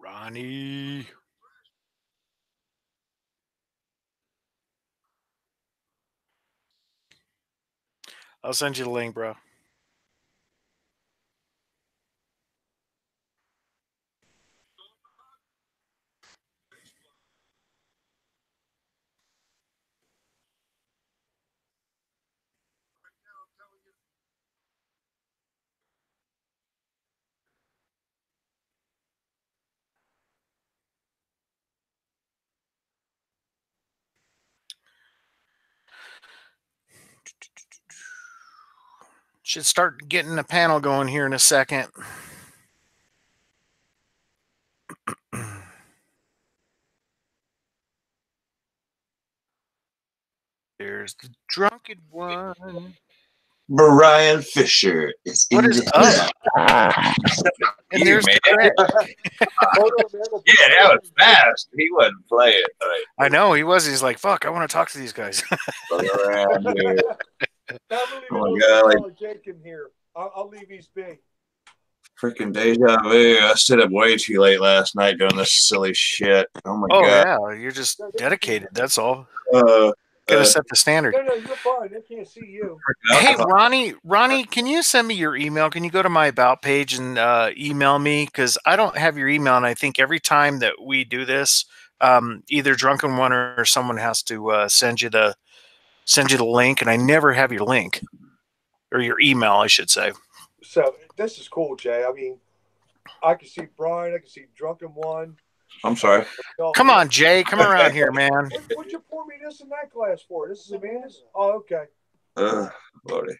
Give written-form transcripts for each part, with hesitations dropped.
Ronnie. I'll send you the link, bro. Should start getting the panel going here in a second. There's the drunken one. Brian Fisher is What in is the up? And You, there's man. the Yeah, that was fast. He wasn't playing. Right. I know he was. He's like, "Fuck, I want to talk to these guys." Look around here. Oh my God, like, Jake in here. I'll leave East Bay. freaking deja vu. I stayed up way too late last night doing this silly shit. Oh my Oh God. yeah, you're just dedicated. That's all. Uh, Gotta set the standard. No, you're fine. They can't see you. Hey, Ronnie, can you send me your email? Can you go to my About page and email me? Because I don't have your email, and I think every time that we do this, either Drunken One or someone has to send you the link, and I never have your link or your email, I should say. So this is cool, Jay. I mean, I can see Brian. I can see Drunken One. I'm sorry. Come on, Jay. Come around here, man. What'd you pour me this in that glass for? This is Amanda's? Oh, okay. Lordy.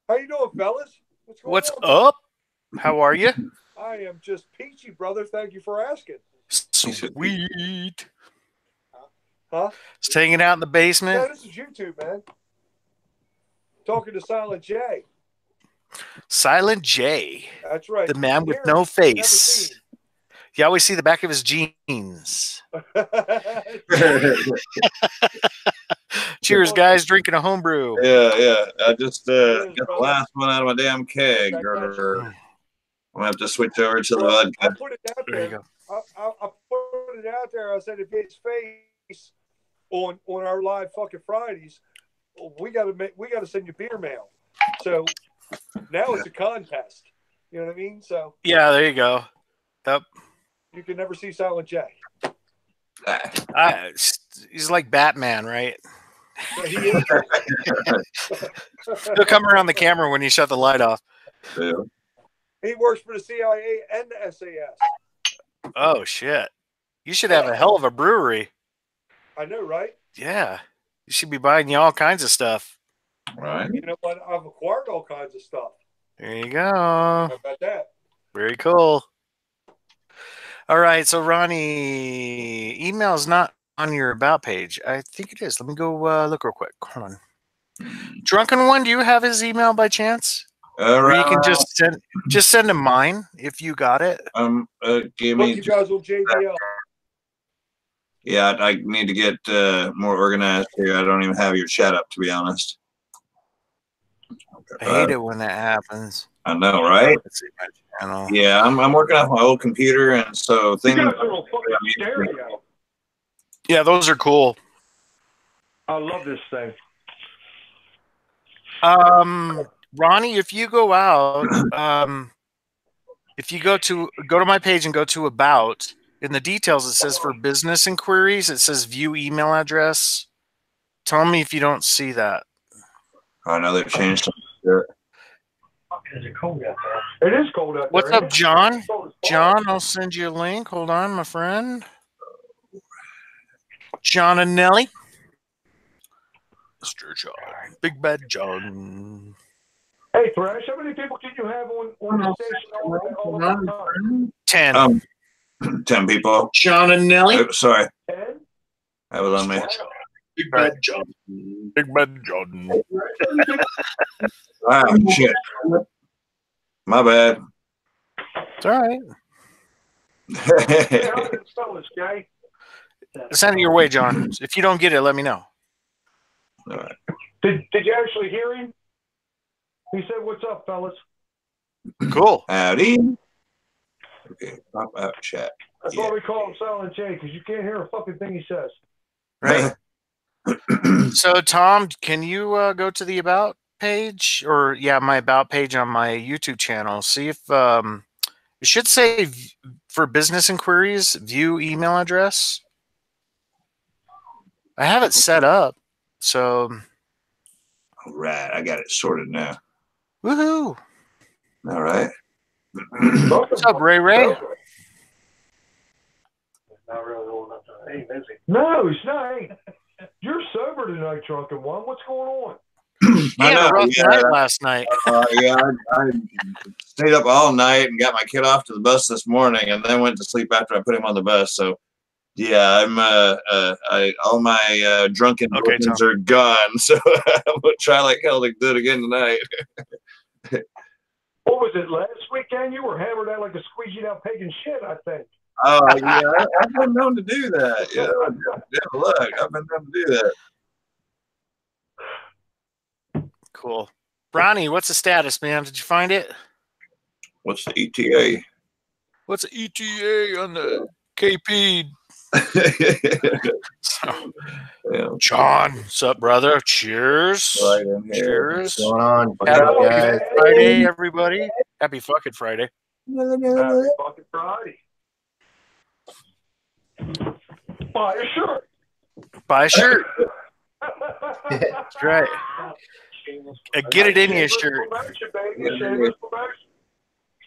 How you doing, fellas? What's up? How are you? I am just peachy, brother. Thank you for asking. Sweet. Huh? Just hanging out in the basement. No, this is YouTube, man. Talking to Silent J. Silent J. That's right. The man with no face. You always see the back of his jeans. Cheers, guys. Drinking a homebrew. Yeah. I just got the last one out of my damn keg. I'm going to have to switch over to the vodka. I put it out there. You go. I put it out there. I said, if his face on our live fucking Fridays, we got to send you beer mail. So now it's a contest. You know what I mean? So yeah, there you go. Yep. You can never see Silent J. He's like Batman, right? He is. He'll come around the camera when you shut the light off. Yeah. He works for the CIA and the SAS. Oh, shit. You should have a hell of a brewery. I know, right? Yeah. You should be buying you all kinds of stuff. Right. You know what? I've acquired all kinds of stuff. There you go. How about that? Very cool. All right, so Ronnie, email is not on your About page. I think it is. Let me go look real quick. Hold on. Drunken One, do you have his email by chance? Or you can just send him mine if you got it. Give me. You guys on JBL. Yeah, I need to get more organized here. I don't even have your chat up, to be honest. I hate it when that happens. I know, right? Yeah, I'm working off my old computer, and so things. Yeah, those are cool. I love this thing. Ronnie, if you go out, if you go to my page and go to About, in the details it says for business inquiries, it says view email address. Tell me if you don't see that. I know they've changed some. Is it cold out there? It is cold out there. What's up, John? John, I'll send you a link. Hold on, my friend. John and Nelly. Mr. John. Big Bad John. Hey, Thresh, how many people can you have on the station? 10. 10 people. John and Nelly. Oh, sorry. 10? That was on me. Big Bad John. Big Bad John. Wow, shit. My bad. It's all right. Send it your way, John. If you don't get it, let me know. All right. Did you actually hear him? He said, "What's up, fellas?" Cool. Howdy. Okay, pop out chat. That's why we call him Silent J, because you can't hear a fucking thing he says. Right. So, Tom, can you go to the About page, or my About page on my YouTube channel? See if it should say for business inquiries, view email address. I have it set up, so. All right, I got it sorted now. Woohoo! All right. What's up, Ray Ray? Not really old enough to. Hey, busy. No, he's not. Hey, you're sober tonight, drunken one. What's going on? He had a rough night last night. I stayed up all night and got my kid off to the bus this morning, and then went to sleep after I put him on the bus. So, yeah, I'm all my drunken bookings are gone. So I'm gonna try like hell to do it again tonight. What was it, last weekend? You were hammered out like a squeegeed out pagan shit, I think. Oh, yeah, I've been known to do that. Yeah, look, I've been known to do that. Cool. Ronnie, what's the status, man? Did you find it? What's the ETA? What's the ETA on the KP? So, yeah. John, what's up, brother? Cheers. Right in here. Cheers. What's going on? Happy Friday, everybody. Happy fucking Friday. Happy fucking Friday. Buy a shirt. Buy a shirt. That's right. Get it in your shirt. Promotion, baby. Promotion.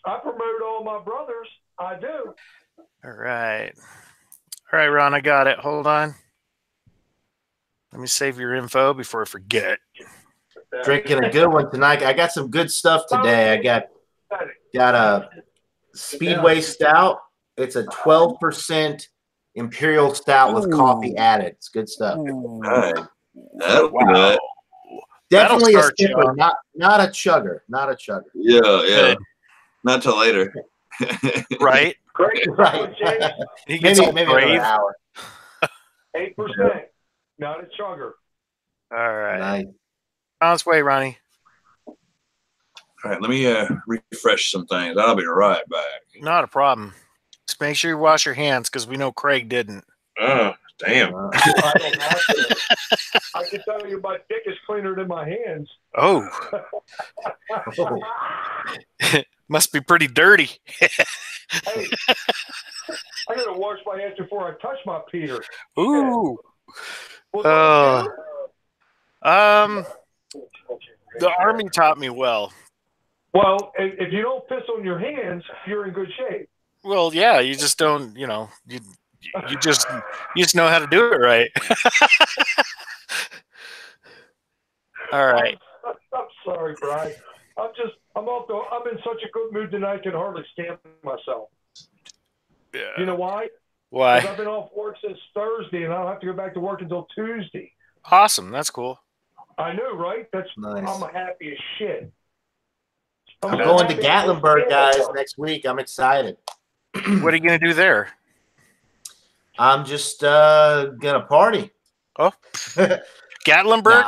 I promote all my brothers. I do. All right. All right, Ron, I got it. Hold on. Let me save your info before I forget. Drinking a good one tonight. I got some good stuff today. I got a Speedway Stout. It's a 12% Imperial Stout with coffee added. It's good stuff. Wow. Definitely a sipper, not a chugger. Not a chugger. Yeah. Good. Not till later. Right? Great. Right. He gets maybe brave. an hour. 8%. Not a chugger. All right. Nice. On its way, Ronnie. All right, let me refresh some things. I'll be right back. Not a problem. Just make sure you wash your hands, because we know Craig didn't. Oh, damn. I don't have to. I can tell you my dick is cleaner than my hands. Oh. Must be pretty dirty. Hey, I gotta wash my hands before I touch my Peter. Ooh. The Army taught me well. Well, if you don't piss on your hands, you're in good shape. Well, yeah, you just don't, you just know how to do it right. All right. I'm sorry, Brian. I'm in such a good mood tonight, I can hardly stand myself. Yeah. You know why? Why? Because I've been off work since Thursday, and I don't have to go back to work until Tuesday. Awesome. That's cool. I know, right? That's nice. I'm happy as shit. I'm going to Gatlinburg, guys, next week. I'm excited. What are you going to do there? I'm just gonna party. Oh, Gatlinburg.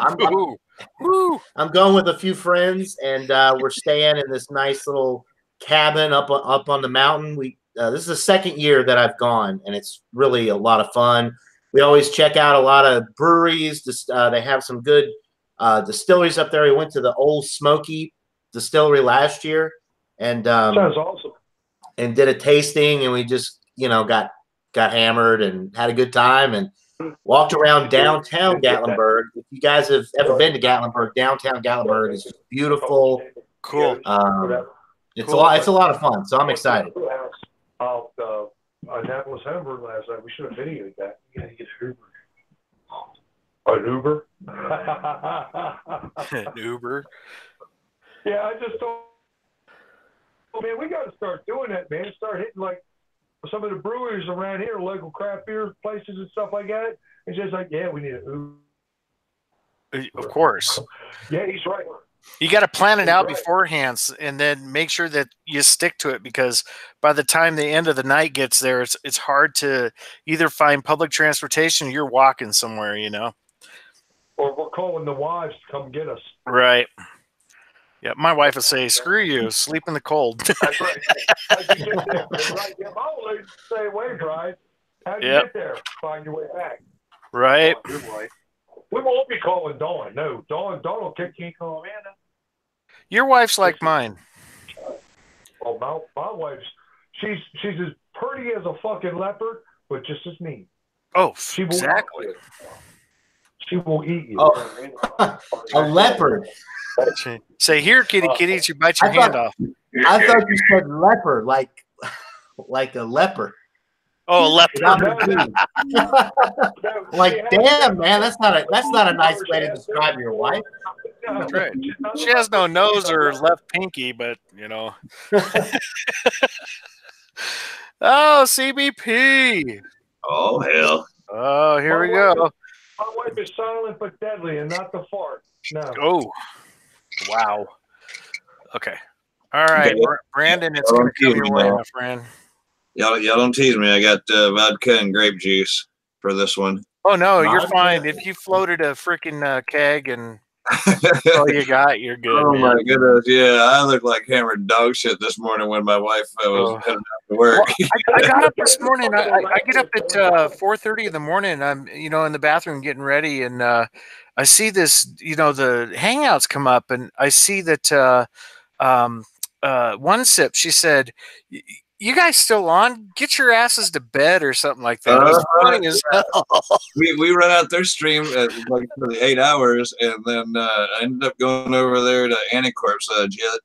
I'm going with a few friends, and we're staying in this nice little cabin up on the mountain. This is the second year that I've gone, and it's really a lot of fun. We always check out a lot of breweries. They have some good distilleries up there. We went to the Old Smoky Distillery last year, and sounds awesome. And did a tasting, and we just got hammered and had a good time and walked around downtown Gatlinburg. If you guys have ever been to Gatlinburg, downtown Gatlinburg is beautiful. Cool. It's a lot of fun, so I'm excited. Annapolis Hamburg last night. We should have videoed that. You gotta get an Uber. An Uber. Yeah, I just thought, man, we got to start doing that, man. Start hitting like some of the breweries around here, local craft beer places and stuff like that. It's just like, yeah, we need an Uber. Of course. Yeah, he's right. You got to plan it out beforehand, and then make sure that you stick to it, because by the time the end of the night gets there, it's hard to either find public transportation or you're walking somewhere, Or we're calling the wives to come get us. Right. Yeah, my wife will say, "Screw you, sleep in the cold." That's right. How'd you get there? That's right. Yeah, my old lady say away drive. How'd you get there? Find your way back. Right. Your wife. We won't be calling Dawn. No, Dawn will kick you call Amanda. Your wife's like mine. Oh, my wife's she's as pretty as a fucking leopard, but just as mean. Oh, she exactly. She will eat you. Oh, a leopard. Say here, kitty, kitty. She bites your hand off. I thought you said leopard, like a leopard. Oh, a leopard. Like, damn, man, that's not a nice way to describe your wife. That's right. She has no nose or left pinky, but you know. Oh, CBP. Oh hell. Oh, here we go. My wife is silent but deadly, and not the fart. No. Oh, wow. Okay. All right, okay. Brandon, it's going to come your way, my friend. Y'all don't tease me. I got vodka and grape juice for this one. Oh no, you're fine. If you floated a freaking keg and that's all you got, you're good. Oh my goodness, yeah, I look like hammered dog shit this morning when my wife was heading out to work. Well, I got up this morning. I get up at 4:30 in the morning. I'm in the bathroom getting ready, and I see this. The Hangouts come up, and I see that one sip. She said, "You guys still on? Get your asses to bed," or something like that. It was funny as hell. We run out their stream at like for the 8 hours, and then I ended up going over there to Anticorp's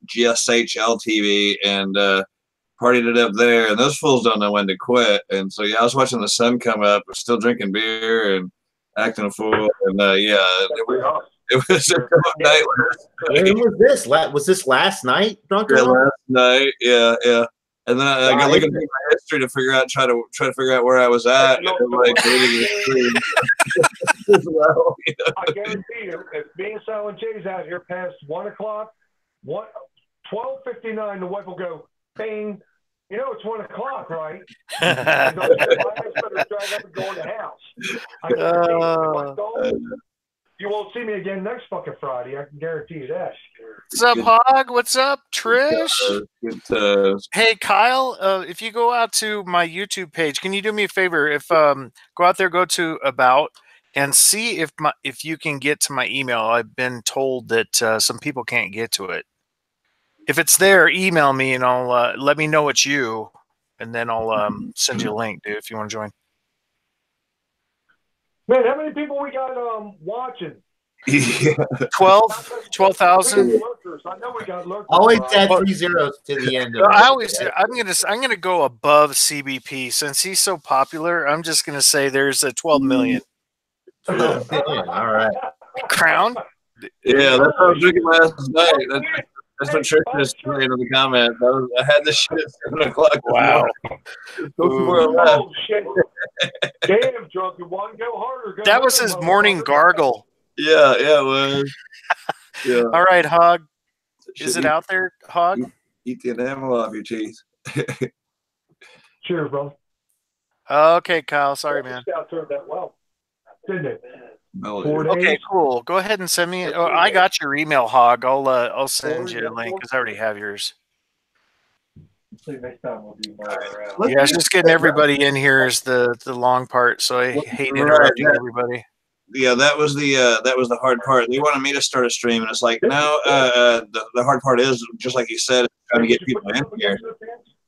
GSHL TV and partied it up there. And those fools don't know when to quit. And so I was watching the sun come up, still drinking beer and acting a fool. And it was a night. When was this? Was this last night? Last night, yeah. And then I got looking at my history to figure out, try to figure out where I was at. Like, I guarantee you, if me and Silent Jay's out here past 1 o'clock, 12:59, the wife will go, bing. It's 1 o'clock, right? I better drive up and go in the house. You won't see me again next fucking Friday. I can guarantee you that. What's up, Hog? What's up, Trish? Hey, Kyle. If you go out to my YouTube page, can you do me a favor? If go out there, go to About, and see if you can get to my email. I've been told that some people can't get to it. If it's there, email me and I'll let me know it's you, and then I'll send you a link, dude, if you want to join. Man, how many people we got watching? 12,000. I know we got lurkers. Always add 3 zeros to the end of it. I'm gonna go above CBP since he's so popular. I'm just gonna say there's a 12 million. 12 million. All right. Crown. Yeah, that's what I was drinking last night. That's what Trish is saying in the comments. I had this shit at 7 o'clock. Wow. Oh, shit. Damn, drunken one. Go harder. That was his morning gargle. Yeah, it was. Yeah. All right, Hog. Is it out there, Hog? Eat the enamel off your teeth. Cheers, bro. Okay, Kyle. Sorry, man. Turned that well, didn't it? Okay, cool. Go ahead and send me. I got your email, Hog. I'll send you a link because I already have yours. Next time we'll do more Yeah, just getting everybody in here is the long part. So I hate interrupting everybody. Yeah, that was the hard part. They wanted me to start a stream, and it's like, no. The hard part is just like you said, trying to get people in here.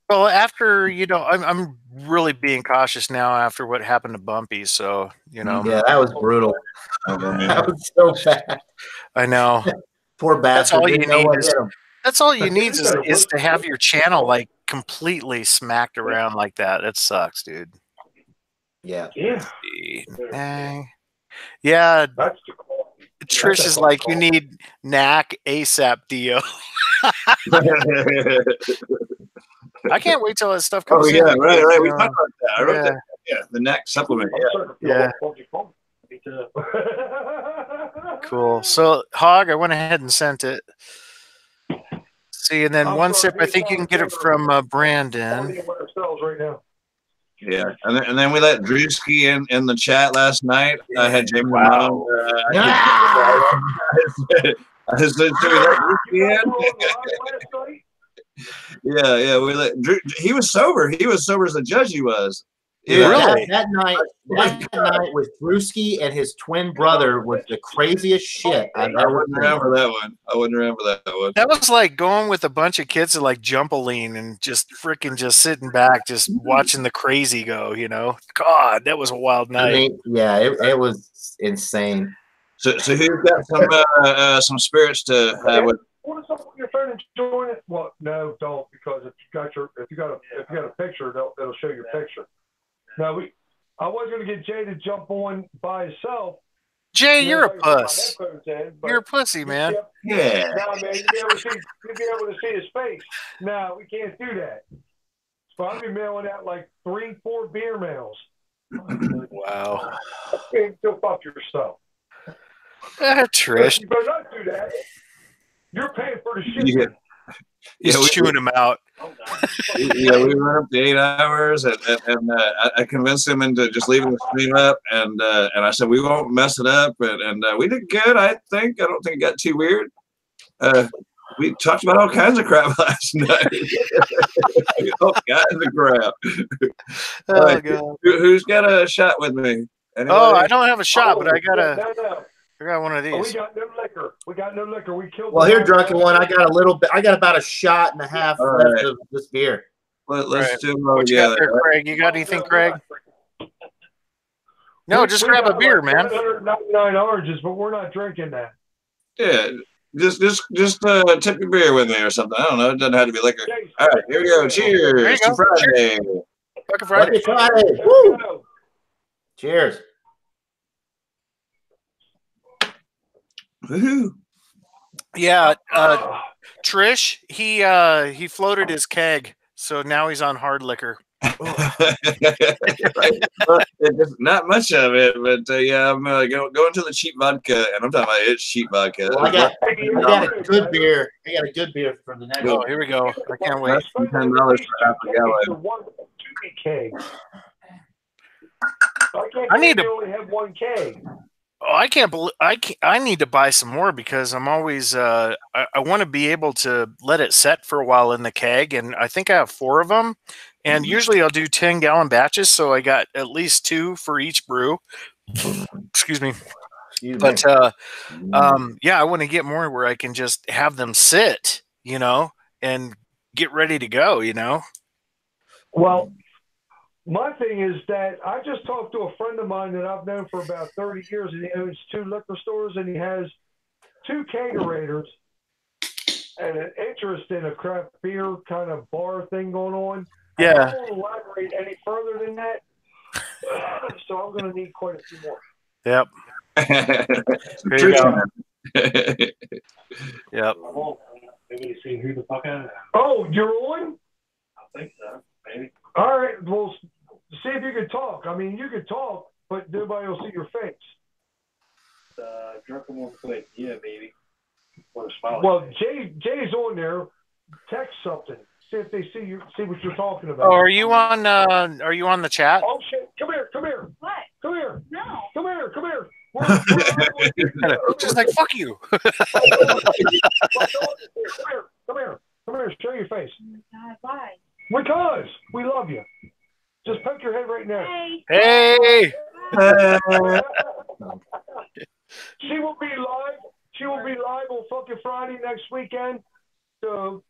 Well, after I'm really being cautious now after what happened to Bumpy. So Yeah, that was brutal. That was so bad. I know. Poor bastard. That's all you need is to have your channel like completely smacked around like that. It sucks, dude. Yeah. Yeah. Trish is like, you need knack ASAP, Dio. I can't wait till that stuff comes in. Oh, yeah, right. We talked about that. I wrote that. Yeah, the neck supplement. Yeah. Cool. So, Hog, I went ahead and sent it. See, and then one sip, I think you can get it from Brandon. Yeah, and then we let Drewski in the chat last night. I had Jamie. Wow. I So we let Drewski in? Yeah. We let Drew. He was sober. He was sober as a judge. He was. Dude, Really? that night with Brewski and his twin brother was the craziest shit I've I ever wouldn't seen. remember that one. I wouldn't remember that one. That was like going with a bunch of kids to like Jumpaline and just freaking just sitting back, just watching the crazy go, you know? God, that was a wild night. I mean, yeah, it was insane. So who's got some spirits to have with? Want something your phone and join it? Well, no, don't, because if you got a picture, it'll show your picture. Now I was going to get Jay to jump on by himself. Jay, you're a puss. You're a pussy, man. Yeah. No, man, you'd be able to see his face. No, we can't do that. So I'll be mailing out like 3-4 beer mails. Wow. Go fuck yourself. Trish. You better not do that. You're paying for the shit. Yeah. He's chewing him out. Yeah, we went up to 8 hours, and I convinced him into just leaving the stream up, and I said we won't mess it up, and we did good. I think. I don't think it got too weird. We talked about all kinds of crap last night. All kinds of crap. Oh, God. Who's got a shot with me? Anybody? Oh, I don't have a shot, but I got one of these. We got no liquor. We killed. Well, here, drunken one. I got a little bit. I got about a shot and a half left of this beer. Let's do them all What you got together. there, Craig? You got anything, Craig? No, just grab a beer, man. 199 oranges, but we're not drinking that. Yeah, just tip your beer with me or something. I don't know. It doesn't have to be liquor. All right, here we go. Cheers. There you go. Friday. Fucking Friday. Lucky Friday. Woo! Cheers. Woohoo. Yeah, Trish, he floated his keg, so now he's on hard liquor. Not much of it, but yeah, I'm going to the cheap vodka, and I'm talking about it's cheap vodka. Well, I got a good beer. I got a good beer for the next. Oh, here we go. I can't wait. Less than $10 for half a gallon. I need to only have one keg. Oh, I can't believe I need to buy some more because I'm always I want to be able to let it set for a while in the keg, and I think I have 4 of them. And usually I'll do 10-gallon batches, so I got at least 2 for each brew. Excuse me. But yeah, I want to get more where I can just have them sit, you know, and get ready to go, you know. Well, my thing is that I just talked to a friend of mine that I've known for about 30 years, and he owns 2 liquor stores, and he has 2 caterators and an interest in a craft beer kind of bar thing going on. Yeah. I won't elaborate any further than that, so I'm going to need quite a few more. Yep. There you go. Yep. Maybe see who the fuck I am. Oh, you're on? I think so. Maybe. All right. Well, see if you can talk. I mean, you can talk, but nobody will see your face. Drunken one quick. Yeah, baby. Well, Jay's on there. Text something. See if they see you. See what you're talking about. Oh, are you on the chat? Oh shit! Come here! What? Come here! No. Come here! We're just like fuck you. Come here! Show your face. God, why? Because we love you. Just poke your head right now. Hey. She will be live. She will be live on fucking Friday next weekend to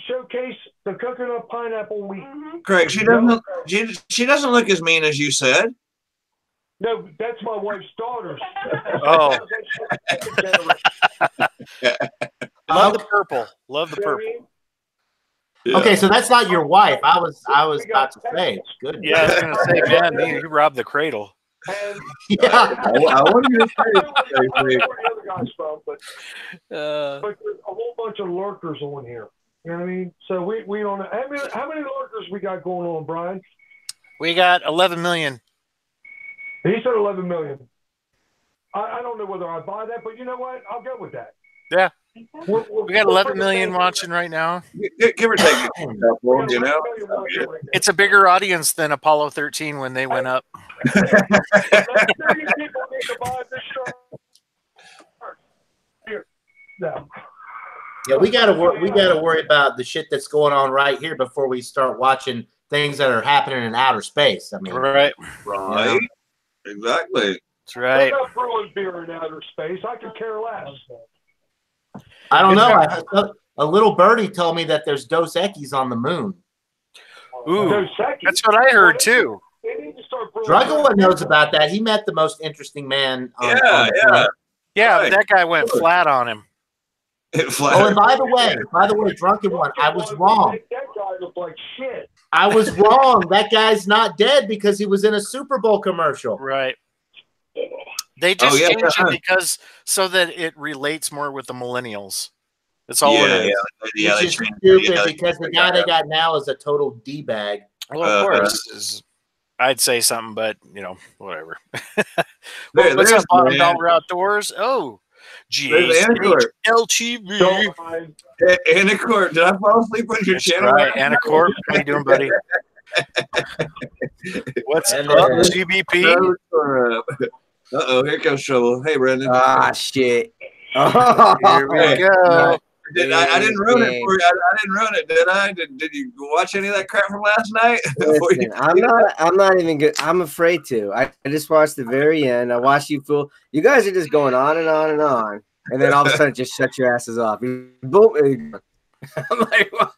showcase the coconut pineapple wheat. Mm-hmm. Craig, she doesn't look as mean as you said. No, that's my wife's daughter. Oh. Love the purple. Love the purple. Yeah. Okay, so that's not your wife. I was about to say. Good. Yeah, I was gonna say, man, you robbed the cradle. And, Yeah. I wanted to say where the other guy's from, but Uh, there's a whole bunch of lurkers on here. You know what I mean? So we don't know. How many lurkers we got going on, Brian? we got 11 million. He said 11 million. I don't know whether I buy that, but you know what? I'll go with that. Yeah. We got 11 million watching right now. give or take a couple, you know. It's a bigger audience than Apollo 13 when they went up. People need to buy this shirt. Here. No. Yeah, we gotta worry about the shit that's going on right here before we start watching things that are happening in outer space. I mean, Right. Right. Exactly. That's right. I'm not brewing beer in outer space. I could care less. I don't know. A little birdie told me that there's Dos Equis on the moon. Ooh, that's what I heard too. Drunken knows about that. He met the most interesting man. On the planet. Yeah, but that guy went flat on him. Oh, and by the way, Drunken One, I was wrong. That guy looked like shit. I was wrong. That guy's not dead because he was in a Super Bowl commercial. Right. They just changed it because so that it relates more with the millennials. That's all it is. Yeah, it's just stupid because the guy they got now is a total D-bag. Well, of course. I'd say something, but, you know, whatever. What's up, Bottom Dollar Outdoors? Oh, GHLTV. Anacorp, did I fall asleep on your channel? Right, Anacorp. How you doing, buddy? What's up, GBP? Uh-oh, here comes trouble. Hey, Brendan. Ah, shit. Oh, here we go. I didn't ruin it for you. I didn't ruin it, did I? Did you watch any of that crap from last night? Listen, I'm not even good. I'm afraid to. I just watched the very end. I watched you fool. You guys are just going on and on and on. And then all of a sudden just shut your asses off. Boom. I'm like, what?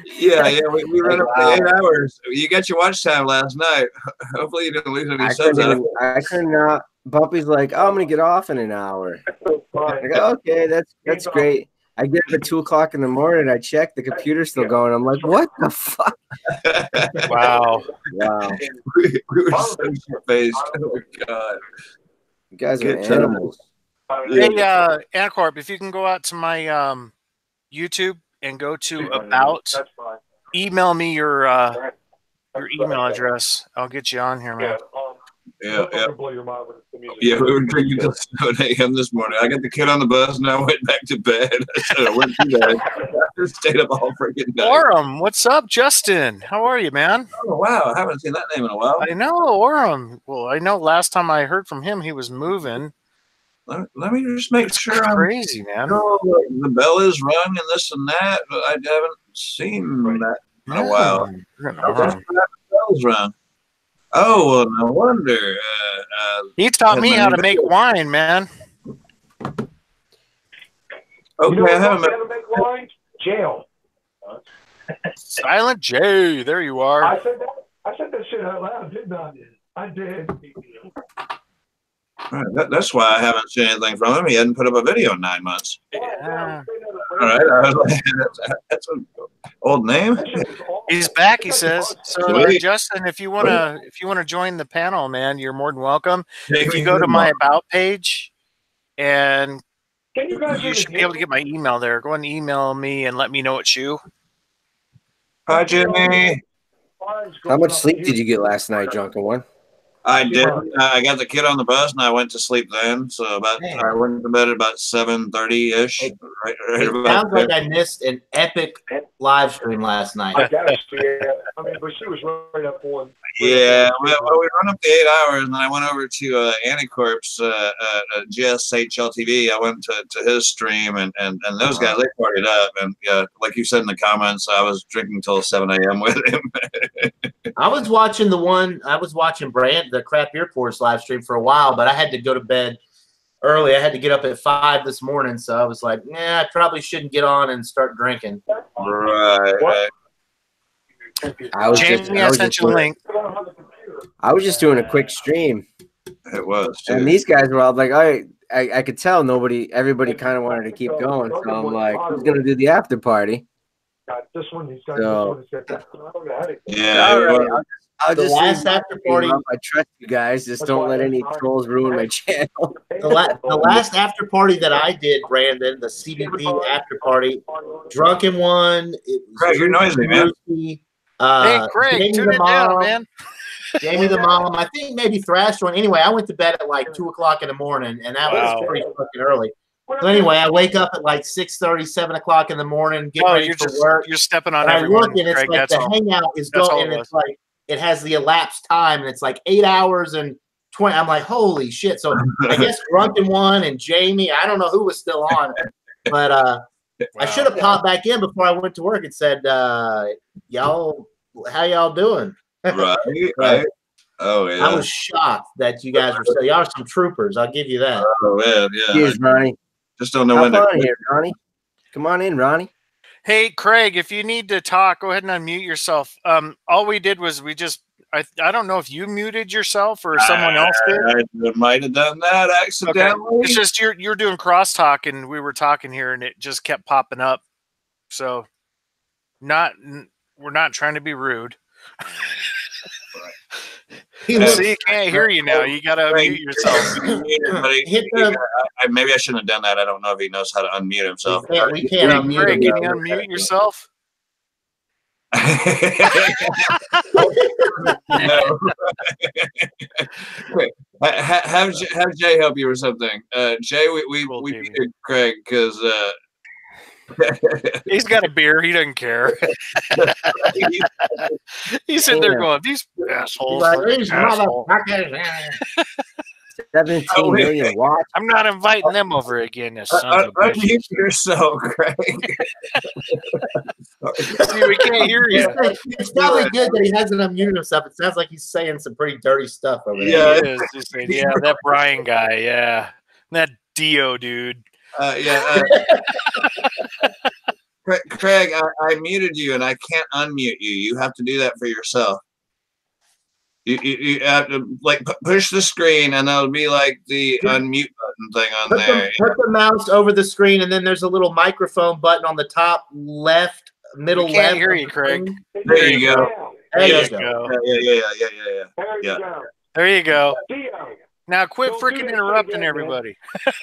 Yeah, we ran up to 8 hours. You got your watch time last night. Hopefully you didn't lose any subs out of it. I could not. Bumpy's like, oh, I'm gonna get off in an hour. I go, okay, that's great. I get up at 2 o'clock in the morning. I check the computer's still going. I'm like, what the fuck? Wow. We were so shit-faced. Oh my god. You guys are animals. Hey, Anacorp, if you can go out to my YouTube and go to About, email me your email address. I'll get you on here, man. Yeah, we were drinking till 7 a.m. this morning. I got the kid on the bus and I went back to bed. I went to bed. I stayed up all freaking night. Orem, what's up, Justin? How are you, man? Oh, wow. I haven't seen that name in a while. I know, Orem. Well, I know last time I heard from him, he was moving. Let me just make sure. Crazy, man. The bell is rung and this and that, but I haven't seen that in a while. The bell's rung. Oh, well, no wonder. He taught me how to make wine, man. Okay, you know I haven't how to make wine? Jail. Silent J, there you are. I said that shit out loud, didn't I? I did. Right, that's why I haven't seen anything from him. He hadn't put up a video in 9 months. Yeah. All right, I was like, that's an old name. He's back, he says. So, Justin, if you wanna join the panel, man, you're more than welcome. If you go to my About page, and you should be able to get my email there. Go and email me and let me know it's you. Hi, Jimmy. How much sleep did you get last night, Drunken One? I did. I got the kid on the bus and I went to sleep then. So I went to bed at about 7:30-ish. Right it sounds like I missed an epic live stream last night. I guess, yeah. I mean, but she was right up on. Yeah, well, we run up the 8 hours, and I went over to Anacorp's GSHLTV. I went to his stream, and those guys, they partied up. And like you said in the comments, I was drinking till 7 a.m. with him. I was watching the Crap Beer Pours live stream for a while, but I had to go to bed early. I had to get up at 5 this morning, so I was like, I probably shouldn't get on and start drinking. Right. I was just doing a quick stream. It was, too. And these guys were all like, I could tell everybody kind of wanted to keep going. So I'm like, who's going to do the after party? This one, he's got yeah. All right. I'll the just last after party. I trust you guys. Just don't let any trolls ruin my channel. The last after party that I did, Brandon, the CBP after party, Drunken One. Craig, you're noisy, man. Hey, Craig, tune it down, man. Jamie the Mom. I think maybe Thrash One. Anyway, I went to bed at like 2 o'clock in the morning, and that was pretty fucking early. So anyway, I wake up at like 6:30, 7 o'clock in the morning, get ready for work. You're stepping on and everyone. I look, and it's like the hangout is going, and it's like it has the elapsed time, and it's like 8 hours and 20. I'm like, holy shit! So I guess Drunken One and Jamie. I don't know who was still on. But I should have Wow. popped back in before I went to work and said, "Y'all, how y'all doing?" Right, But right. Oh yeah. I was shocked that you guys were so. Y'all are some troopers. I'll give you that. Oh man, yeah. Cheers, Ronnie. Just don't know Hop when to. on here, Ronnie. Come on in, Ronnie. Hey, Craig, if you need to talk, go ahead and unmute yourself. All we did was I don't know if you muted yourself or someone else did. I might have done that Okay. accidentally. It's just you're doing crosstalk and we were talking here and it just kept popping up. So we're not trying to be rude. See, you can't hear you now. You gotta unmute yourself. Maybe I shouldn't have done that. I don't know if he knows how to unmute himself. We can't Hey, unmute Craig, him. can you unmute yourself? No. have Jay help you or something. Jay, we muted Craig because he's got a beer. He doesn't care. He's sitting there going, "These assholes." These motherfuckers. 17 million watts. I'm not inviting them over again. You sons of bitches. unmute yourself, Craig. See, we can't hear you. It's probably good that he hasn't unmuted himself. It sounds like he's saying some pretty dirty stuff over there. Yeah. He is. He's saying, yeah, that Brian guy. Yeah, that Dio dude. Craig, I muted you and I can't unmute you. You have to do that for yourself. You have to like push the screen and that'll be like the unmute button thing on there. Put the mouse over the screen and then there's a little microphone button on the top left, middle We can't left. hear you, Craig. There you go. There There you you go. go. Yeah. There you go. Dio, Now quit Don't do freaking that interrupting again, man. everybody. I'm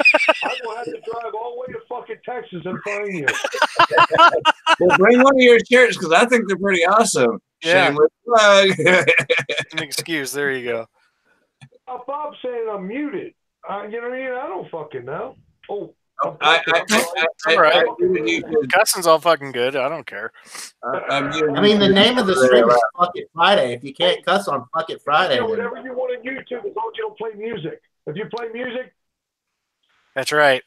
gonna have to drive all the way to fucking Texas and find you. Well, bring one of your shirts because I think they're pretty awesome. Yeah. Shameless plug. An excuse. There you go. Bob's saying I'm muted. You know what I mean? I don't fucking know. Oh. I muted you 'cause Cussing's all fucking good. I don't care. I muted I mean, the you. name of the stream is Fuck It Friday. If you can't cuss on Fuck It Friday, then Whatever you want on YouTube, as long as you don't play music. If you play music, That's right.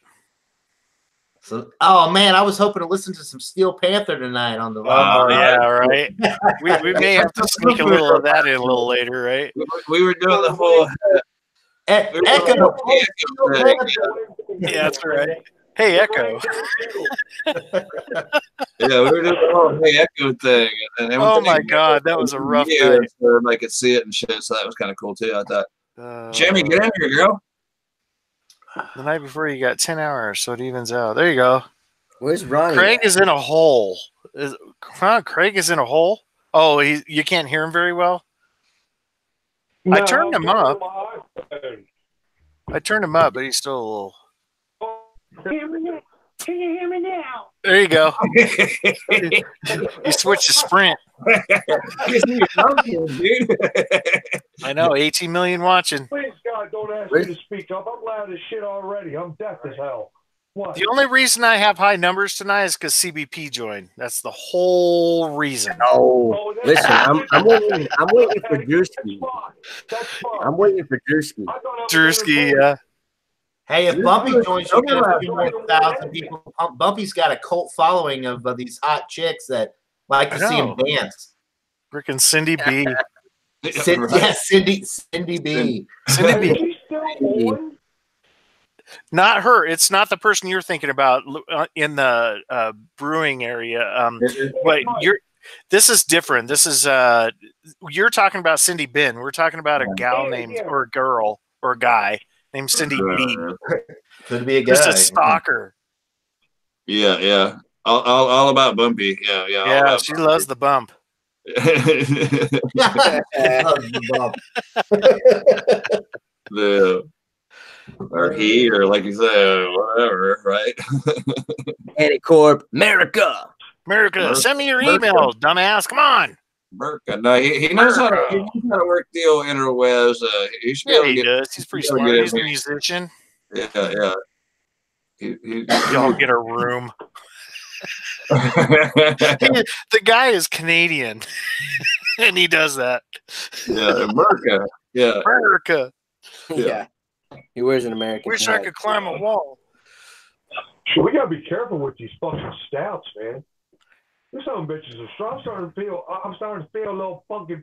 so, oh man, I was hoping to listen to some Steel Panther tonight on the. Oh yeah, right. We may have to sneak a little of that in a little later, right? We were doing the whole Echo. Yeah, that's right. Hey, Echo. Yeah, we were doing the whole hey Echo thing. And Oh my God, that was a rough night. So I could see it and shit. So that was kind of cool too. I thought, Jimmy, get in here, girl. The night before you got 10 hours, so it evens out. There you go. Where's Ronnie? Craig is in a hole. Craig is in a hole? Oh, you can't hear him very well? I turned him up. I turned him up, but he's still a little... Can you hear me now? There you go. You switched to Sprint. I know, 18 million watching. Please, God, don't ask me to speak up. I'm loud as shit already. I'm deaf as hell. What? The only reason I have high numbers tonight is because CBP joined. That's the whole reason. Oh, listen, I'm waiting for Drewski. That's fine. I'm waiting for Drewski. Drewski, yeah. Hey, if Bumpy joins, you get a few more thousand people. Bumpy's got a cult following of these hot chicks that like to see him dance. Freaking Cindy B. Cindy B. Cindy B. Not her. It's not the person you're thinking about in the brewing area. But this is different. This is you're talking about Cindy Bin. We're talking about a gal named or a girl or a guy named Cindy B. Could be a guy. Just a stalker. Yeah. All about Bumpy. Yeah. She loves the bump. Or he, or like you said, whatever, right? Anticorp, America. Send me your email, dumbass. Come on. Merca. No, he knows how to work the old interwebs. He should be able to get, does. He's pretty smart. He's a musician. Yeah. Y'all get a room. The guy is Canadian, and he does that. Yeah, America. Yeah, Yeah. He wears an American. Wish I could climb a wall. We gotta be careful with these fucking stouts, man. These some bitches are strong. I'm starting to feel a little funky.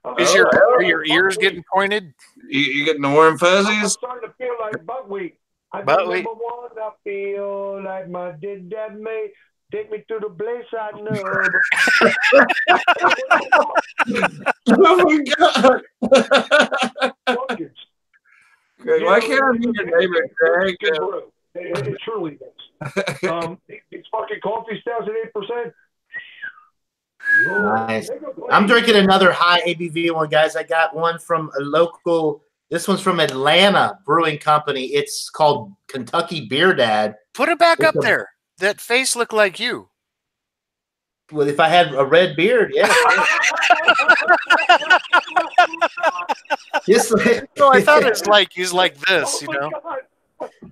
Are your ears getting pointed? You getting the warm I'm fuzzies? starting to feel like buckwheat. Buckwheat? Number one, I feel like my did that may take me to the place I know. Oh my god! Fuckers. Greg, why can't I be your neighbor, Greg? It truly does. These fucking coffee stouts at 8%. Nice. I'm drinking another high ABV one, guys. I got one from a local. This one's from Atlanta Brewing Company. It's called Kentucky Beer Dad. Put it back up there. That face looked like you. Well, if I had a red beard, yeah. No, I thought it's like he's like this, you know.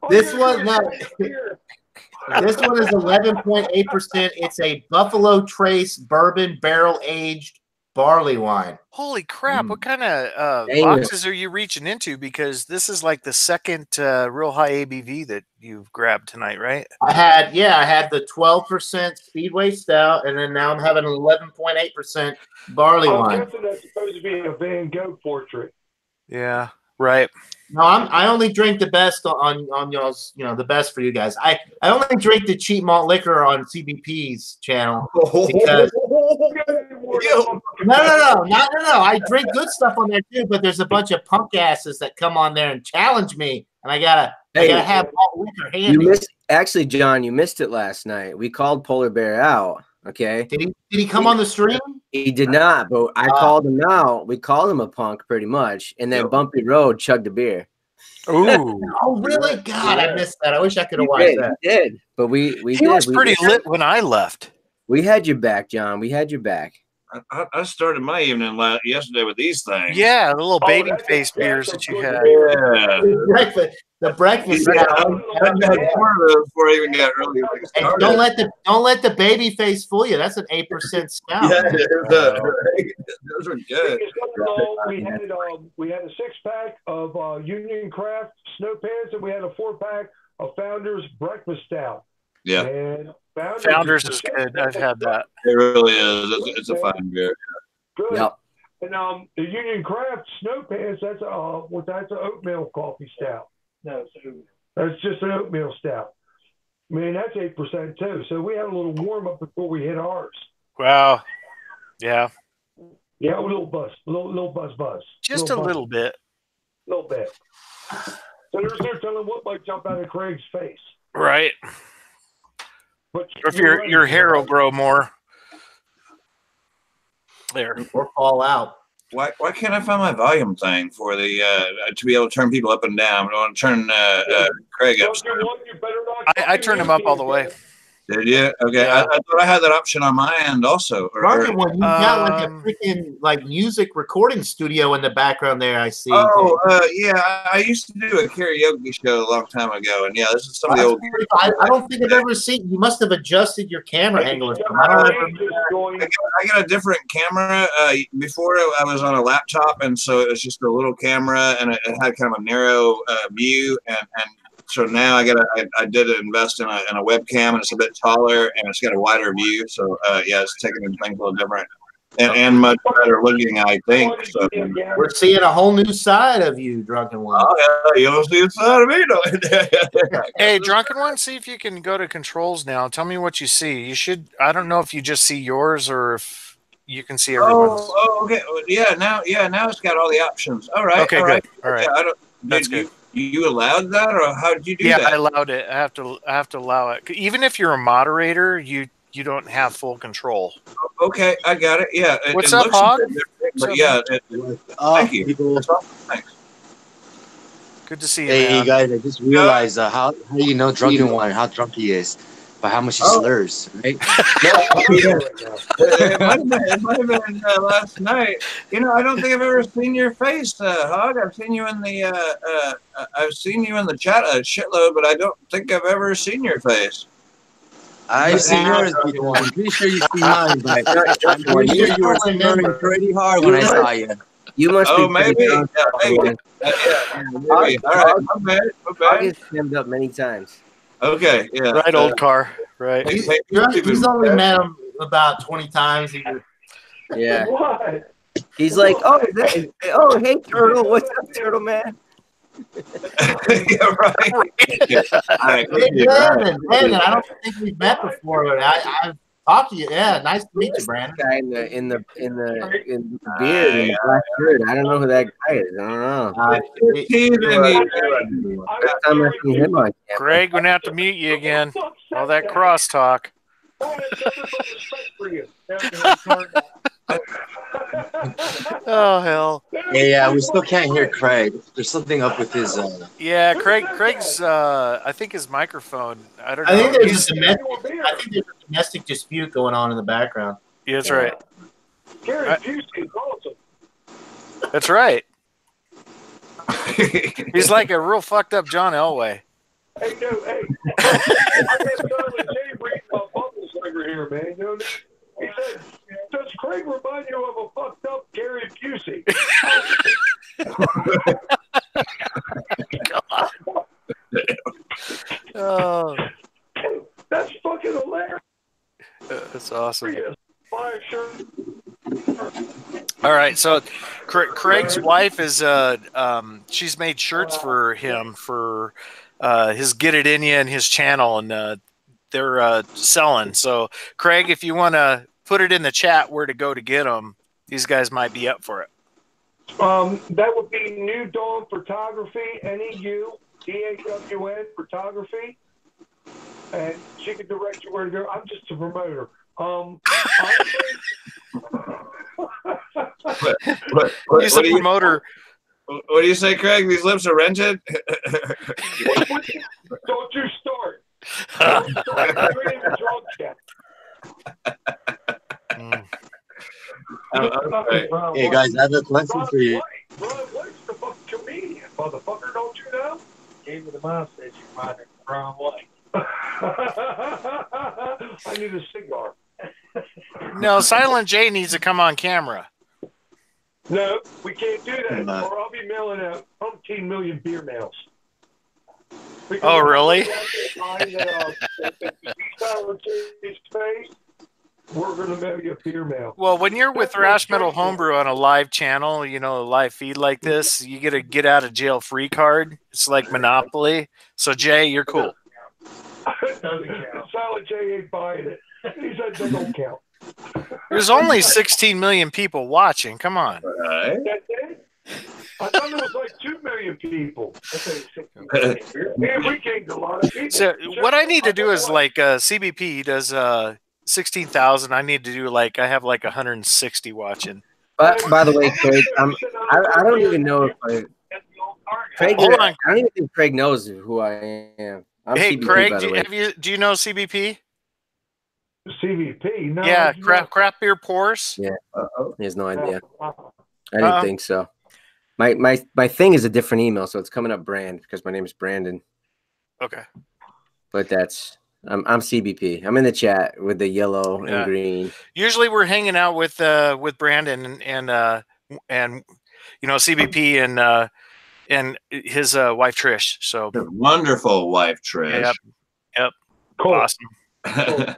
This one, no. This one is 11.8%. It's a Buffalo Trace bourbon barrel aged barley wine. Holy crap! What kind of boxes are you reaching into? Because this is like the second real high ABV that you've grabbed tonight, right? I had the 12% Speedway Stout, and then now I'm having an 11.8% barley wine. I'm guessing that's supposed to be a Van Gogh portrait. Yeah, right. No, I only drink the best on y'all's, the best for you guys. I only drink the cheap malt liquor on CBP's channel because no. I drink good stuff on there too, but there's a bunch of punk asses that come on there and challenge me, and I gotta have malt liquor handy. Actually, John, you missed it last night. We called Polar Bear out. Okay. Did he come on the stream? He did not, but I called him out. We called him a punk pretty much, and then Bumpy Road chugged a beer. Ooh. Oh, really? God, I missed that. I wish I could have watched that. He did, but we he was pretty lit when I left. We had your back, John. We had your back. I started my evening yesterday with these things. Yeah, the little baby face beers that you had. Yeah. The breakfast. I had 4 of those before I even got really started. Don't let the baby face fool you. That's an 8% stout. Yeah, those are good. We had a 6-pack of Union Craft Snow Pants, and we had a 4-pack of Founders Breakfast Stout. Yeah. And Founders is good. I've had that. It really is. It's a fine beer. Good. Yep. And the Union Craft Snow Pants, that's an oatmeal coffee stout. No, it's oatmeal. That's just an oatmeal stout. I mean, that's 8% too. So we had a little warm up before we hit ours. Wow. Yeah. Yeah, a little buzz. Little buzz. Just a little bit. A little bit. So there's no telling what might jump out of Craig's face. Right. But Or if your hair will grow more. There. Or fall out. Why can't I find my volume thing for the to be able to turn people up and down? I want to turn Craig up. I turned him up all the way. Did you? Okay, Yeah. I thought I had that option on my end also. Rocket one, you got like a freaking music recording studio in the background there. I see. Oh, yeah, I used to do a karaoke show a long time ago, and yeah, this is some of the old. I don't think I've ever seen. You must have adjusted your camera angle. I got a different camera. Before I was on a laptop, and so it was just a little camera, and it had kind of a narrow view, and so now I did invest in a webcam, and it's a bit taller, and it's got a wider view. So yeah, it's taking things a little different and much better looking, I think. So we're seeing a whole new side of you, Drunken One. Oh yeah, you don't see the side of me, though. Hey, Drunken One, see if you can go to controls now. Tell me what you see. You should. I don't know if you just see yours or if you can see everyone's. Oh, okay. Yeah, now it's got all the options. All right. Okay, good. All right. Yeah, That's good. You allowed that, or how did you do that? Yeah, I allowed it. I have to allow it. Even if you're a moderator, you don't have full control. Okay, I got it. Yeah. What's up, Hog? But yeah, thank you. Thanks. Good to see you. Hey man. guys, I just realized how you know Drunken One, how drunk he is, by how much he slurs, right? It might have been last night. You know, I don't think I've ever seen your face, Hog. I've seen you in the chat a shitload, but I don't think I've ever seen your face. I see yours, people. I'm pretty sure you see mine, but I'm pretty sure you were slurring pretty hard when I saw you. You must be. Maybe. Yeah, maybe. All right, my bad. I'll get stemmed up many times. Okay, yeah. Right, old car. Right. He's only met him about 20 times. Yeah. What? He's like, oh, oh, hey, Turtle. What's up, Turtle Man? Yeah, right. Okay. All right. Hey, Brandon, I don't think we've met before, but I've talked to you. Yeah, nice to meet you, Brandon. Guy in the beard and the black shirt. I don't know who that guy is. I don't know. First time I see him on camera. Craig, we're gonna have to mute you again. All that crosstalk. Oh hell. Yeah, we still can't hear Craig. There's something up with his. Yeah, Craig's. I think his microphone. I don't know. I think there's a domestic dispute going on in the background. Yeah, that's right. Gary Busey is awesome. That's right. He's like a real fucked up John Elway. Hey, no, hey. I got Charlie J reading my bubbles over here, man. You know what I mean? He said, does Craig remind you of a fucked up Gary Busey? Oh, that's fucking hilarious. that's awesome. Fire shirt. All right, so Craig's wife is she's made shirts for him for his Get It In Ya and his channel, and they're selling. So Craig, if you want to put it in the chat where to go to get them, these guys might be up for it. That would be New Dawn Photography, NEUDAWN Photography, and she can direct you where to go. I'm just a promoter. He's a promoter. What do you say, Craig? These lips are rented? Don't you start. Don't start. You ain't even drunk yet. Hey guys, I have a question for you. Ron White's the fucking comedian, motherfucker. Don't you know? Gave me the mouth says you find it Ron White. I need a cigar. No, Silent J needs to come on camera. No, we can't do that, or I'll be mailing out 15 million beer mails. Oh, really? We're going to mail you a beer mail. Well, when you're with Thrash Metal Homebrew on a live channel, you know, a live feed like this, you get a get out of jail free card. It's like Monopoly. So, Jay, you're cool. Silent J ain't buying it. He said that don't count. There's only 16 million people watching. Come on. Right. That's it? I thought there was like 2 million people. Man, we gained a lot of people. So what I need to do is like CBP does 16,000. I need to do like I have like 160 watching. But by the way, Craig, I don't even know if Craig. Hold on. I don't even think Craig knows who I am. I'm Hey, CBP, Craig, by the way. do you know CBP? CVP? No. Yeah, craft beer pours. Yeah, he has no idea. I didn't think so. My thing is a different email, so it's coming up Brand because my name is Brandon. Okay. But I'm CBP. I'm in the chat with the yellow and green. Usually we're hanging out with Brandon and you know CBP and his wife Trish. So wonderful wife Trish. Yep. Cool. Awesome. Cool.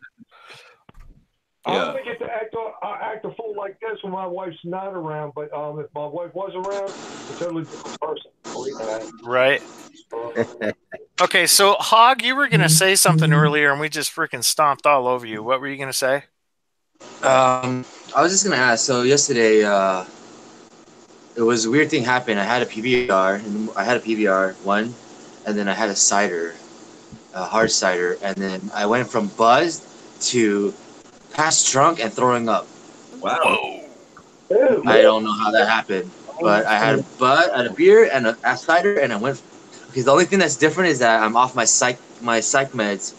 I Yeah. don't get to act a fool like this when my wife's not around, but if my wife was around, it's a totally different person. Believe that. Right. Okay, so Hog, you were gonna say something earlier, and we just freaking stomped all over you. What were you gonna say? I was just gonna ask. So yesterday, it was a weird thing happened. I had a PBR, and I had a PBR one, and then I had a cider, a hard cider, and then I went from buzzed to past drunk and throwing up. Wow. I don't know how that happened, but I had a beer and a cider, and I went. Because the only thing that's different is that I'm off my psych meds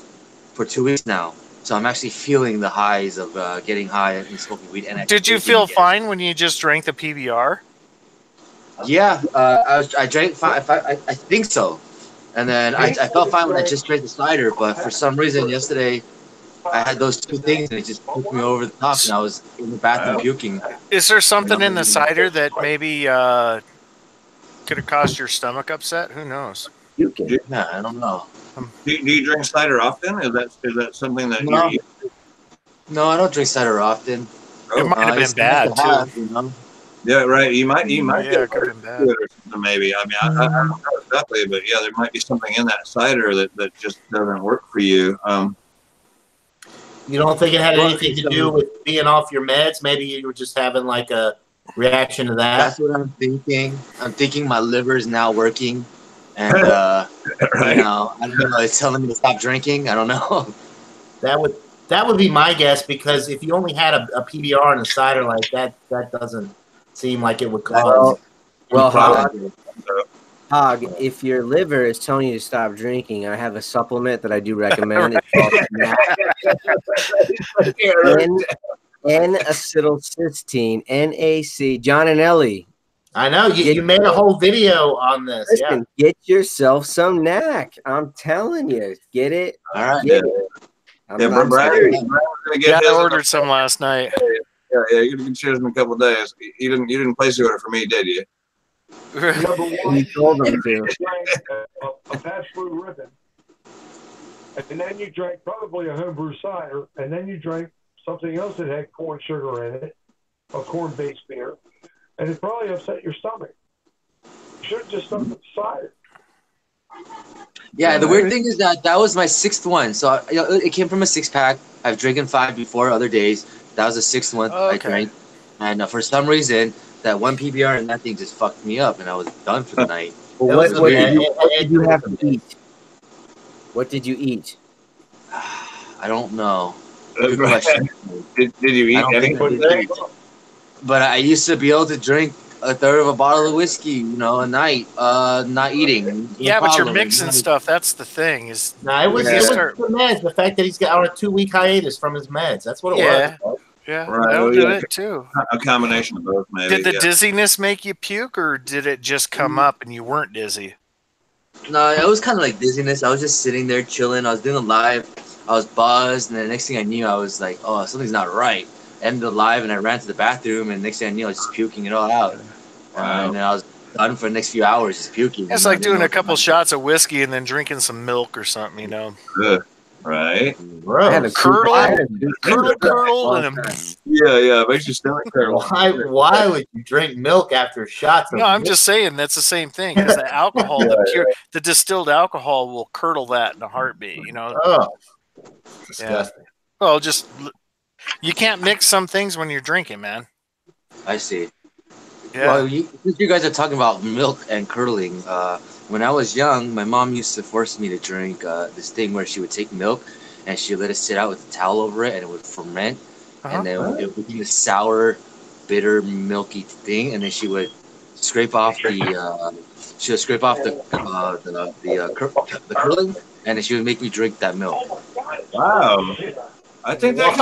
for 2 weeks now, so I'm actually feeling the highs of getting high and smoking weed. And Did you feel fine when you just drank the PBR? Yeah, I drank. I think so, and then I felt fine when I just drank the cider. But for some reason yesterday, I had those two things, and it just took me over the top, and I was in the bathroom puking. Is there something in the cider that maybe could have caused your stomach upset? Who knows? Puking. Yeah, I don't know. Do you drink cider often? Is that something that No. you're? No, I don't drink cider often. It might have been It's bad nice to too. have, you know? Yeah, right. You might Yeah, get it could have been allergic bad. to it or something. Maybe. I mean, I don't know exactly, but yeah, there might be something in that cider that just doesn't work for you. You don't think it had Well, anything to do with being off your meds? Maybe you were just having like a reaction to that. That's what I'm thinking. I'm thinking my liver is now working, and Right. you know, I don't know. It's telling me to stop drinking. I don't know. That would be my guess, because if you only had a PBR and a cider like that, that doesn't seem like it would cause Well, any problem. Hog, if your liver is telling you to stop drinking, I have a supplement that I do recommend. It's called N-acetylcysteine, NAC. John and Ellie. I know you made a whole video on this. Listen, get yourself some NAC. I'm telling you, get it. All right. Get it. I'm Brian's gonna get Yeah, I his ordered some last night. Yeah, you're gonna get yours in a couple of days. You didn't place the order for me, did you? Number one, You told them to. you drank a fast food ribbon, and then you drank probably a homebrew cider, and then you drank something else that had corn sugar in it, a corn-based beer, and it probably upset your stomach. You should have just stuck with the cider. Yeah, the weird thing is that was my 6th one. So it came from a 6-pack. I've drinking 5 before other days. That was the 6th one I drank. And for some reason, that one PBR and that thing just fucked me up, and I was done for the night. Well, what did you have to eat? What did you eat? I don't know. Good question. Did you eat anything? But I used to be able to drink a third of a bottle of whiskey, you know, a night, not eating. Yeah, but you're mixing stuff. That's the thing. Is it was the meds. The fact that he's got on a 2-week hiatus from his meds. That's what it was. Yeah, right. that'll do it too. A combination of both, maybe. Did the dizziness make you puke, or did it just come up and you weren't dizzy? No, it was kind of like dizziness. I was just sitting there chilling. I was doing a live. I was buzzed, and the next thing I knew, I was like, "Oh, something's not right." Ended the live, and I ran to the bathroom, and next thing I knew, I was just puking it all out. Wow. And then I was done for the next few hours, just puking. It's like doing a couple shots of whiskey and then drinking some milk or something, you know. Right. Curdle, and yeah, it makes your stomach curdle. Why would you drink milk after shots? No, I'm just saying that's the same thing, because the alcohol, the distilled alcohol will curdle that in a heartbeat, you know. Oh, disgusting. Yeah. Well, just you can't mix some things when you're drinking, man. I see. Yeah. Well, you guys are talking about milk and curdling. When I was young, my mom used to force me to drink this thing where she would take milk and she would let it sit out with a towel over it, and it would ferment, and then it would be a sour, bitter, milky thing, and then she would scrape off the curdling, and then she would make me drink that milk. Wow. I think that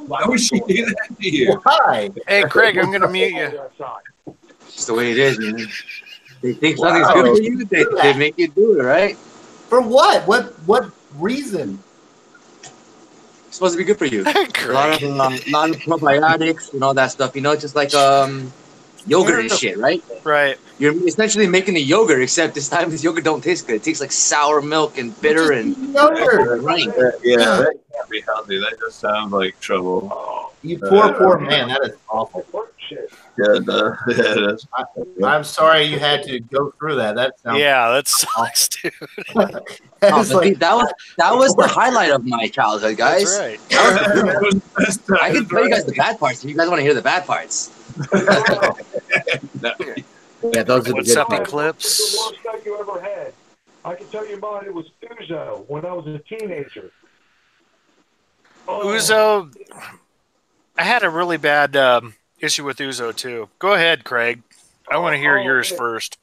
why would she do that to you? Why? Hey, Craig, I'm going to mute you. It's the way it is, man. They think something's good for you, they make you do it, right? For what? What reason? It's supposed to be good for you. A lot of probiotics and all that stuff, you know, just like yogurt and shit, right? Right. You're essentially making a yogurt, except this time this yogurt don't taste good. It tastes like sour milk and bitter and yogurt. Right. Yeah, that can't be healthy. That just sounds like trouble. You poor man. That is awful. Yeah, it is. I'm sorry you had to go through that. That sounds that sucks, dude. That was the highlight of my childhood, guys. That's right. I can tell you guys the bad parts if you guys want to hear the bad parts. Yeah, those are the What's good up, parts. Eclipse? The worst thing you ever had. I can tell you mine. It was Uzo when I was a teenager. Uzo, I had a really bad issue with Uzo too. Go ahead, Craig. I want to hear yours first.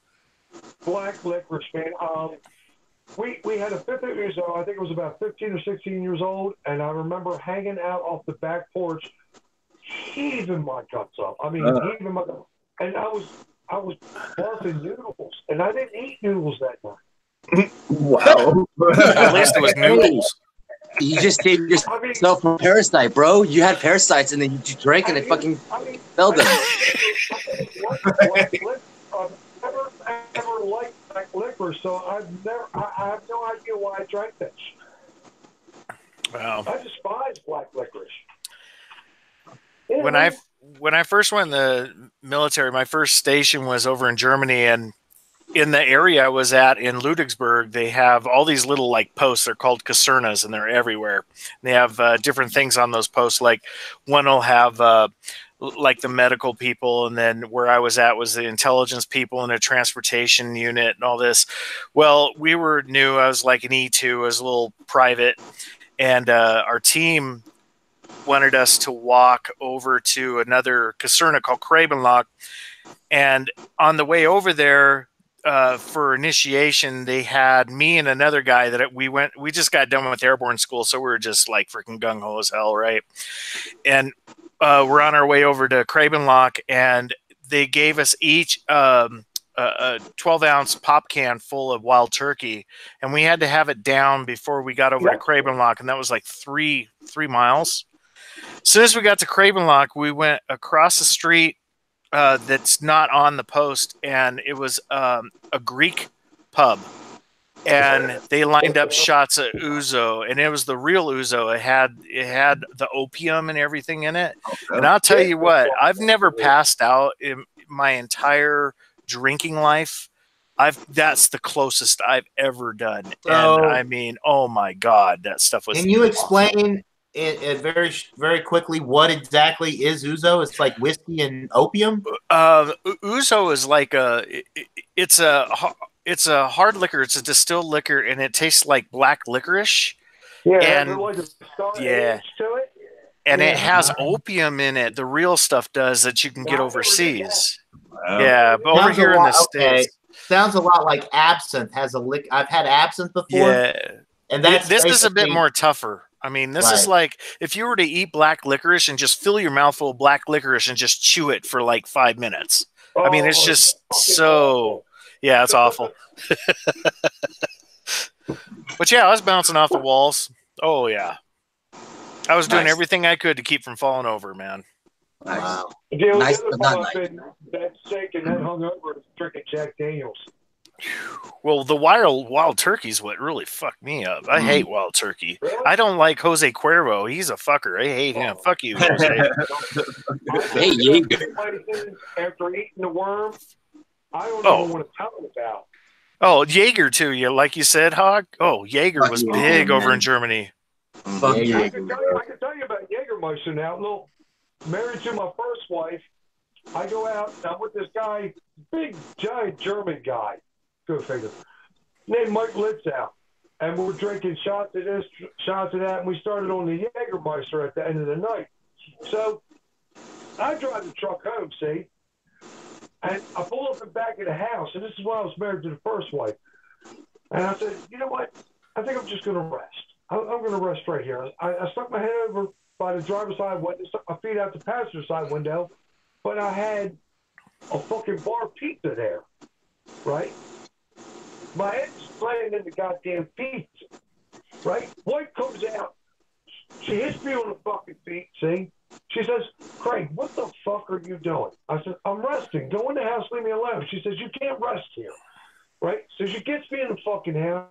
Black licorice, man. We had a fifth of Uzo. I think it was about 15 or 16 years old, and I remember hanging out off the back porch, heaving my guts up. I mean, heaving my guts. And I was barfing noodles, and I didn't eat noodles that night. Wow. At least it was noodles. You just saved yourself from parasite, bro. You had parasites, and then you drank, and it fucking fell them. Never ever liked black licorice licorice, so I have no idea why I drank this. Wow. I despise black licorice. When I first went in the military, my first station was over in Germany, and in the area I was at in Ludwigsburg, they have all these little like posts. They're called casernas, and they're everywhere. They have different things on those posts. Like one will have like the medical people, and then where I was at was the intelligence people and a transportation unit and all this. Well, we were new. I was like an E2, I was a little private, and our team wanted us to walk over to another caserna called Krabenlock. And on the way over there for initiation, they had me and another guy that we just got done with airborne school. So we were just like freaking gung ho as hell. Right. And we're on our way over to Krabenlock, and they gave us each a 12-ounce pop can full of wild turkey, and we had to have it down before we got over to Krabenlock. And that was like three miles. As soon as we got to Krabenlock, we went across the street that's not on the post, and it was a Greek pub, and they lined up shots of ouzo, and it was the real ouzo. It had the opium and everything in it. And I'll tell you what, I've never passed out in my entire drinking life. That's the closest I've ever done. So, and I mean, oh my God, that stuff was. Can you explain it very, very quickly what exactly is ouzo? It's like whiskey and opium. Ouzo is like it's a hard liquor. It's a distilled liquor, and it tastes like black licorice. Yeah, and like yeah, to it. And it has opium in it. The real stuff does that you can get overseas. Wow. Yeah, but over here in the States. Sounds a lot like absinthe. I've had absinthe before. Yeah. And this is a bit more tougher. I mean, this is like if you were to eat black licorice and just fill your mouth full of black licorice and just chew it for like 5 minutes. I mean, it's just so, yeah, it's awful. But yeah, I was bouncing off the walls. Oh, yeah. I was doing everything I could to keep from falling over, man. Nice. Wow. Nice, but not nice. That sick and that hungover is drinking Jack Daniels. Well, the wild turkey's what really fucked me up. I hate wild turkey. Really? I don't like Jose Cuervo. He's a fucker. I hate him. Fuck you, Jose. Hey, Jaeger. After eating the worm, I don't know what to tell him about. Oh, Jaeger too. Yeah, like you said, Hog. Oh, Jaeger was big over in Germany. Fuck I Jaeger. can tell you about Jägermeister now. Look, married to my first wife, I go out. I'm with this guy, big giant German guy. Go figure. Named Mike Litzow. And we're drinking shots of this, shots of that, and we started on the Jägermeister at the end of the night. So I drive the truck home, see, and I pull up the back of the house, and this is when I was married to the first wife. And I said, you know what? I think I'm just going to rest. I'm going to rest right here. I stuck my head over by the driver's side window, stuck my feet out the passenger side window, but I had a fucking bar pizza there, right? My head's playing in the goddamn pizza, right? Wife comes out. She hits me on the fucking feet, see? She says, Craig, what the fuck are you doing? I said, I'm resting. Go in the house, leave me alone. She says, you can't rest here, right? So she gets me in the fucking house,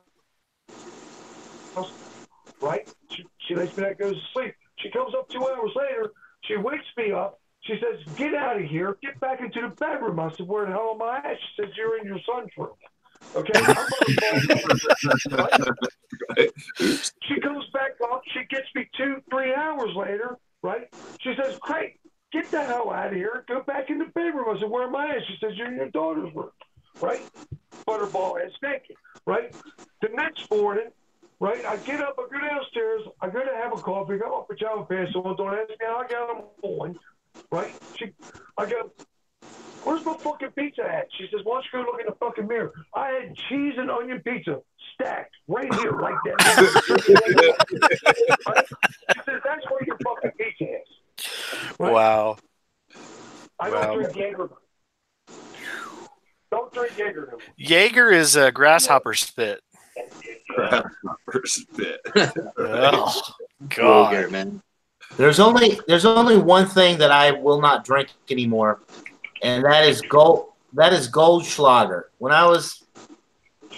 right? She lays me down, goes to sleep. She comes up 2 hours later. She wakes me up. She says, get out of here. Get back into the bedroom. I said, where the hell am I at? She says, you're in your son's room. Okay. Right? She comes back up. She gets me 2-3 hours later, right? She says, Craig, get the hell out of here. Go back in the bedroom. I said, where am I at? She says, you're in your daughter's room, right? Butterball ass naked, right? The next morning, right, I get up, I go downstairs, I go to have a coffee, got my pajama pants on, don't ask me how I got them on, right? I go, where's my fucking pizza at? She says, why don't you go look in the fucking mirror? I had cheese and onion pizza stacked right here, like that. Right? She says, that's where your fucking pizza is. Right? Wow. I don't drink Jaeger. Don't drink Jaeger. No. Jaeger is a grasshopper spit. Grasshopper spit. Oh, God. Jaeger, man. There's only one thing that I will not drink anymore, and that is Goldschlager. When I was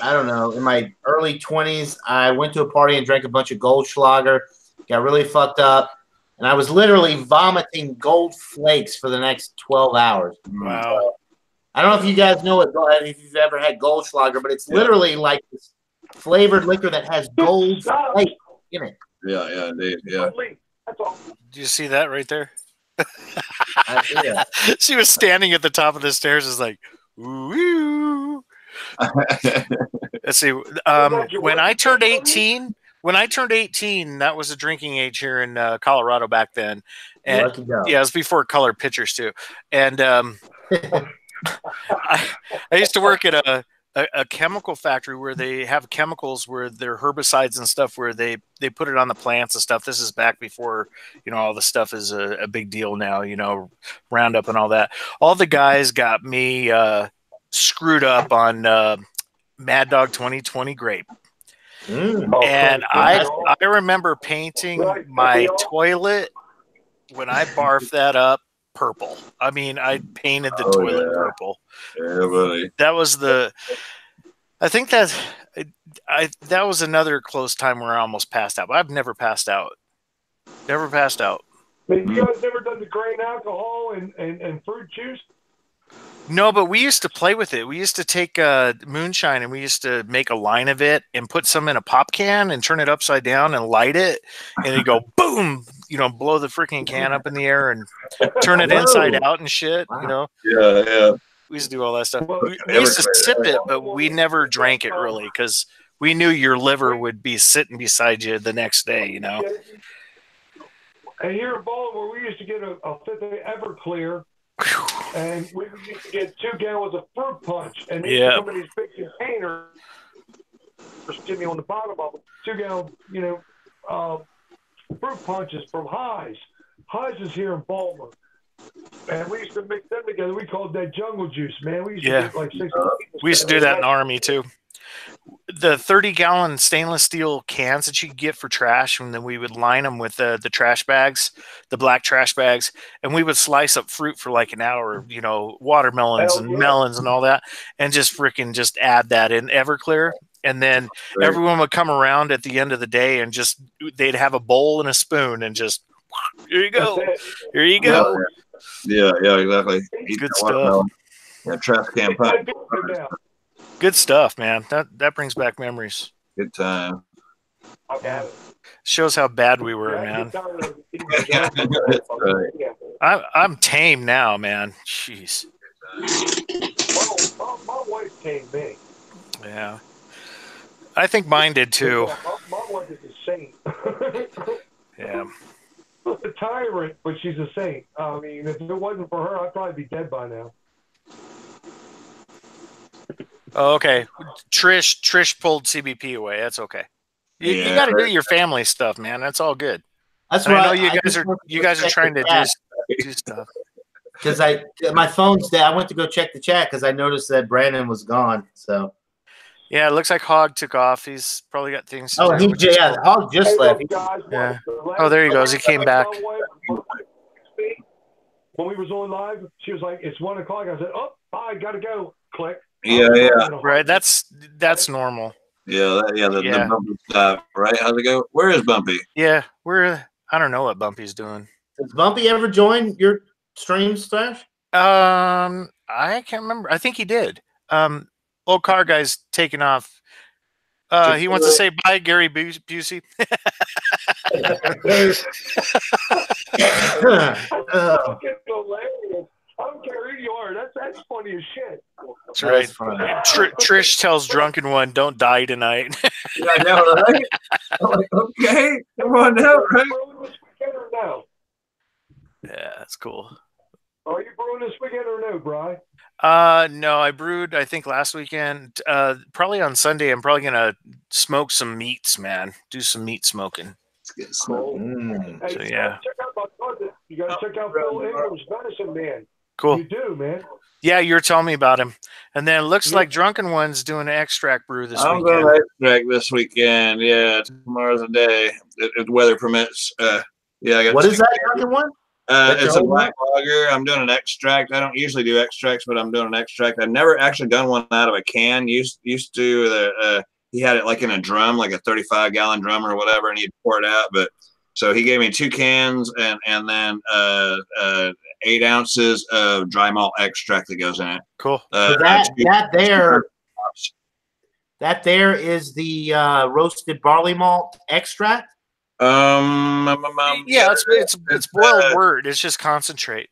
I don't know, in my early 20s, I went to a party and drank a bunch of Goldschlager, got really fucked up, and I was literally vomiting gold flakes for the next 12 hours. Wow. So, I don't know if you guys know if you've ever had Goldschlager, but it's literally like this flavored liquor that has gold flakes in it. Yeah, indeed. Yeah. Do you see that right there? Yeah. She was standing at the top of the stairs, is like, ooh. Let's see. When I turned 18, that was the drinking age here in Colorado back then. And yeah, it was before color pictures too. And I used to work at a chemical factory where they have chemicals where they're herbicides and stuff where they put it on the plants and stuff. This is back before, all the stuff is a big deal now, Roundup and all that. All the guys got me screwed up on Mad Dog 2020 grape. And I remember painting my toilet when I barfed that up purple. I mean, I painted the toilet purple. Yeah, buddy. That was I think that was another close time where I almost passed out. But I've never passed out. Never passed out. You guys never done the grain alcohol and fruit juice? No, but we used to play with it. We used to take moonshine and we used to make a line of it and put some in a pop can and turn it upside down and light it. And it'd go boom, blow the freaking can up in the air and turn it inside out and shit, Yeah. We used to do all that stuff. We used to sip it, but we never drank it really because we knew your liver would be sitting beside you the next day, And here in Baltimore, we used to get a fifth of Everclear. And we used to get 2 gallons of fruit punch, and they come in these big containers, Jimmy, on the bottom of them. 2 gallon, fruit punches from Highs. Highs is here in Baltimore, and we used to mix them together. We called that jungle juice, man. We used to get like 6. We used to do that in the Army too. The 30-gallon stainless steel cans that you could get for trash, and then we would line them with the trash bags, the black trash bags, and we would slice up fruit for like an hour, watermelons and melons and all that, and just add that in Everclear. And then everyone would come around at the end of the day and they'd have a bowl and a spoon and just, here you go. Here you go. Yeah, exactly. Good stuff. Yeah, trash can punch. Good stuff, man. That brings back memories. Good time. Okay. Shows how bad we were, man. I'm tame now, man. Jeez. My wife tamed me. Yeah. I think mine did too. My wife is a saint. Yeah. A tyrant, but she's a saint. I mean, if it wasn't for her, I'd probably be dead by now. Oh, okay. Trish pulled CBP away. That's okay. You got to do your family stuff, man. That's all good. That's right. I know you guys are trying to do stuff. Because my phone's dead. I went to go check the chat because I noticed that Brandon was gone. So yeah, it looks like Hog took off. He's probably got things to do. Cool. Hog just left. Yeah. Oh, there he goes. He came back. When we was on live, she was like, "It's 1 o'clock." I said, "Oh, bye, gotta go." Click. Yeah. Right. That's normal. The Bumpy stuff, right? How's it go? Where is Bumpy? Yeah, I don't know what Bumpy's doing. Does Bumpy ever join your stream, Slash? I can't remember. I think he did. Old car guy's taking off. He wants to say bye, Gary Busey. I don't care who you are. That's funny as shit. That's right. Trish tells Drunken One, "Don't die tonight." Yeah, I know, right? I'm like, okay, come on now, right? Yeah, that's cool. Are you brewing this weekend or no, Bri? No, I brewed, I think, last weekend. Probably on Sunday, I'm probably going to smoke some meats, man. Do some meat smoking. Cool. Hey, so, yeah. You got to check out Phil Ingram's Medicine Man. Cool. You do, man. Yeah, you were telling me about him. And then it looks like Drunken One's doing an extract brew this weekend. I'm going to extract this weekend. Yeah, tomorrow's the day. If weather permits. I got what is that, Drunken One? It's a black lager. I'm doing an extract. I don't usually do extracts, but I'm doing an extract. I've never actually done one out of a can. Used to. He had it like in a drum, like a 35-gallon drum or whatever, and he'd pour it out. But so he gave me 2 cans and then 8 ounces of dry malt extract that goes in it. Cool. So that there is the roasted barley malt extract. Yeah, it's boiled wort. It's just concentrate.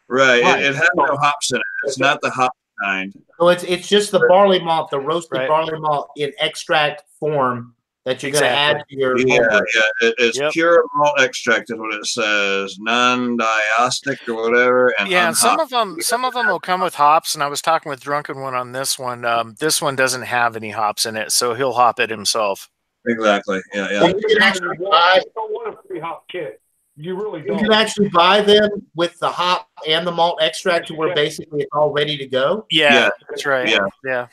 Right. It has no hops in it. It's not the hop kind. So it's just the barley malt, the roasted barley malt in extract form that you're going to add to your. It's pure malt extract is what it says, non-diastic or whatever. And and some of them will come with hops. And I was talking with Drunken One on this one. This one doesn't have any hops in it, so he'll hop it himself. Exactly. Yeah. You can actually buy. You don't want a free hop kit. You really don't. You can actually buy them with the hop and the malt extract to where basically it's all ready to go. Yeah, that's right. Yeah.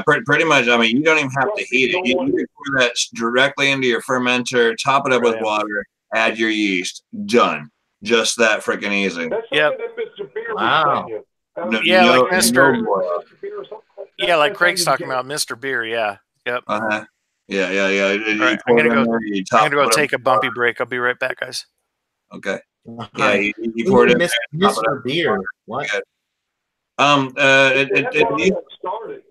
Pretty much. I mean, you don't even have to heat it. You can pour that directly into your fermenter, top it up with water, add your yeast. Done. Just that freaking easy. That's something that Mr. Beer wow. Like Mr. like Craig's talking about Mr. Beer. Yeah. Yep. Yeah. Right, I'm gonna go take a bumpy break. I'll be right back, guys. Okay. Yeah, you poured it. Mr. Beer. What? Started.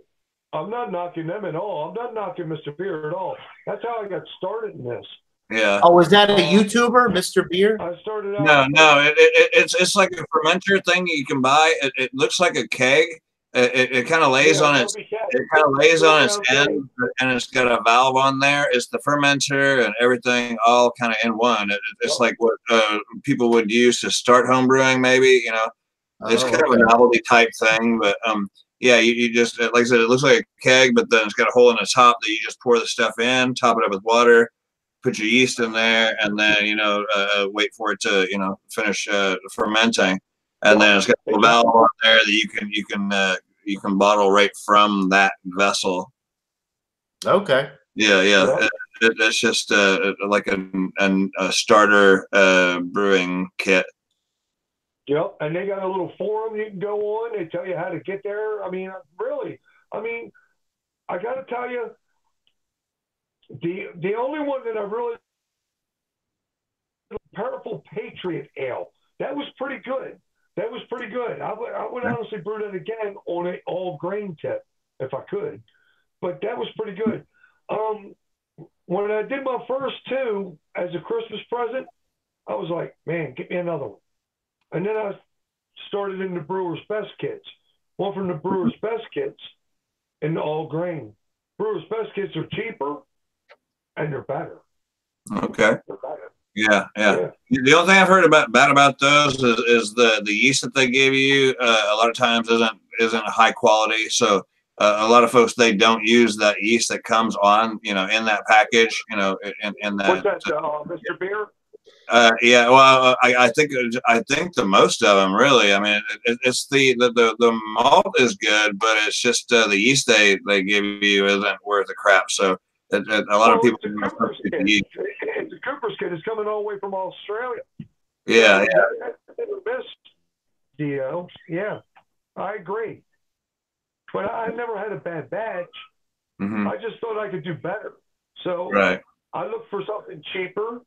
I'm not knocking them at all. I'm not knocking Mr. Beer at all. That's how I got started in this. Yeah. Oh, was that a YouTuber, Mr. Beer? I started out. No. It's like a fermenter thing you can buy. It looks like a keg. It kind of lays on its end, and it's got a valve on there. It's the fermenter and everything all kind of in one. It's like what people would use to start home brewing, maybe. It's kind of a novelty type thing, but you just like I said, it looks like a keg, but then it's got a hole in the top that you just pour the stuff in, top it up with water, put your yeast in there, and then wait for it to finish fermenting. And then it's got a valve on there that you can bottle right from that vessel. Okay. Yeah. It's just like a starter brewing kit. Yep, and they got a little forum you can go on. They tell you how to get there. I mean, really. I mean, I got to tell you, the only one that I really Purple Patriot Ale. That was pretty good. I would honestly brew that again on an all grain tip if I could, but that was pretty good. When I did my first 2 as a Christmas present, I was like, man, get me another one. And then I started in the Brewer's Best kits. One from the Brewer's Best kits and the all grain. Brewer's Best kits are cheaper and they're better. Okay. They're better. Yeah. The only thing I've heard bad about those is the yeast that they give you. A lot of times isn't high quality. So a lot of folks, they don't use that yeast that comes on in that package. In that. What's that, Mr. Beer? Well, I think the most of them really. I mean, it's the malt is good, but it's just the yeast they give you isn't worth a crap. So a lot of people. It's a Cooper's kit. It's coming all the way from Australia. Yeah. Dio. Yeah, I agree. But I never had a bad batch. Mm-hmm. I just thought I could do better. So I looked for something cheaper.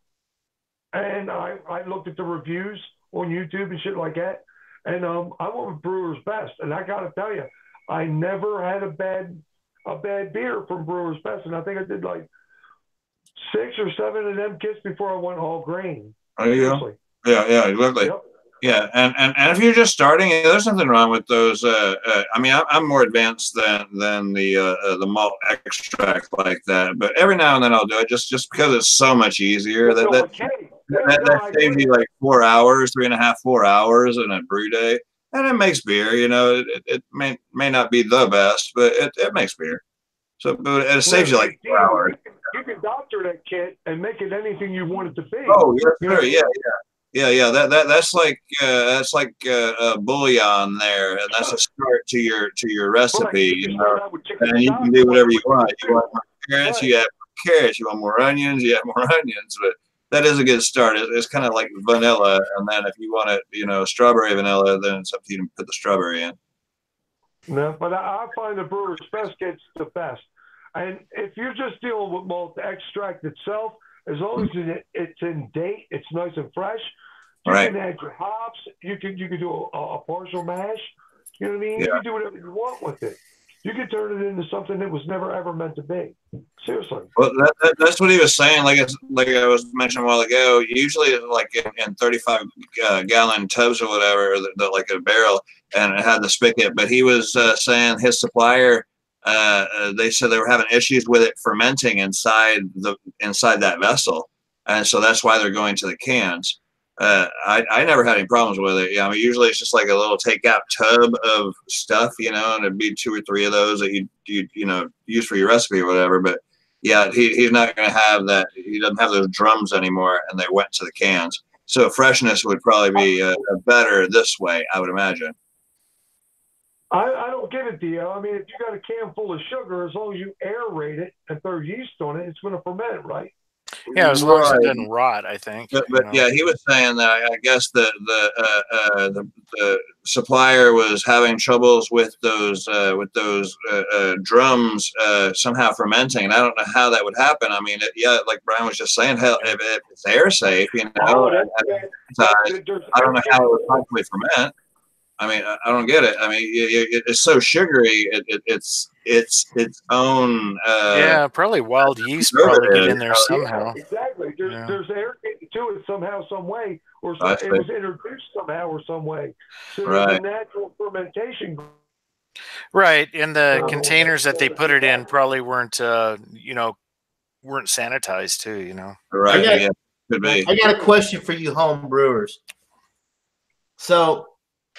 And I looked at the reviews on YouTube and shit like that. And I went with Brewer's Best. And I got to tell you, I never had a bad beer from Brewer's Best. And I think I did like 6 or 7 of them kits before I went all grain. Oh, yeah, exactly. Yep. Yeah, and if you're just starting, there's nothing wrong with those. I mean, I'm more advanced than the malt extract like that. But every now and then I'll do it just because it's so much easier. That saves you like 4 hours, 3.5, 4 hours in a brew day, and it makes beer. It may not be the best, but it makes beer. So, but it saves you like 4 hours. You can doctor that kit and make it anything you want it to be. Oh, sure, yeah. Yeah. That's like a bouillon there, and that's a start to your recipe. And you can do whatever you want. You want more carrots, you add more carrots. You want more onions, you add more onions. But that is a good start. It's kind of like vanilla, and then if you want it, strawberry vanilla, then it's up to you to put the strawberry in. No, but I find the brewer's best gets the best. And if you're just dealing with malt extract itself, as long as it's in date, it's nice and fresh. You Right. can add your hops. You can do a partial mash. You know what I mean? Yeah. You can do whatever you want with it. You can turn it into something that was never ever meant to be. Seriously. Well, that's what he was saying. Like I was mentioning a while ago. Usually, like in 35 gallon tubs or whatever, like a barrel, and it had the spigot. But he was saying his supplier. They said they were having issues with it fermenting inside that vessel, and so that's why they're going to the cans. I never had any problems with it. Yeah, I mean, usually it's just like a little takeout tub of stuff, and it'd be 2 or 3 of those that you use for your recipe or whatever. But yeah, he's not going to have that. He doesn't have those drums anymore, and they went to the cans. So freshness would probably be better this way, I would imagine. I don't get it, Dio. I mean, if you got a can full of sugar, as long as you aerate it and throw yeast on it, it's going to ferment, right? Yeah, as long as it doesn't rot, I think. But yeah, he was saying that I guess the supplier was having troubles with those drums somehow fermenting, and I don't know how that would happen. I mean, like Brian was just saying, hell, if it's air safe, I don't know how it would possibly ferment. I mean, I don't get it. I mean, it's so sugary. It's its own. Yeah, probably wild yeast probably get in there somehow. Yeah, exactly. There's air to it somehow, some way, or it was introduced somehow or some way. So there's a natural fermentation. Right, and the containers that they put it in probably weren't sanitized too. Right. Could be. I got a question for you, home brewers. So,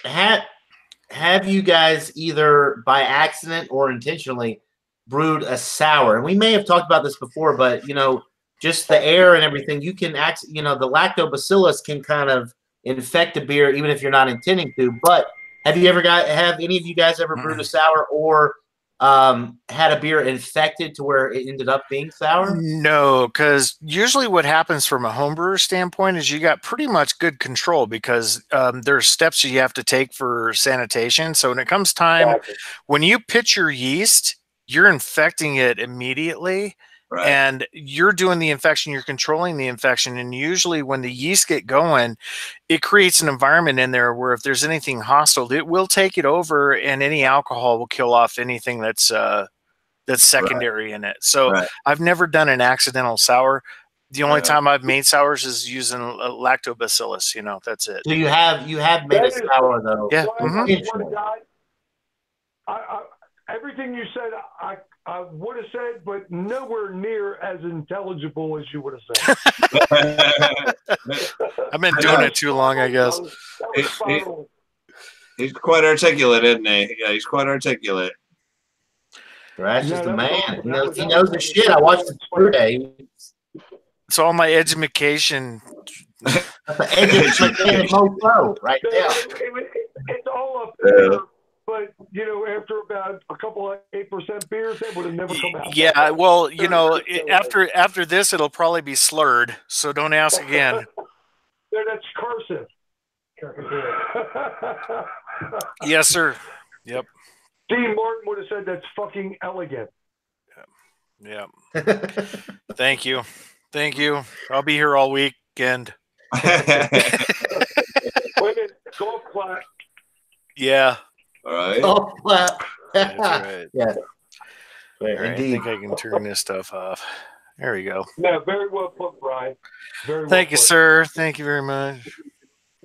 have you guys either by accident or intentionally brewed a sour? And we may have talked about this before, but just the air and everything, you can the lactobacillus can kind of infect a beer even if you're not intending to. But have any of you guys ever brewed a sour or had a beer infected to where it ended up being sour? No, because usually what happens from a homebrewer standpoint is you got pretty much good control because there's steps you have to take for sanitation. So when it comes time, when you pitch your yeast, you're infecting it immediately. Right. And you're doing the infection, you're controlling the infection. And usually when the yeast get going, it creates an environment in there where if there's anything hostile, it will take it over and any alcohol will kill off anything that's secondary in it. So I've never done an accidental sour. The only time I've made sours is using lactobacillus, that's it. So you have made a sour though. Yeah. Everything you said, I would have said, but nowhere near as intelligible as you would have said. I've been doing it too long, I guess. He's quite articulate, isn't he? Yeah, he's quite articulate. Thrash is the man. He knows the shit. I watched the Brew Day. It's all my education. That's the education mofo right there. It's all up there. But after about a couple of 8% beers, that would have never come out. Yeah, well, after this, it'll probably be slurred. So don't ask again. That's cursive. Yes, sir. Yep. Dean Martin would have said that's fucking elegant. Yeah. Thank you. I'll be here all weekend. Golf clap. Yeah. All right. Golf clap. That's right. Yeah. All right, I think I can turn this stuff off. There we go. Yeah, very well put, Brian. Thank you, sir. Thank you very much.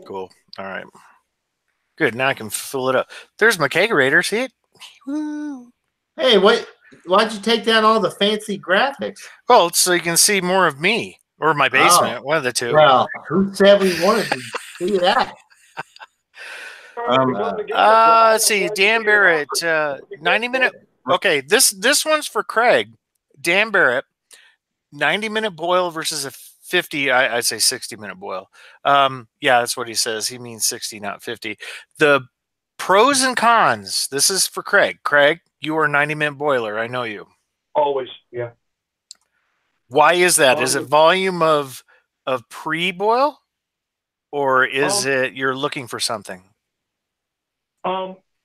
Cool. All right. Good. Now I can fill it up. There's my kegerator. See it? Woo. Hey, why'd you take down all the fancy graphics? Well, so you can see more of me or my basement. One of the two. Well, who said we wanted to see that? Let's see. Dan Barrett, 90-minute. Okay, this one's for Craig. Dan Barrett, 90-minute boil versus a 50. I'd say 60-minute boil. Yeah, that's what he says. He means 60, not 50. The pros and cons. This is for Craig. Craig, you are a 90-minute boiler. I know you. Always, yeah. Why is that? Is it volume of of pre-boil, or is it you're looking for something?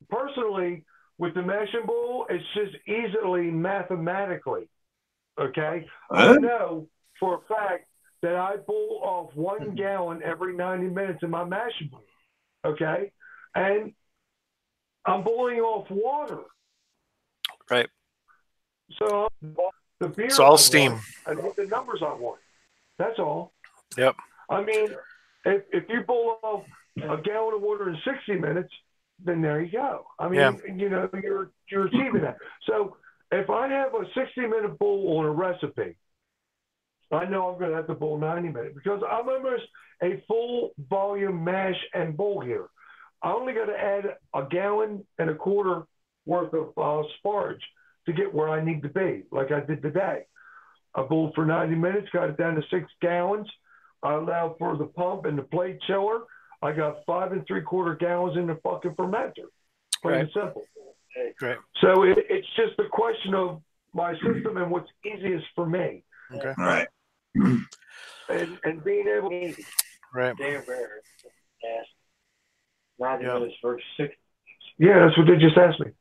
Personally, with the mash and boil, it's just easily mathematically. Okay, I know for a fact that I boil off 1 gallon every 90 minutes in my mash and boil. Okay, and I'm boiling off water. Right. So the beer It's all I steam. want and what the numbers I want. That's all. Yep. I mean, if you boil off a gallon of water in 60 minutes, then there you go. I mean, you're achieving that. So if I have a 60-minute boil on a recipe, I know I'm going to have to boil 90 minutes because I'm almost a full volume mash and boil here. I only got to add a gallon and a quarter worth of sparge to get where I need to be, like I did today. I boiled for 90 minutes, got it down to 6 gallons. I allowed for the pump and the plate chiller. I got 5 3/4 gallons in the fucking fermenter. Plain and simple. Right. So it's just a question of my system and what's easiest for me. Okay. All right. And being able to Right. Yeah, that's what they just asked me.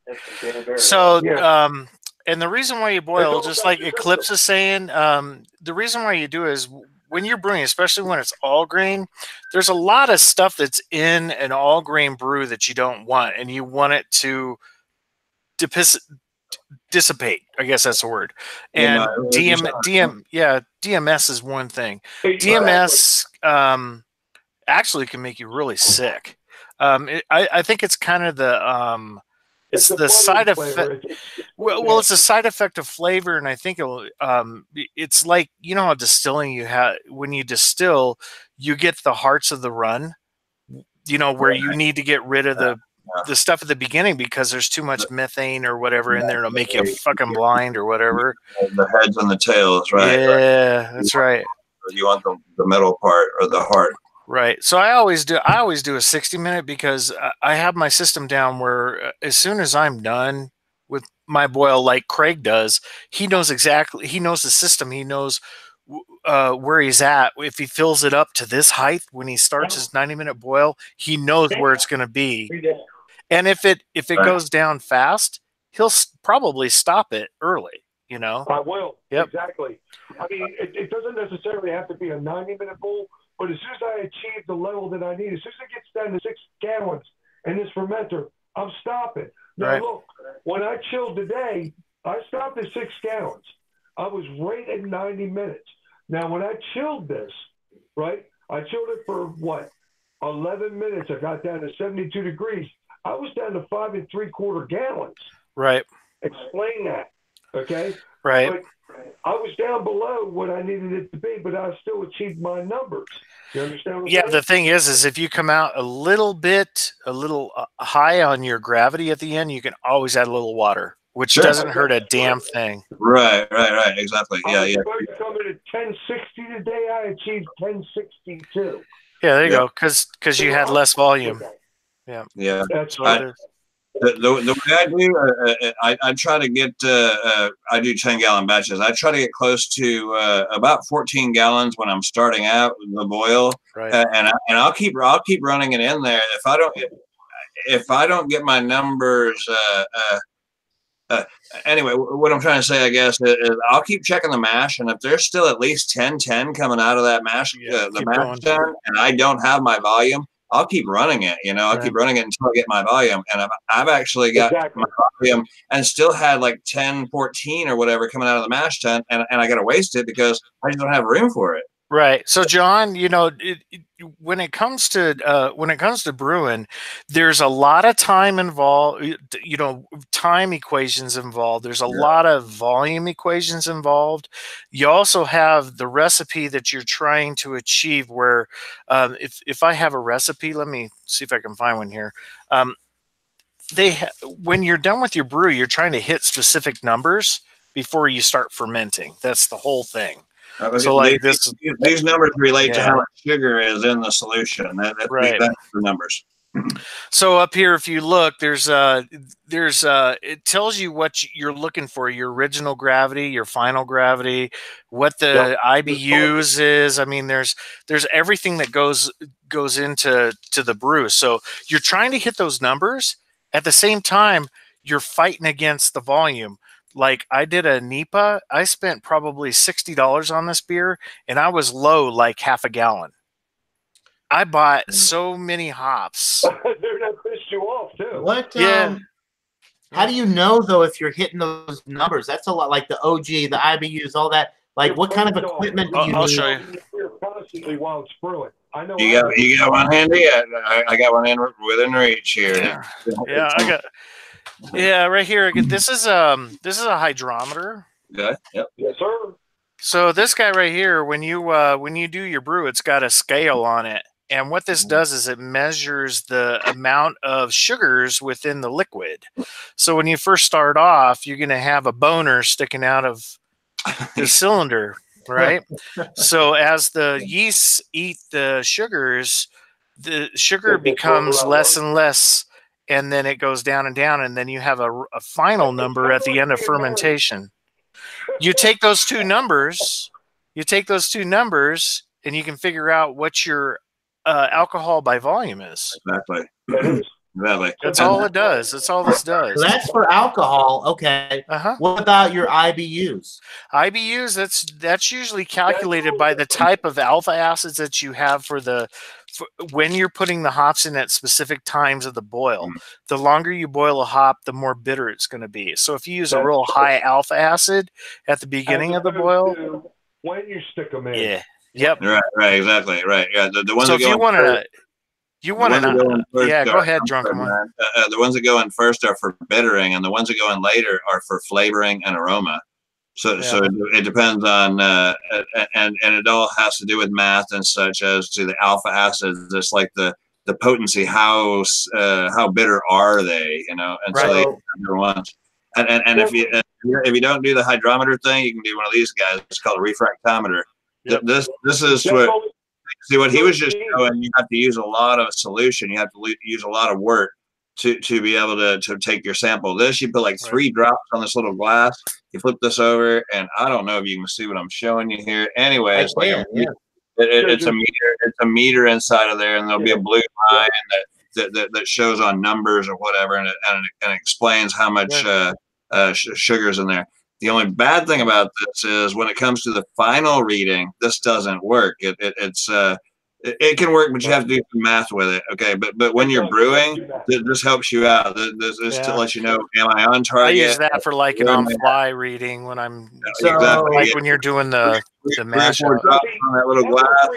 So, Yeah. and the reason why you boil, just like Eclipse is saying, the reason why you do it is when you're brewing, especially when it's all grain, there's a lot of stuff that's in an all grain brew that you don't want, and you want it to dissipate. I guess that's the word. And DMS is one thing. DMS actually can make you really sick. I think it's kind of the it's the side effect. Well, it's a side effect of flavor, and I think it's like, you know how distilling you have when you distill, you get the hearts of the run. You know, where you need to get rid of the stuff at the beginning because there's too much methane or whatever in there to make you fucking blind or whatever. The heads and the tails, right? Yeah, that's right. You want the middle part or the heart. Right. So I always do a 60-minute because I have my system down where as soon as I'm done with my boil, like Craig does, he knows the system. He knows where he's at. If he fills it up to this height when he starts his 90-minute boil, he knows where it's going to be. And if it goes down fast, he'll probably stop it early, you know? I will. Yep. Exactly. I mean, it doesn't necessarily have to be a 90-minute boil. But as soon as I achieve the level that I need, as soon as it gets down to 6 gallons in this fermenter, I'm stopping. Now, look, when I chilled today, I stopped at 6 gallons. I was right at 90 minutes. Now, when I chilled this, right, I chilled it for, 11 minutes. I got down to 72 degrees. I was down to 5 3/4 gallons. Right. Explain that, okay? Right. But I was down below what I needed it to be, but I still achieved my numbers. You understand what I'm saying? The thing is if you come out a little high on your gravity at the end, you can always add a little water, which doesn't hurt a damn thing. Right. Exactly. I was supposed to come in at 1060 today. I achieved 1062. Yeah, there you go. Because you had less volume. Yeah. That's what it is. The way I do, I try to get, I do 10-gallon batches. I try to get close to about 14 gallons when I'm starting out with the boil, right. And I'll keep running it in there. If I don't get my numbers, anyway, what I'm trying to say, I guess, is I'll keep checking the mash, and if there's still at least 10 coming out of that mash, the mash tun, and I don't have my volume, I'll keep running it, I'll keep running it until I get my volume. And I've actually got my volume and still had like 10, 14 or whatever coming out of the mash tun, and I got to waste it because I just don't have room for it. Right. So, John, when it comes to brewing, there's a lot of time involved. Time equations involved. There's a lot of volume equations involved. You also have the recipe that you're trying to achieve. Where, if I have a recipe, let me see if I can find one here. When you're done with your brew, you're trying to hit specific numbers before you start fermenting. That's the whole thing. So like these numbers relate to how much sugar is in the solution. That's the numbers. So up here, if you look, it tells you what you're looking for, your original gravity, your final gravity, what the IBUs is. I mean, there's everything that goes into the brew. So you're trying to hit those numbers. At the same time, you're fighting against the volume. Like I did a NEPA, I spent probably $60 on this beer, and I was low like half a gallon. I bought so many hops. They're not pissed you off too. What? Yeah. How do you know though if you're hitting those numbers? That's a lot. Like the OG, the IBUs, all that. Like, what kind of equipment do you need? I'll show you. You're constantly while it's brewing. I know. You got one handy? I got one within reach here. Yeah, I got. Yeah, right here. This is a hydrometer. Okay. Yep. Yes, sir. So this guy right here, when you do your brew, it's got a scale on it, and what this does is it measures the amount of sugars within the liquid. So when you first start off, you're going to have a boner sticking out of the cylinder, right? So as the yeasts eat the sugar becomes less and less, and then it goes down and down, and then you have a final number at the end of fermentation. You take those two numbers, and you can figure out what your alcohol by volume is. Exactly. Exactly. That's all it does. That's all this does. So that's for alcohol. Okay. What about your IBUs? IBUs, that's usually calculated by the type of alpha acids that you have for when you're putting the hops in at specific times of the boil. The longer you boil a hop, the more bitter it's going to be. So if you use a real high alpha acid at the beginning of the boil, when you stick them in. Yeah. Yep. Right. Exactly. Right. Yeah. The ones so that if go you want to. Yeah, go ahead, Drunken One. The ones that go in first are for bittering, and the ones that go in later are for flavoring and aroma. So it depends on, and it all has to do with math and such as to the alpha acids. Just like the potency, how bitter are they? And so they number ones. And if you don't do the hydrometer thing, you can do one of these guys. It's called a refractometer. Yep. This is what. See what he was just showing. You have to use a lot of solution. You have to use a lot of work to be able to take your sample. This you put like 3 drops on this little glass. You flip this over, and I don't know if you can see what I'm showing you here. Anyway, it's like it's a meter. It's a meter inside of there, and there'll be a blue line that shows on numbers or whatever, and it explains how much sugar's in there. The only bad thing about this is when it comes to the final reading, this doesn't work. It can work, but you have to do some math with it. Okay, but when you're brewing, this helps you out. This to let you know, am I on target? I use that for like an on-fly reading when I'm when you're doing the mash. Drops on that little glass.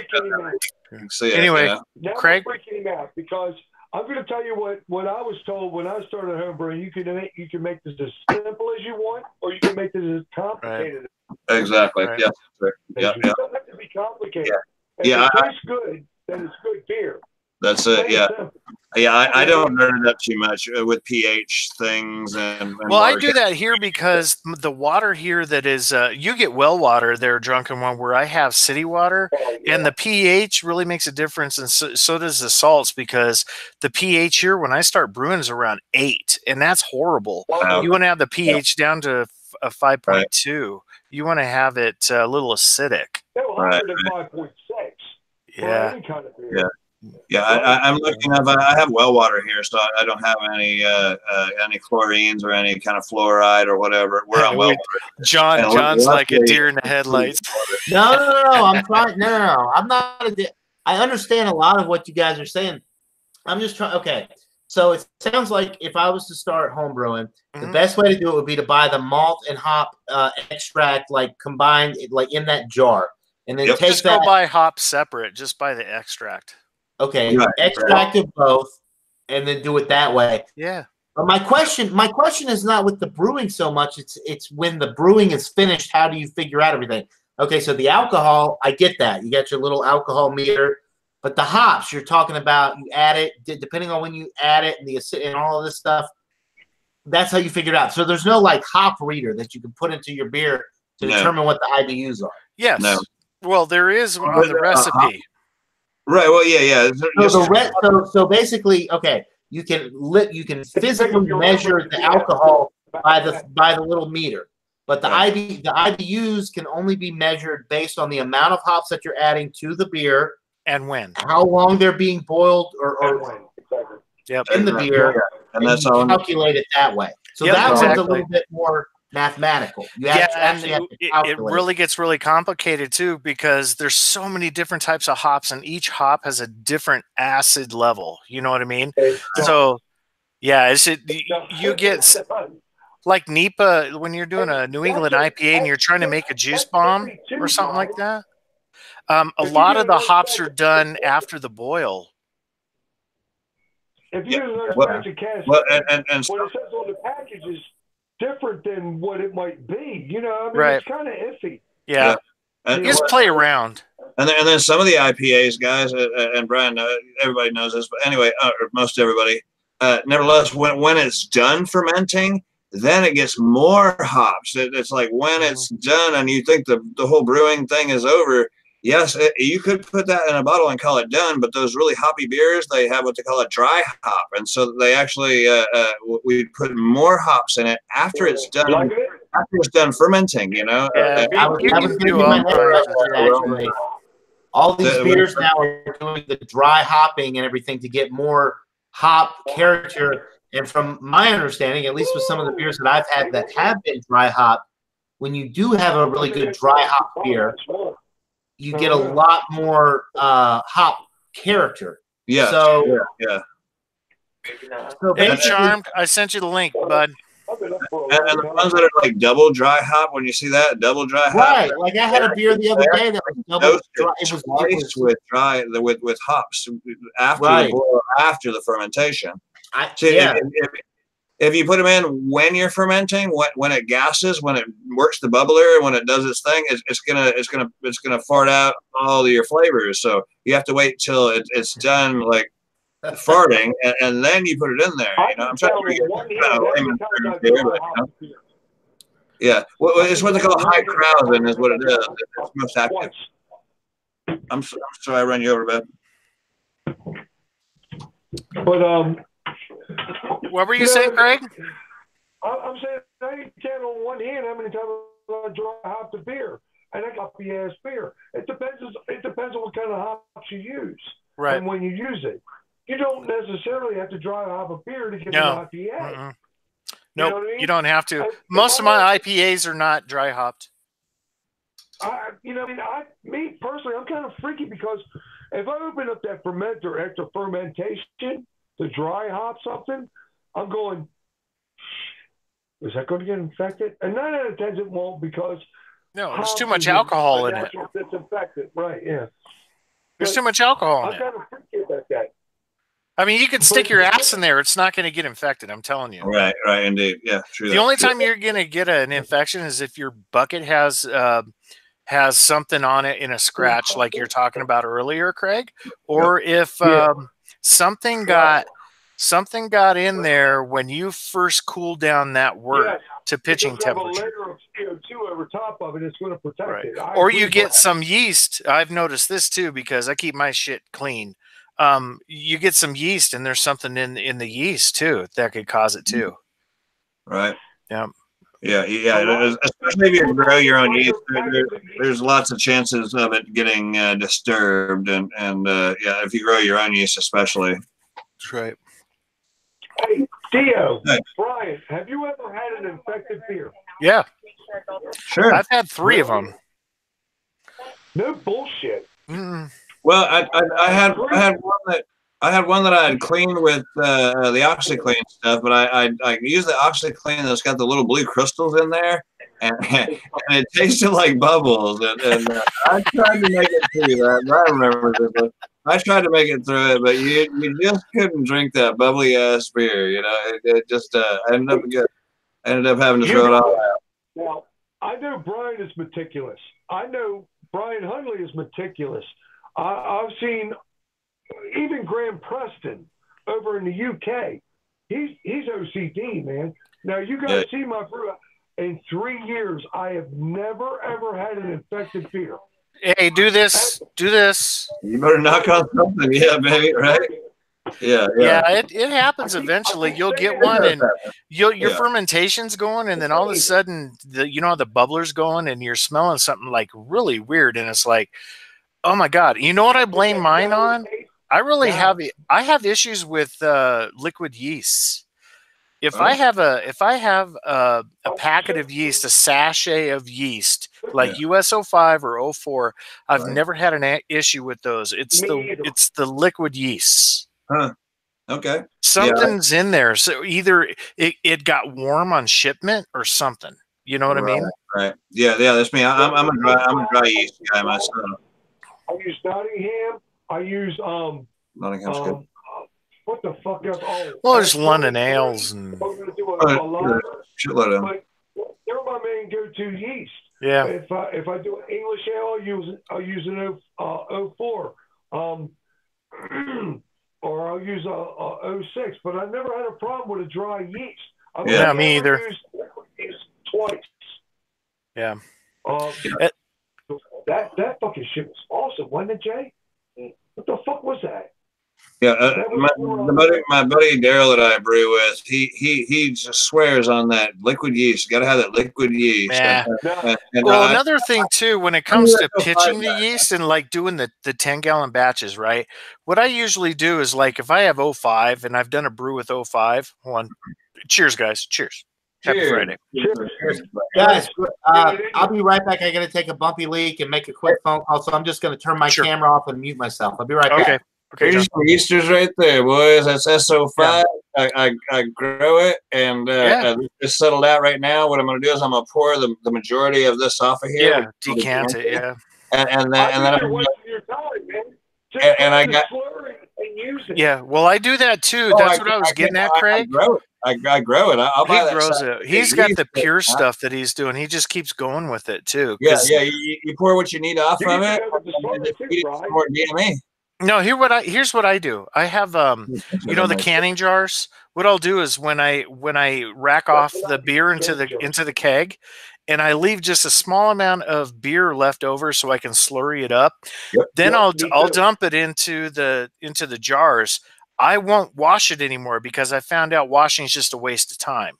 You can see it. Anyway, Craig, I'm freaking him out because I'm going to tell you what I was told when I started homebrewing. You can make this as simple as you want, or you can make this as complicated. Right. Exactly. Right. Yeah. Yeah. It doesn't have to be complicated. If it tastes good, then it's good beer. That's it. Yeah. Yeah. I don't nerd up too much with pH things and well, I do that here because the water here that is you get well water there, Drunken One, where I have city water, and the pH really makes a difference, and so does the salts, because the pH here when I start brewing is around 8, and that's horrible. You want to have the pH down to a 5.2. You want to have it a little acidic. Higher than 5.6. Yeah. Yeah, I'm looking up. I have well water here, so I don't have any chlorines or any kind of fluoride or whatever. We're on well water. John's like a deer in the headlights. No. I'm trying. No. I'm not. I understand a lot of what you guys are saying. I'm just trying. Okay, so it sounds like if I was to start home brewing, the best way to do it would be to buy the malt and hop extract, like combined, like in that jar, and then take just go buy hops separate. Just buy the extract. Okay, extract of both, and then do it that way. Yeah. But my question is not with the brewing so much. It's when the brewing is finished. How do you figure out everything? Okay, so the alcohol, I get that. You got your little alcohol meter, but the hops you're talking about, you add it depending on when you add it and the acid and all of this stuff. That's how you figure it out. So there's no like hop reader that you can put into your beer to determine what the IBUs are. Yes. No. Well, there is on the recipe. Right. Well, yeah. So basically, okay, you can physically measure the alcohol by the little meter, but the IBUs can only be measured based on the amount of hops that you're adding to the beer and when, how long they're being boiled or in the beer, and that's you all. calculate it that way. So that one's a little bit more mathematical. You actually have to calculate. It really gets really complicated too because there's so many different types of hops, and each hop has a different acid level. You know what I mean? So, yeah, you get like NEPA when you're doing a New England IPA and you're trying to make a juice bomb or something like that. A lot of the hops are done after the boil. If you use an expansion cast, and what it says on the package is different than what it might be. You know, I mean, it's kind of iffy. Yeah. You just play around. And then some of the IPAs, guys, and Brian, everybody knows this, but anyway, or most everybody, nevertheless, when it's done fermenting, then it gets more hops. It's like when it's done and you think the whole brewing thing is over, yes, you could put that in a bottle and call it done, but those really hoppy beers, they have what they call a dry hop. And so they actually, we put more hops in it after it's done. After it's done fermenting, you know. Yeah, I was going to do my actually. All these beers now are doing the dry hopping and everything to get more hop character. And from my understanding, at least with some of the beers that I've had that have been dry hop, when you do have a really good dry hop beer, you get a lot more hop character. Yeah. So, So hey, Charmed, I sent you the link, bud. And the ones that are like double dry hop, when you see that double dry hop, right? Like I had a beer the other day that was double dry. It was with hops after the boil, after the fermentation. If you put them in when you're fermenting, when it gases, when it works the bubbler, when it does its thing, it's gonna fart out all of your flavors. So you have to wait till it's done, like farting, and then you put it in there. You know, I'm trying to get kind of layman terms here, but you know. Yeah, well, it's what they call high Krausen, is what it is. It's most active. I'm sorry, I ran you over, bud. But what were you saying, Craig? I'm saying I can't on one hand how many times I dry hop the beer, and I got the ass beer. It depends on what kind of hops you use, right? And when you use it, you don't necessarily have to dry hop a beer to get an IPA. No, nope, you don't have to. Most of my IPAs are not dry hopped. Me personally, I'm kind of freaky because if I open up that fermenter after fermentation to dry hop something, I'm going, is that going to get infected? And 9 out of 10 it won't, because there's too much alcohol in it. Disinfectant, right? Yeah. There's too much alcohol in it. I'm kind of freaky about that. I mean, you can stick your ass in there; it's not going to get infected. I'm telling you. Right, indeed. Yeah, true. The only time you're going to get an infection is if your bucket has something on it in a scratch, like you're talking about earlier, Craig, or if something got in there when you first cooled down that wort to pitching temperature. Have a layer of CO2 over top of it, it's going to protect it. Or you get some yeast. I've noticed this too because I keep my shit clean. You get some yeast, and there's something in the yeast too that could cause it too. Right. Yeah. Yeah. Especially if you grow your own yeast, there's lots of chances of it getting disturbed, and if you grow your own yeast, especially. That's right. Hey, Theo, Brian, have you ever had an infected beer? Yeah. Sure. I've had 3 of them. No bullshit. Well, I had one that I had cleaned with the OxyClean stuff, but I used the OxyClean that's got the little blue crystals in there, and it tasted like bubbles. And I tried to make it through that. I remember this. I tried to make it through it, but you just couldn't drink that bubbly ass beer. You know, it just I ended up having to throw it all out. Well, I know Brian is meticulous. I know Brian Hunley is meticulous. I've seen even Graham Preston over in the UK. He's OCD, man. Now you guys see my brew. In 3 years, I have never ever had an infected beer. Hey, do this. Do this. You better knock on something, yeah, baby, right? Yeah, Yeah, it happens eventually. You'll get one, and your Yeah. fermentation's going, and then all of a sudden, the bubbler's going, and you're smelling something like really weird, and it's like, oh my god. You know what I blame mine on? I have issues with liquid yeasts. If I have a packet of yeast, a sachet of yeast, like US-05 or '04, I've never had an issue with those. It's the liquid yeasts. Huh. Okay. Something's in there. So either it got warm on shipment or something. You know what I mean? Right. Yeah, that's me. I'm a dry yeast guy myself. I use Nottingham. I use Nottingham's good. what the fuck else? Oh, Well, there's London ales and Shitload of them. but they're my main go-to yeast. yeah. If I do an English ale, I'll use an 04, or I'll use a 06. But I never had a problem with a dry yeast. Yeah, me either. Used twice. Yeah. That fucking shit was awesome, wasn't it, Jay? What the fuck was that? Yeah, my buddy Daryl that I brew with, he just swears on that liquid yeast. You got to have that liquid yeast. Yeah. And Well, another thing too, when it comes to pitching the yeast and like doing the 10-gallon batches, right? What I usually do is like if I have 05 and I've done a brew with 05, cheers, guys. Cheers. Happy Friday. Cheers. Guys, I'll be right back. I got to take a bumpy leak and make a quick phone call, so I'm just going to turn my camera off and mute myself. I'll be right back. Okay, here's some yeasters right there, boys. That's SO5. Yeah. I grow it and it's settled out right now. What I'm going to do is I'm going to pour the majority of this off of here. Yeah, decant it. Yeah, and then I got. And use it. Yeah, well, I do that too. That's what I was getting at, Craig. I grow it. I'll buy that. He grows it. He's got the pure stuff that he's doing. He just keeps going with it too. Yeah. You pour what you need off of it. More DME. No, here's what I do. I have the canning jars. What I'll do is when I rack off the beer into the keg, and I leave just a small amount of beer left over so I can slurry it up. Then I'll dump it into the jars. I won't wash it anymore because I found out washing is just a waste of time.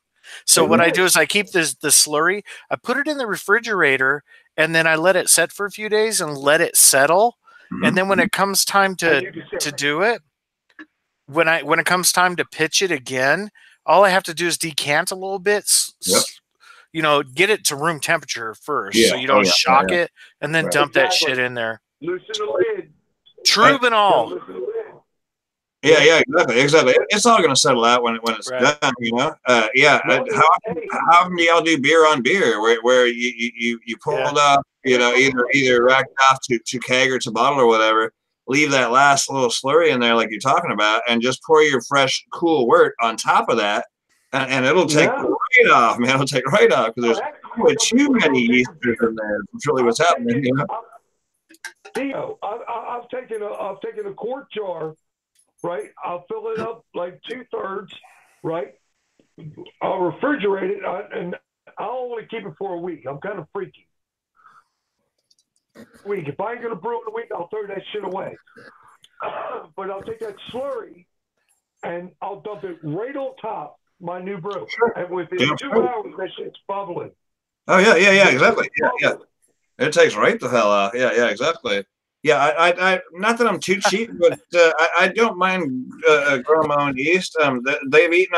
So what I do is I keep the slurry. I put it in the refrigerator and then I let it set for a few days and let it settle. And then when it comes time to do it, when it comes time to pitch it again, all I have to do is decant a little bit. Get it to room temperature first, so you don't shock it, and then dump that shit in there. Loosen the lid. Trub and all. Yeah, exactly. It's all gonna settle out when it's done, How often do y'all do beer on beer, where you pulled up, either racked off to keg or to bottle or whatever, leave that last little slurry in there like you're talking about, and just pour your fresh, cool wort on top of that, and it'll take right off, man. It'll take right off because there's too many yeasters in there. That's really what's happening, Theo, I've taken a quart jar. Right, I'll fill it up like 2/3. Right, I'll refrigerate it, and I'll only keep it for a week. I'm kind of freaky. If I ain't gonna brew in a week, I'll throw that shit away. But I'll take that slurry and I'll dump it right on top my new brew, and within 2 hours, that shit's bubbling. Oh yeah, exactly. Yeah. It takes right the hell out. Yeah, exactly. Yeah, I not that I'm too cheap, but I don't mind growing my own yeast. They've eaten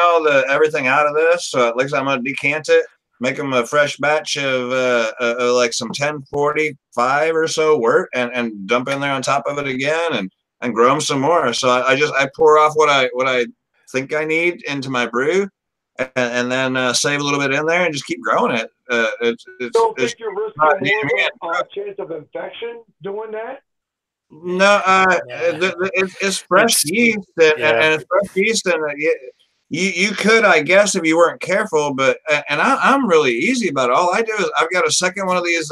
everything out of this, so at least I'm gonna decant it, make them a fresh batch of like some 1045 or so wort, and dump in there on top of it again, and grow them some more. So I pour off what I think I need into my brew, and then save a little bit in there and just keep growing it. Don't think you're risking more of a chance of infection doing that? No, it's fresh yeast, and it's fresh yeast, and you could, I guess, if you weren't careful, but I'm really easy about it. All I do is I've got a second one of these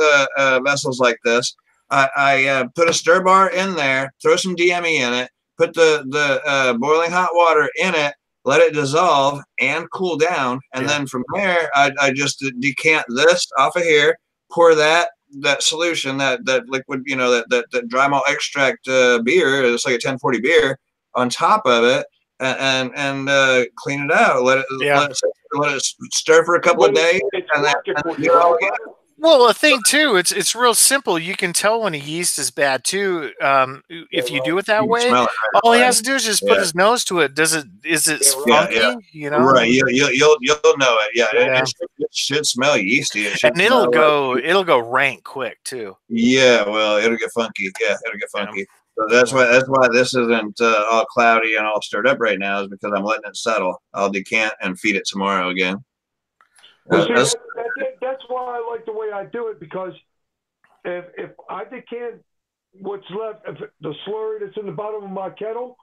vessels like this. I put a stir bar in there, throw some DME in it, put the boiling hot water in it, let it dissolve and cool down, and then from there I just decant this off of here, pour that that solution, that liquid, you know, that dry malt extract beer, it's like a 1040 beer, on top of it, and clean it out. Let it stir for a couple of days, and then you're all good. Well, a thing too, it's real simple. You can tell when a yeast is bad too. If you do it that way, all he has to do is just put his nose to it. Is it funky? Yeah. You know, right? You'll know it. Yeah, it should smell yeasty. And it'll go rank quick too. Yeah, well, it'll get funky. Yeah, it'll get funky. So that's why this isn't all cloudy and all stirred up right now, is because I'm letting it settle. I'll decant and feed it tomorrow again. Well, see, that's why I like the way I do it, because if I decant what's left, if the slurry that's in the bottom of my kettle,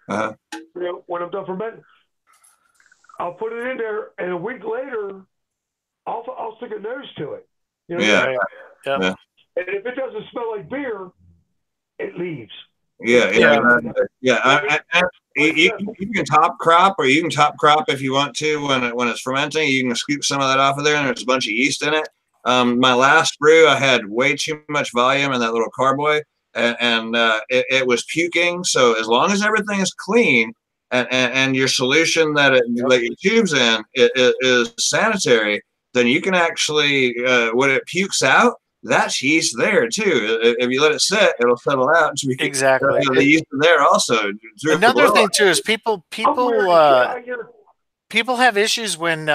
you know, when I'm done fermenting, I'll put it in there, and a week later, I'll stick a nose to it. You know, yeah. And if it doesn't smell like beer, it leaves. Yeah. You can top crop, or you can top crop if you want to when it's fermenting. You can scoop some of that off of there, and there's a bunch of yeast in it. My last brew, I had way too much volume in that little carboy, and it was puking. So as long as everything is clean, and your solution that you let your tubes in is sanitary, then you can actually when it pukes out, that's yeast there too. If you let it sit, it'll settle out. Exactly. The yeast is there also. Another thing too is people have issues when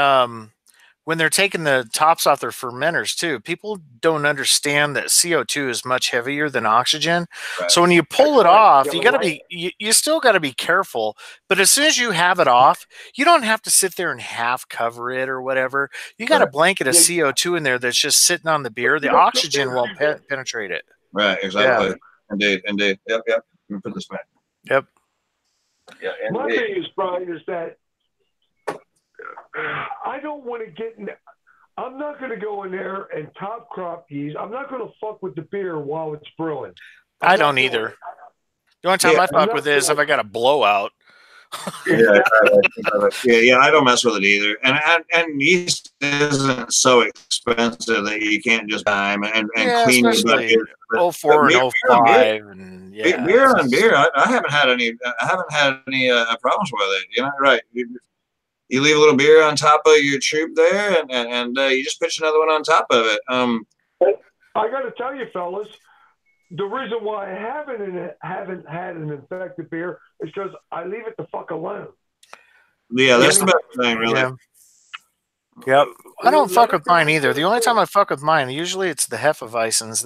they're taking the tops off their fermenters too. People don't understand that CO2 is much heavier than oxygen. Right. So when you pull it off, you still got to be careful. But as soon as you have it off, you don't have to sit there and half cover it or whatever. You got a blanket of CO2 in there that's just sitting on the beer. The oxygen won't penetrate it. Right, exactly. Yeah. Indeed. Yep. Let me put this back. Yep. Yeah. My thing is, Brian, is that I don't want to get in. I'm not going to go in there and top crop yeast. I'm not going to fuck with the beer while it's brewing. I don't either. The only time I fuck with it is if I got a blowout. Yeah, I don't mess with it either. And yeast isn't so expensive that you can't just buy them and clean your bucket. 04 and 05 and beer on beer. I haven't had any. Problems with it. You know, right? You leave a little beer on top of your troop there, and you just pitch another one on top of it. I got to tell you, fellas, the reason why I haven't had an infected beer is because I leave it the fuck alone. Yeah, that's the best thing, really. Yeah. Yep. I don't fuck with mine either. The only time I fuck with mine, usually it's the Hefeweizens.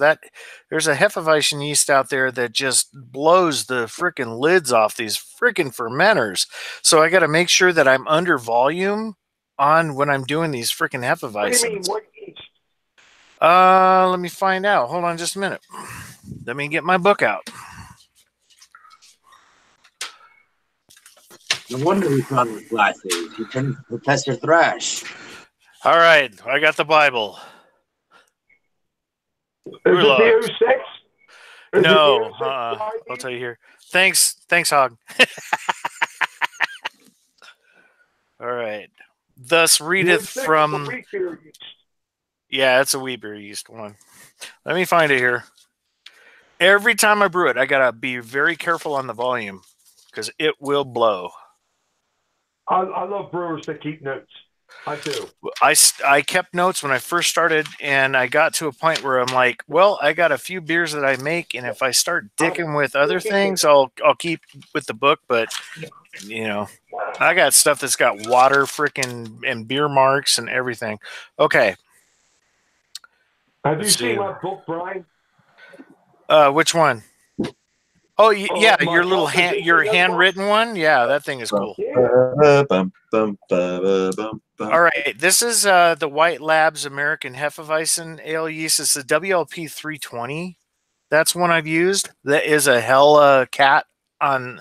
There's a Hefeweizen yeast out there that just blows the freaking lids off these freaking fermenters. So I got to make sure that I'm under volume on when I'm doing these freaking Hefeweizens. What do you mean? What yeast? Let me find out. Hold on just a minute. Let me get my book out. No wonder we found his glasses. He turned Professor Thrash. All right, I got the Bible. Is it the 06? No, I'll tell you here. Thanks, Hog. All right. Thus readeth from. Yeah, it's a wheat beer yeast one. Let me find it here. Every time I brew it, I gotta be very careful on the volume because it will blow. I love brewers that keep notes. I do. I kept notes when I first started, and I got to a point where I'm like, well, I got a few beers that I make, and if I start dicking with other things, I'll keep with the book. But you know, I got stuff that's got water, freaking, and beer marks and everything. Okay. Have you seen my book, Brian? Which one? Oh, yeah, your little your handwritten one. Yeah, that thing is cool. All right, this is the White Labs American Hefeweizen Ale yeast. It's the WLP 320. That's one I've used. That is a hella cat on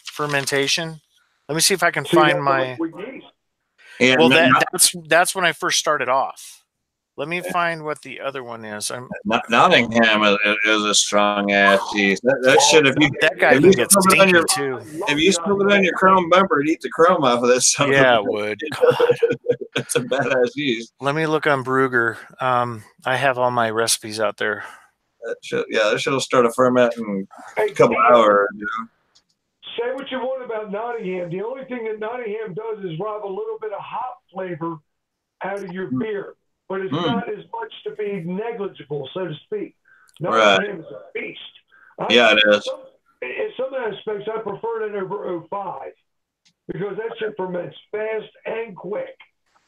fermentation. Let me see if I can find my. Yeah, well, that's when I first started off. Let me find what the other one is. Nottingham is a strong ass yeast. That shit, that guy if can you get spill it on stinky your, too. if you spill it on your chrome bumper, it'd eat the chrome off of this. Yeah, it would. God. It's a badass yeast. Let me look on Brugger. I have all my recipes out there. That shit will start a ferment in a couple hours. You know? Say what you want about Nottingham. The only thing that Nottingham does is rob a little bit of hop flavor out of your beer, but it's not as much to be negligible, so to speak. Nottingham is a beast. Yeah, it is. In some aspects, I prefer it over 05 because that shit ferments fast and quick.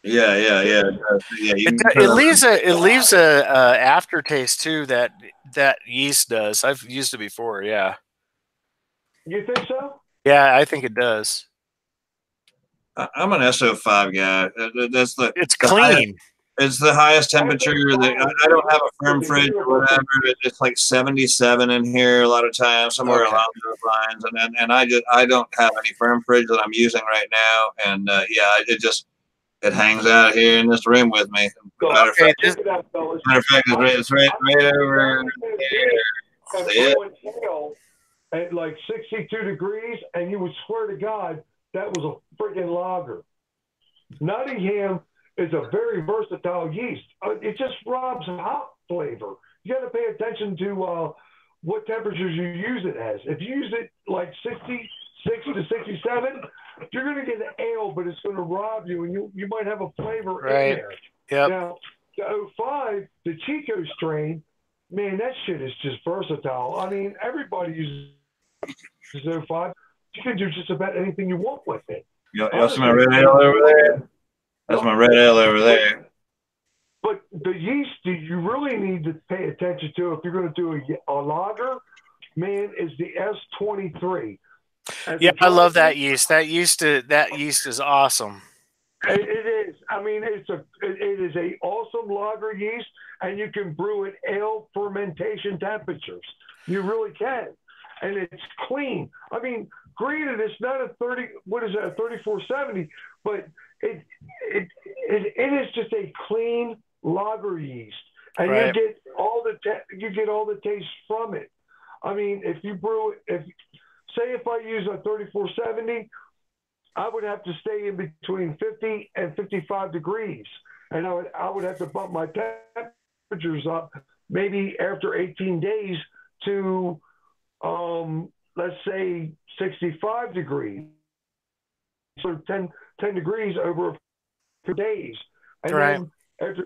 Yeah. It leaves a aftertaste too that yeast does. I've used it before. Yeah. You think so? Yeah, I think it does. I'm an SO5 guy. It's clean. It's the highest temperature. I don't have a firm fridge or whatever. It's like 77 in here a lot of times, somewhere along those lines. And I don't have any firm fridge that I'm using right now. And it hangs out here in this room with me. Matter of fact, it's right over here. At like 62 degrees, and you would swear to God that was a freaking lager. Nottingham is a very versatile yeast. It just robs hop flavor. You got to pay attention to what temperatures you use it as. If you use it like 66 to 67, you're going to get an ale, but it's going to rob you, and you might have a flavor in there. Yep. Now, the 05, the Chico strain, man, that shit is just versatile. I mean, everybody uses 05. You can do just about anything you want with it. That's my red ale over there. That's my red ale over there. But the yeast you really need to pay attention to if you're going to do a lager, man, is the S23. Yeah, I love that yeast. That yeast is awesome. It is. I mean, it is a awesome lager yeast, and you can brew at ale fermentation temperatures. You really can, and it's clean. I mean, granted, it's not a 3470, but it is just a clean lager yeast, and you get all the taste from it. I mean, if you brew it, if I use a 3470, I would have to stay in between 50 and 55 degrees, and I would have to bump my temperatures up maybe after 18 days to let's say 65 degrees, so 10 degrees over a few days. And then after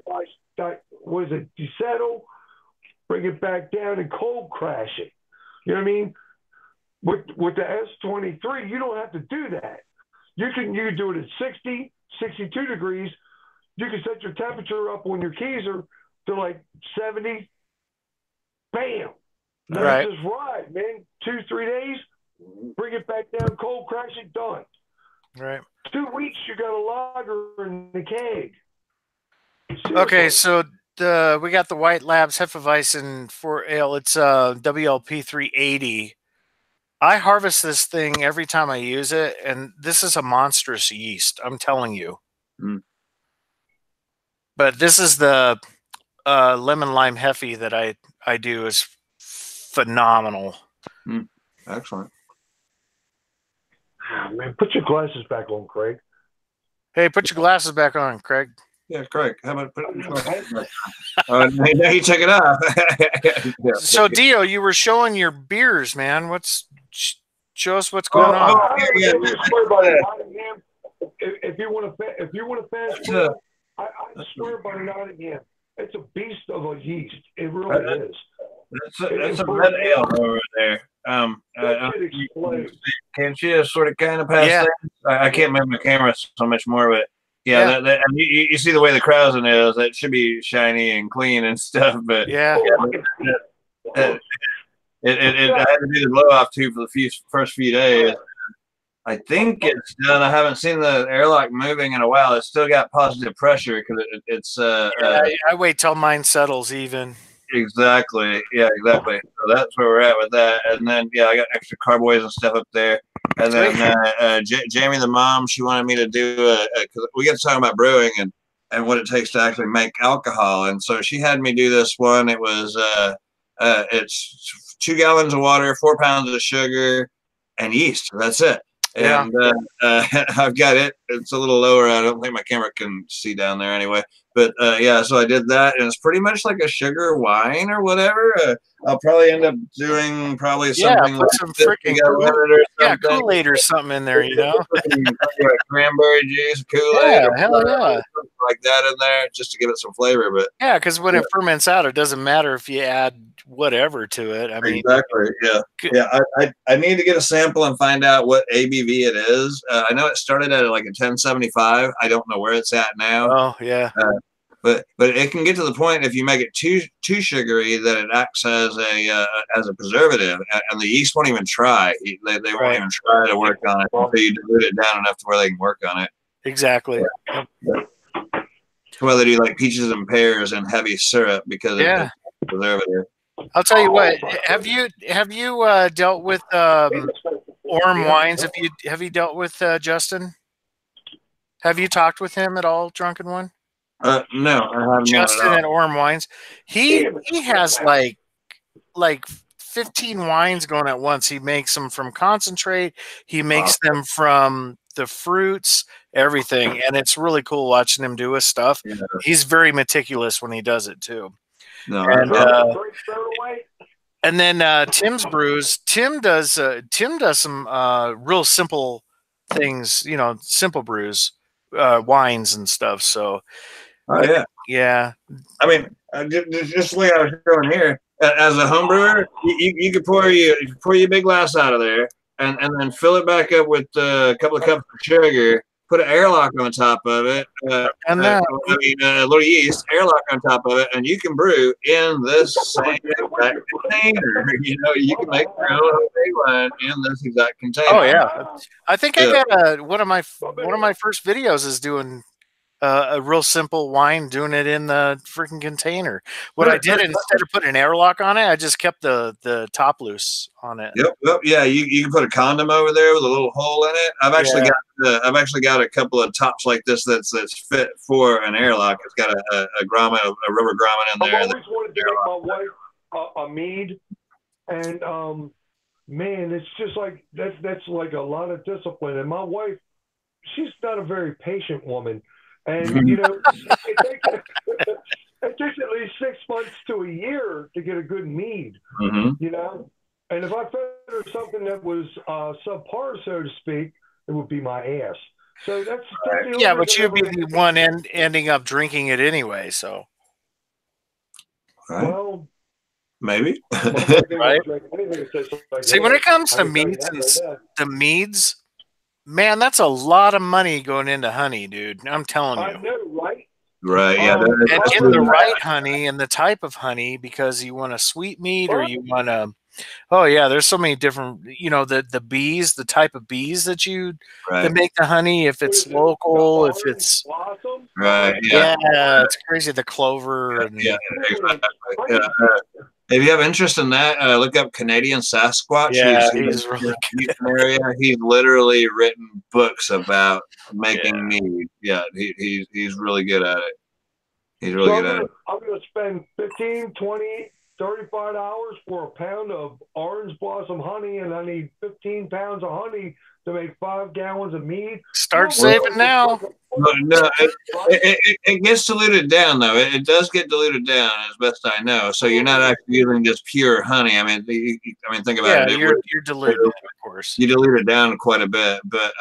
you settle, bring it back down and cold crash it. You know what I mean? With the S23, you don't have to do that. You can do it at 60, 62 degrees. You can set your temperature up on your keezer to like 70. Bam. That's just right, man. 2-3 days, bring it back down, cold crash it, done. Right. 2 weeks, you got a lager in the keg. Seriously. Okay, so we got the White Labs Hefeweizen for ale. It's WLP 380. I harvest this thing every time I use it, and this is a monstrous yeast. I'm telling you. But this is the lemon lime Hefe that I do is phenomenal. Excellent. Oh, man, put your glasses back on, Craig. Hey, put your glasses back on, Craig. Yeah, Craig. How about put your glasses back on? Now you check it out. So, Dio, you were showing your beers, man. Show us what's going on. If you want to fast forward, I swear by Nottingham, it's a beast of a yeast. It really is. That's a red ale over there. Can she sort of kind of pass things? I can't move my camera so much more, but and you see the way the krausen is. It should be shiny and clean and stuff, but I had to do the blow off too for the first few days. I think it's done. I haven't seen the airlock moving in a while. It's still got positive pressure because it's. I wait till mine settles even. Exactly. Yeah, exactly. So that's where we're at with that. And then I got extra carboys and stuff up there. And then Jamie, the mom, she wanted me to do because we got to talk about brewing, and what it takes to actually make alcohol. And so she had me do this one. It was it's 2 gallons of water, 4 pounds of sugar, and yeast. That's it. Yeah. And I've got it. It's a little lower. I don't think my camera can see down there anyway. But yeah, so I did that, and it's pretty much like a sugar wine or whatever. I'll probably end up doing something put like some this freaking Kool-Aid or something in there, you know? Like cranberry juice, Kool-Aid, Yeah, or hell yeah. something like that in there, just to give it some flavor. But yeah, because when it ferments out, it doesn't matter if you add whatever to it. I mean, exactly, yeah. I need to get a sample and find out what ABV it is. I know it started at like a 1075. I don't know where it's at now. Oh yeah. But it can get to the point if you make it too sugary that it acts as a preservative, and the yeast won't even try. They won't even try to work on it until you dilute it down enough to where they can work on it. Exactly. Yeah. That's why they do like peaches and pears and heavy syrup because it's preservative. I'll tell you what. Have you dealt with Orm Wines? Have you dealt with Justin? Have you talked with him at all, Drunken One? No, I haven't. Justin at Orm Wines. He has like 15 wines going at once. He makes them from concentrate. He makes them from the fruits, everything, and it's really cool watching him do his stuff. Yeah. He's very meticulous when he does it too. No, and then Tim's brews. Tim does some real simple things, you know, simple brews, wines and stuff. So, yeah. I mean, just the way I was showing here, as a home brewer, you could pour you a big glass out of there, and then fill it back up with a couple of cups of sugar. Put an airlock on top of it, a little yeast, airlock on top of it, and you can brew in this same exact container. You know, you can make your own big wine in this exact container. Oh yeah, I think I got one of my first videos is doing a real simple wine, doing it in the freaking container. What I did, instead of putting an airlock on it, I just kept the top loose on it. Yep. Yeah, you can put a condom over there with a little hole in it. I've actually got a couple of tops like this that's fit for an airlock. It's got a grommet, a rubber grommet in there. I've always wanted to make my wife a mead, and man, it's just like that's like a lot of discipline. And my wife, she's not a very patient woman. And, you know, it takes at least 6 months to a year to get a good mead, you know? And if I fed her something that was subpar, so to speak, it would be my ass. So that's yeah, but you'd be the one ending up drinking it anyway, so. Well, maybe. Right? See, when it comes to meads and the meads, man, that's a lot of money going into honey, dude. I'm telling you. I know, right? Right, yeah. And get the right honey and the type of honey, because you want a sweet mead or you want a... Oh, yeah, there's so many different... You know, the bees, the type of bees that make the honey, if it's local, if it's... Blossom. Right, yeah. It's crazy, the clover. Yeah. If you have interest in that, look up Canadian Sasquatch. Yeah, he's really good. He's literally written books about making mead. Yeah, he's really good at it. He's really good at it. I'm going to spend 15, 20, 35 hours for a pound of orange blossom honey, and I need 15 pounds of honey to make 5 gallons of mead. Start saving now. No, it gets diluted down, though. It does get diluted down, as best I know. So you're not actually using just pure honey. I mean, think about it. You're diluting it, of course. You dilute it down quite a bit, but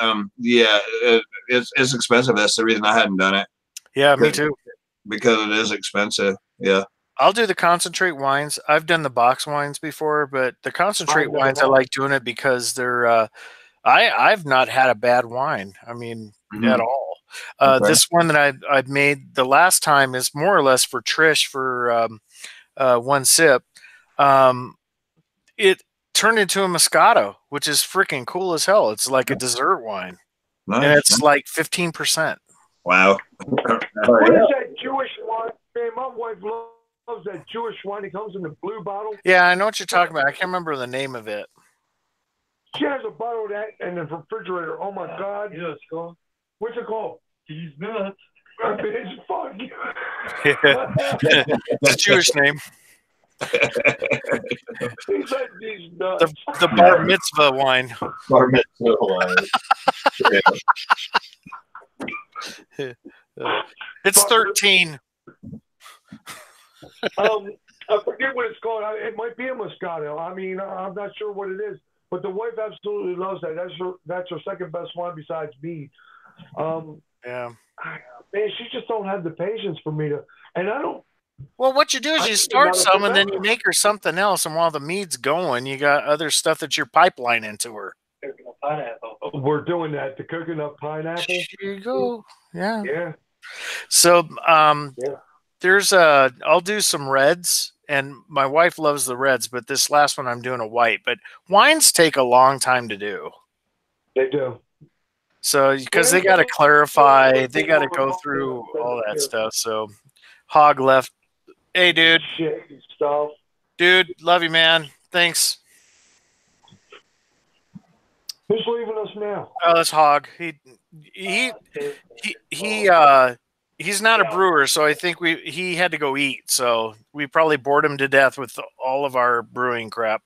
it's expensive. That's the reason I hadn't done it. Yeah, me too. Because it is expensive. Yeah. I'll do the concentrate wines. I've done the box wines before, but the concentrate wines, I like doing it because they're. I've not had a bad wine. I mean, at all. This one that I've made the last time is more or less for Trish for one sip. It turned into a Moscato, which is freaking cool as hell. It's like a dessert wine. Nice. And it's like 15%. Wow. What is that Jewish wine? Man, my wife loves that Jewish wine. It comes in the blue bottle. Yeah, I know what you're talking about. I can't remember the name of it. She has a bottle of that in the refrigerator. Oh my God! You know what it's called? What's it called? Cheese nuts. Bitch, fuck you. It's a Jewish name. He said these nuts. The bar mitzvah wine. Bar mitzvah wine. It's 13. I forget what it's called. It might be a Moscato. I mean, I'm not sure what it is, but the wife absolutely loves that. That's her second best wine besides mead. Yeah. Man, she just don't have the patience for me to, and I don't. Well, what you do is you start some, and then you make her something else, and while the mead's going, you got other stuff that you're pipelining to her. Pineapple. We're doing that. The coconut pineapple. Here you go. Yeah. Yeah. So, Yeah. I'll do some reds, and my wife loves the reds, but this last one I'm doing a white. But wines take a long time to do. They do. So, because they got to clarify, they got to go through all that stuff. So, Hog left. Hey, dude. Shit stuff. Dude, love you, man. Thanks. Who's leaving us now? Oh, that's Hog. He's not a brewer, so I think he had to go eat. So we probably bored him to death with all of our brewing crap.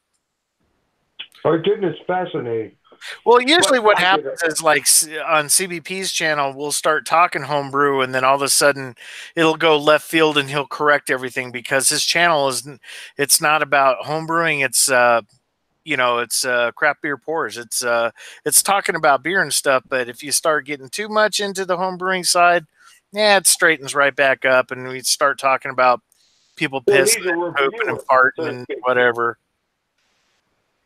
Oh, goodness, fascinating. Well, usually what happens is, like, on CBP's channel, we'll start talking homebrew, and then all of a sudden it'll go left field, and he'll correct everything because his channel it's not about homebrewing. It's it's craft beer pours. It's talking about beer and stuff. But if you start getting too much into the homebrewing side, it straightens right back up, and we start talking about people pissing and pooping and farting and whatever.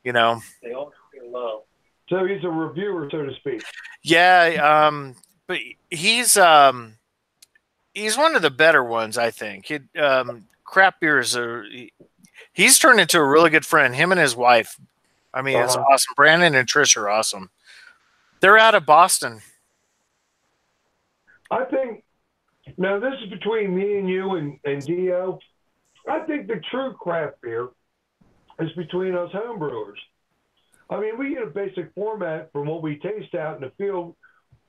You know. They all love. So he's a reviewer, so to speak. Yeah, but he's one of the better ones, I think. Craft beer he's turned into a really good friend. Him and his wife. I mean, it's awesome. Brandon and Trish are awesome. They're out of Boston. I think now this is between me and you and Dio. I think the true craft beer is between us homebrewers. I mean, we get a basic format from what we taste out in the field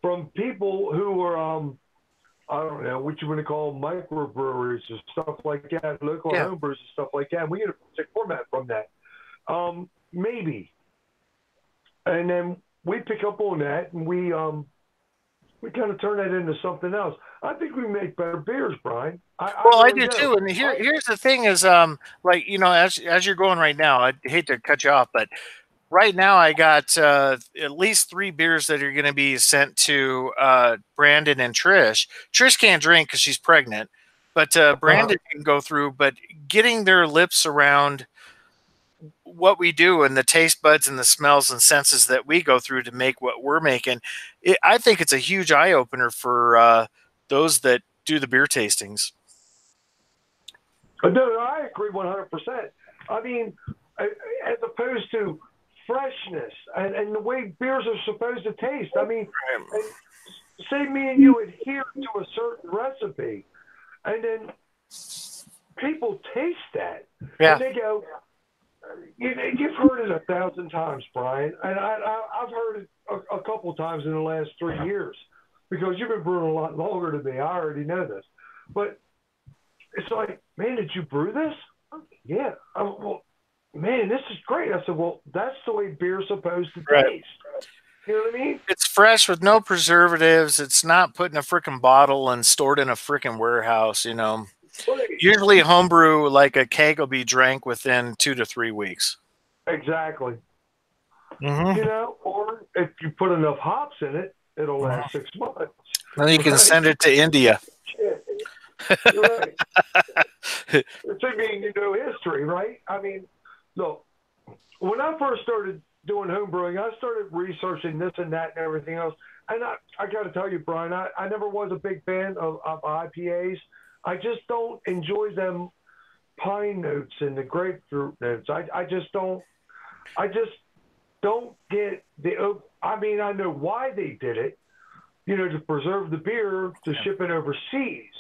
from people who are, I don't know, what you want to call microbreweries or stuff like that, local homebrewers and stuff like that. And we get a basic format from that. Maybe. And then we pick up on that and we kind of turn that into something else. I think we make better beers, Brian. I do too. And here's the thing is, like, as you're going right now, I hate to cut you off, but right now I got at least 3 beers that are going to be sent to Brandon and Trish. Trish can't drink because she's pregnant, but Brandon can go through. But getting their lips around what we do and the taste buds and the smells and senses that we go through to make what we're making, I think it's a huge eye opener for those that do the beer tastings. No, I agree 100%. I mean, as opposed to freshness and the way beers are supposed to taste. I mean, say me and you adhere to a certain recipe, and then people taste that. Yeah. And they go, you've heard it 1,000 times, Brian, and I've heard it a couple times in the last 3 years because you've been brewing a lot longer than me. I already know this. But it's like, man, did you brew this? Yeah. Well, man, this is great. I said, well, that's the way beer's supposed to taste. You know what I mean? It's fresh with no preservatives. It's not put in a freaking bottle and stored in a freaking warehouse, Usually homebrew, like a keg, will be drank within 2 to 3 weeks. Exactly. Mm-hmm. Or if you put enough hops in it, it'll last 6 months. Then you can send it to India. You're right. It's history, right? I mean, look, when I first started doing home brewing, I started researching this and that and everything else. And I got to tell you, Brian, I never was a big fan of IPAs. I just don't enjoy them pine notes and the grapefruit notes. I just don't get the. I mean, I know why they did it, to preserve the beer to ship it overseas.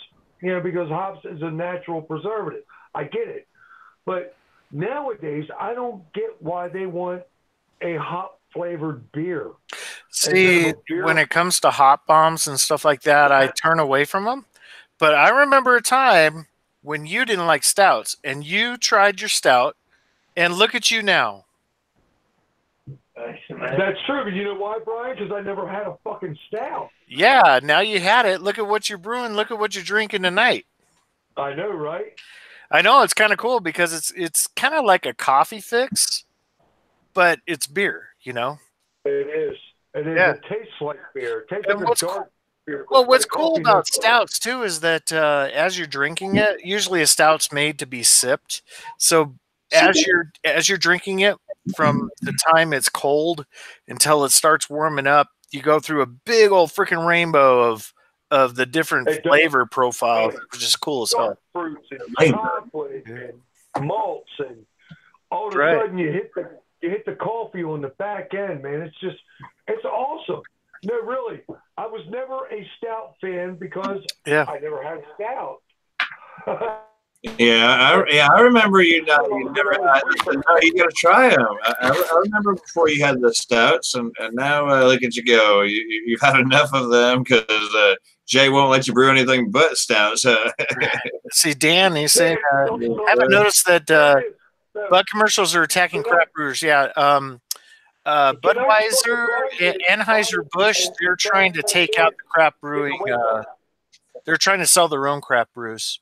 Because hops is a natural preservative. I get it, but nowadays I don't get why they want a hop flavored beer. See, when it comes to hop bombs and stuff like that, I turn away from them. But I remember a time when you didn't like stouts, and you tried your stout, and look at you now. That's true, but you know why, Brian? Because I never had a fucking stout. Yeah, now you had it. Look at what you're brewing. Look at what you're drinking tonight. I know, right? I know it's kind of cool because it's kind of like a coffee fix, but it's beer. You know. It is. It is. Yeah. It tastes like beer. It tastes And like a dark beer. Well, what's Like cool coffee, about no stouts too is that as you're drinking it, usually a stout's made to be sipped. So as you're drinking it, from the time it's cold until it starts warming up, you go through a big old freaking rainbow of the different It does. flavor profiles, which is cool as hell. dark fruits and chocolate and malts, and all of a Right. sudden you hit the coffee on the back end, man. It's awesome. No, really, I was never a stout fan because I never had stout. I remember you never had. No, you got to try them. I remember before you had the stouts, and now look at you go. You've had enough of them because Jay won't let you brew anything but stouts. See, Dan, he's saying, haven't noticed that Bud commercials are attacking crap brewers. Yeah. Budweiser, Anheuser-Busch, they're trying to take out the crap brewing. They're trying to sell their own crap brews.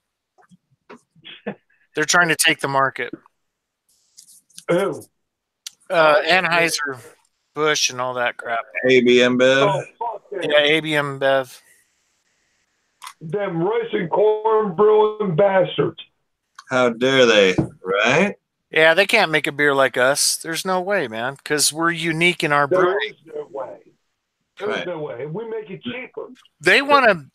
They're trying to take the market. Who? Anheuser-Busch and all that crap. AB InBev. Oh, fuck that. Yeah, AB InBev. Them rice and corn brewing bastards. How dare they, right? Yeah, they can't make a beer like us. There's no way, man, because we're unique in our brewing. There's no way. There's no way. We make it cheaper. They want to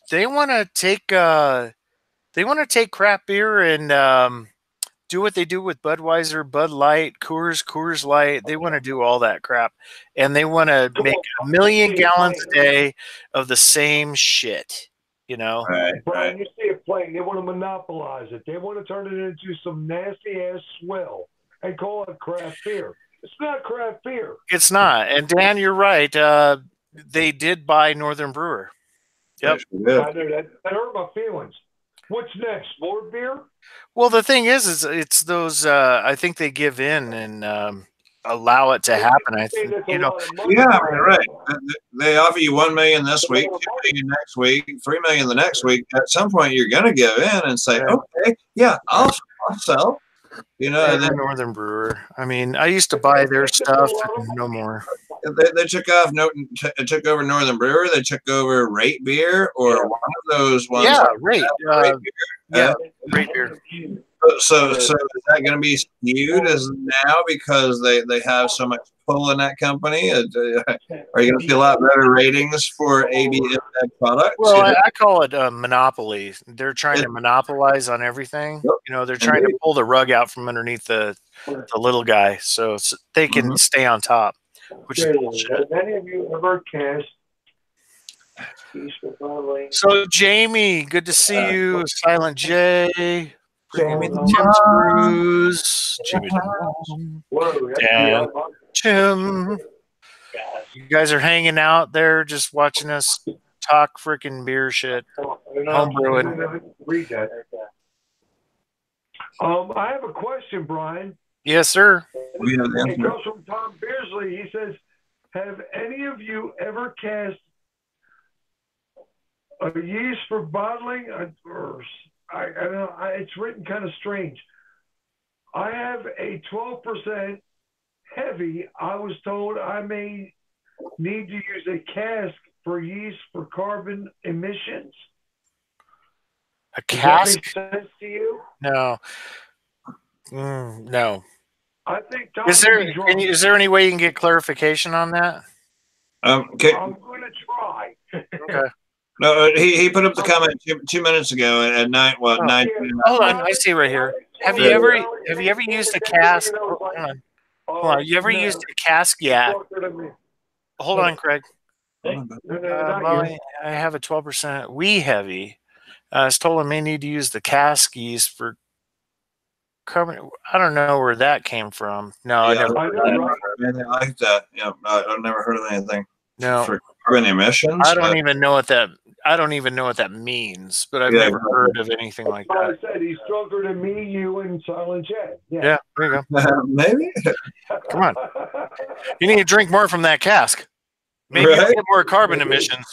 take craft beer and do what they do with Budweiser, Bud Light, Coors Light. They want to do all that crap, and they want to make 1 million gallons a day of the same shit. You know, Brian, you see it playing. They want to monopolize it. They want to turn it into some nasty ass swill and call it craft beer. It's not craft beer. It's not. And Dan, you're right. They did buy Northern Brewer. Yep. I know that hurt my feelings. What's next? More beer? Well, the thing is it's those. I think they give in and allow it to happen. I think right. They offer you 1 million this week, 2 million next week, 3 million the next week. At some point, you're going to give in and say, "Okay, yeah, I'll sell." You know, and then Northern Brewer. I mean, I used to buy their stuff, and no more. They took took over Northern Brewer. They took over Rate Beer or one of those ones. Yeah, Rate. Rate Beer. Rate Beer. So is that going to be skewed as now because they have so much pull in that company? Are you going to see a lot better ratings for AB products? Well, I call it a monopoly. They're trying to monopolize on everything. You know, they're trying to pull the rug out from underneath the little guy so they can stay on top, which is bullshit. Have any of you ever cast? So, Jamie, good to see you. Silent J. Jamie the Tim's Brews. Jimmy Dan. Tim. You guys are hanging out there just watching us talk freaking beer shit. Homebrewing. Read that. I have a question, Brian. Yes, sir. It comes from Tom Beersley. He says, have any of you ever cast a yeast for bottling? I don't know. It's written kind of strange. I have a 12% heavy. I was told I may need to use a cask for yeast for carbon emissions. A cask? Does that make sense to you? No. No. I think Tom is there any way you can get clarification on that? Okay. I'm going to try. Okay. No, he put up the comment 2 minutes ago at 9. Well, 9. Hold on, I see right here. Have you ever used a cask? Hold on. You ever used a cask? Yeah. Hold on, Craig. I have a 12% wee heavy. I was told I may need to use the cask yeast for carbon. I don't know where that came from. No, I never. Anything like that. Yeah, I've never heard of anything. No, for carbon emissions. I don't even know what that means, but I've Yeah, never exactly. heard of anything like I that. said he's drunker than me, you, and Silent J. Yeah, there you go. Maybe. Come on. You need to drink more from that cask. Maybe Right? you'll get more carbon emissions.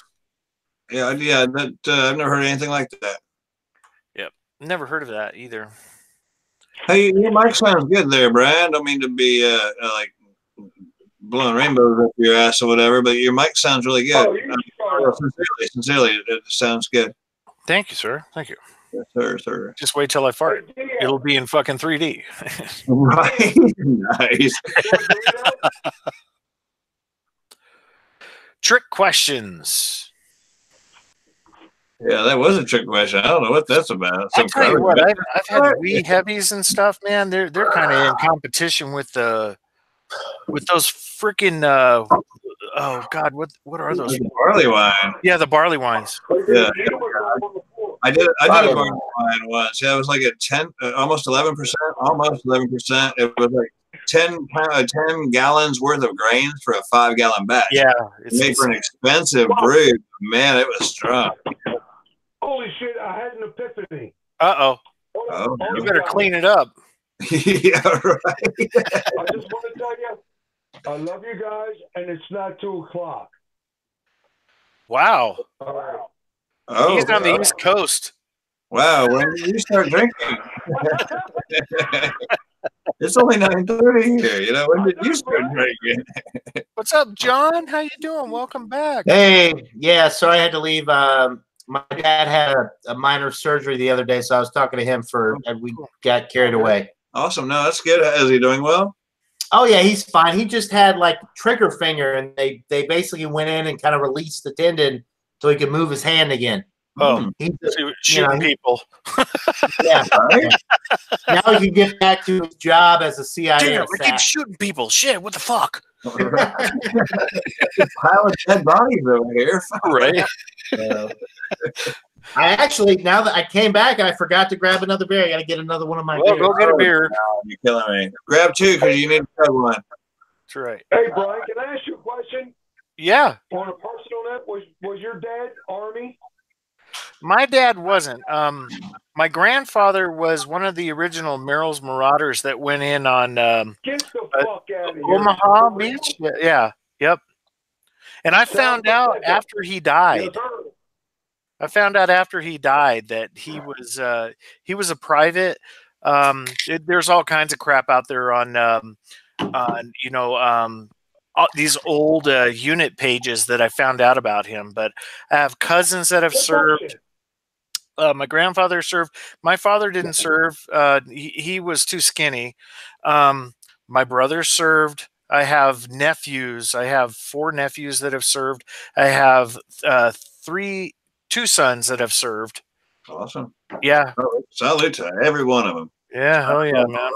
Yeah. That I've never heard anything like that. Yep. Never heard of that either. Hey, your mic sounds good there, Brian. Don't mean to be like blowing rainbows up your ass or whatever, but your mic sounds really good. Oh, Sincerely, it sounds good. Thank you, sir. Thank you. Yes, sir. Just wait till I fart. Hey, It'll be in fucking 3D. Right. Nice. Trick questions. Yeah, that was a trick question. I don't know what that's about. I'll tell you what, I've had wee heavies and stuff, man. They're kind of in competition with those freaking oh god, what are those? Barley wine. Yeah, the barley wines. Yeah. I did a barley wine once. Yeah, it was like a 10, almost 11%, almost 11%. It was like 10 gallons worth of grains for a 5-gallon batch. Yeah, it's made for an expensive brew. Man, it was strong. Holy shit! I had an epiphany. Oh, you better clean it up. Yeah, right. I just want to tell you, I love you guys, and it's not 2:00. Wow. All right. Oh, he's on the East Coast. Wow, when did you start drinking? It's only 9:30 here. You know, when did you start drinking? What's up, John? How you doing? Welcome back. Hey, yeah, sorry I had to leave. My dad had a minor surgery the other day, so I was talking to him and we got carried away. Awesome. No, that's good. Is he doing well? Oh yeah, he's fine. He just had like trigger finger, and they basically went in and kind of released the tendon so he could move his hand again. Oh, he's shooting people. Yeah. Right? Now he can get back to his job as a CIA. Damn, I keep shooting people. Shit, what the fuck? Pile of dead bodies over here. Right. I actually, now that I came back and I forgot to grab another beer, I got to get another one of my beers. Go get a beer. You're killing me. Grab two because you need to grab one. That's right. Hey, Brian, can I ask you a question? Yeah. On a personal note, was your dad Army? My dad wasn't. My grandfather was one of the original Merrill's Marauders that went in on Get the fuck out of here. Omaha Beach. Yeah. Yep. And I found out after he died. I found out after he died that he was a private. There's all kinds of crap out there on these old unit pages that I found out about him. But I have cousins that have served. My grandfather served. My father didn't serve. He was too skinny. My brother served. I have nephews. I have 4 nephews that have served. I have 2 sons that have served. Awesome. Yeah. Salute to every one of them. Yeah. Hell yeah, man.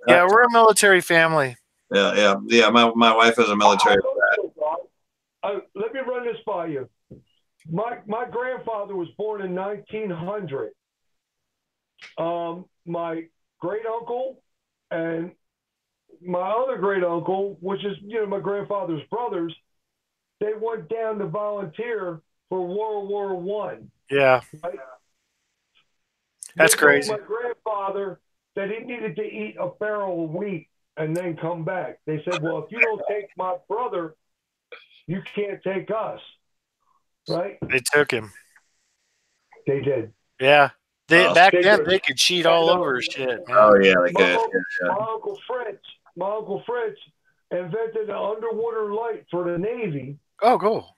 Yeah, we're a military family. Yeah. My wife is a military. Let me run this by you. My grandfather was born in 1900. My great uncle and my other great uncle, which is my grandfather's brothers, they went down to volunteer for World War One. Yeah, right? That's crazy. My grandfather that he needed to eat a barrel of wheat and then come back. They said, "Well, if you don't take my brother, you can't take us." Right? They took him. They did. Yeah. Back then, they could cheat all over shit, man. Oh, yeah, they could. My Uncle Fritz invented an underwater light for the Navy. Oh, cool.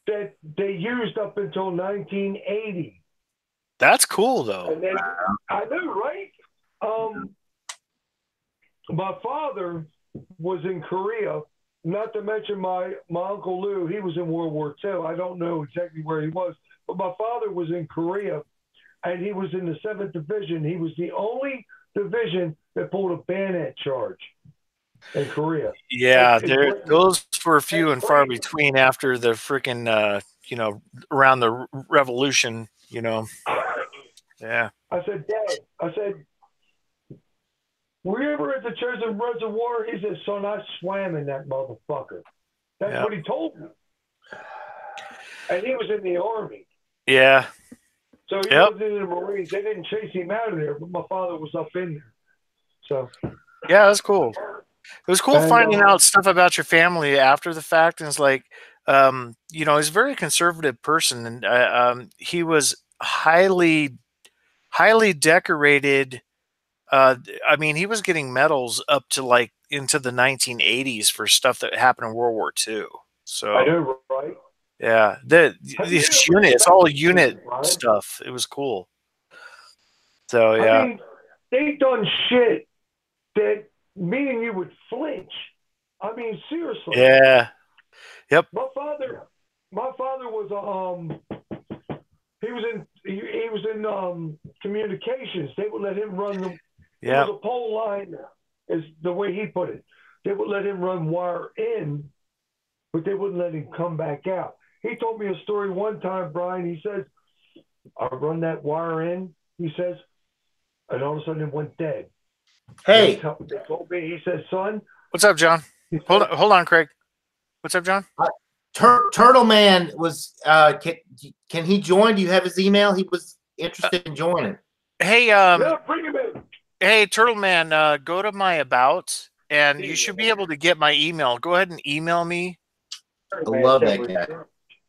That they used up until 1980. That's cool, though. And then, I know, right? My father was in Korea. Not to mention my Uncle Lou, he was in World War II. I don't know exactly where he was, but my father was in Korea, and he was in the 7th Division. He was the only division that pulled a bayonet charge in Korea. Yeah, those were few and far between after the freaking, around the revolution, Yeah. I said, Dad, were you ever at the Chosin Reservoir? He said, son, I swam in that motherfucker. That's what he told me. And he was in the Army. Yeah. So he Yep. was in the Marines. They didn't chase him out of there, but my father was up in there. So Yeah, that's cool. It was cool And, finding out stuff about your family after the fact. And it's like, you know, he's a very conservative person, and he was highly decorated. I mean, he was getting medals up to like into the 1980s for stuff that happened in World War II. So I know, right? yeah, this unit, it's all unit stuff. It was cool. So yeah, I mean, they done shit that me and you would flinch. I mean, seriously. yeah, yep. My father was he was in communications. They would let him run the Yeah. It was a pole line, is the way he put it. They would let him run wire in, but they wouldn't let him come back out. He told me a story one time, Brian. He says, I run that wire in, he says, and all of a sudden it went dead. Hey. They told me, he says, son. What's up, John? Hold on, Craig. What's up, John? Turtle Man was can he join? Do you have his email? He was interested in joining. Hey, Yeah, bring him in. Hey, Turtle Man, go to my about, and you should be able to get my email. Go ahead and email me. I love that guy.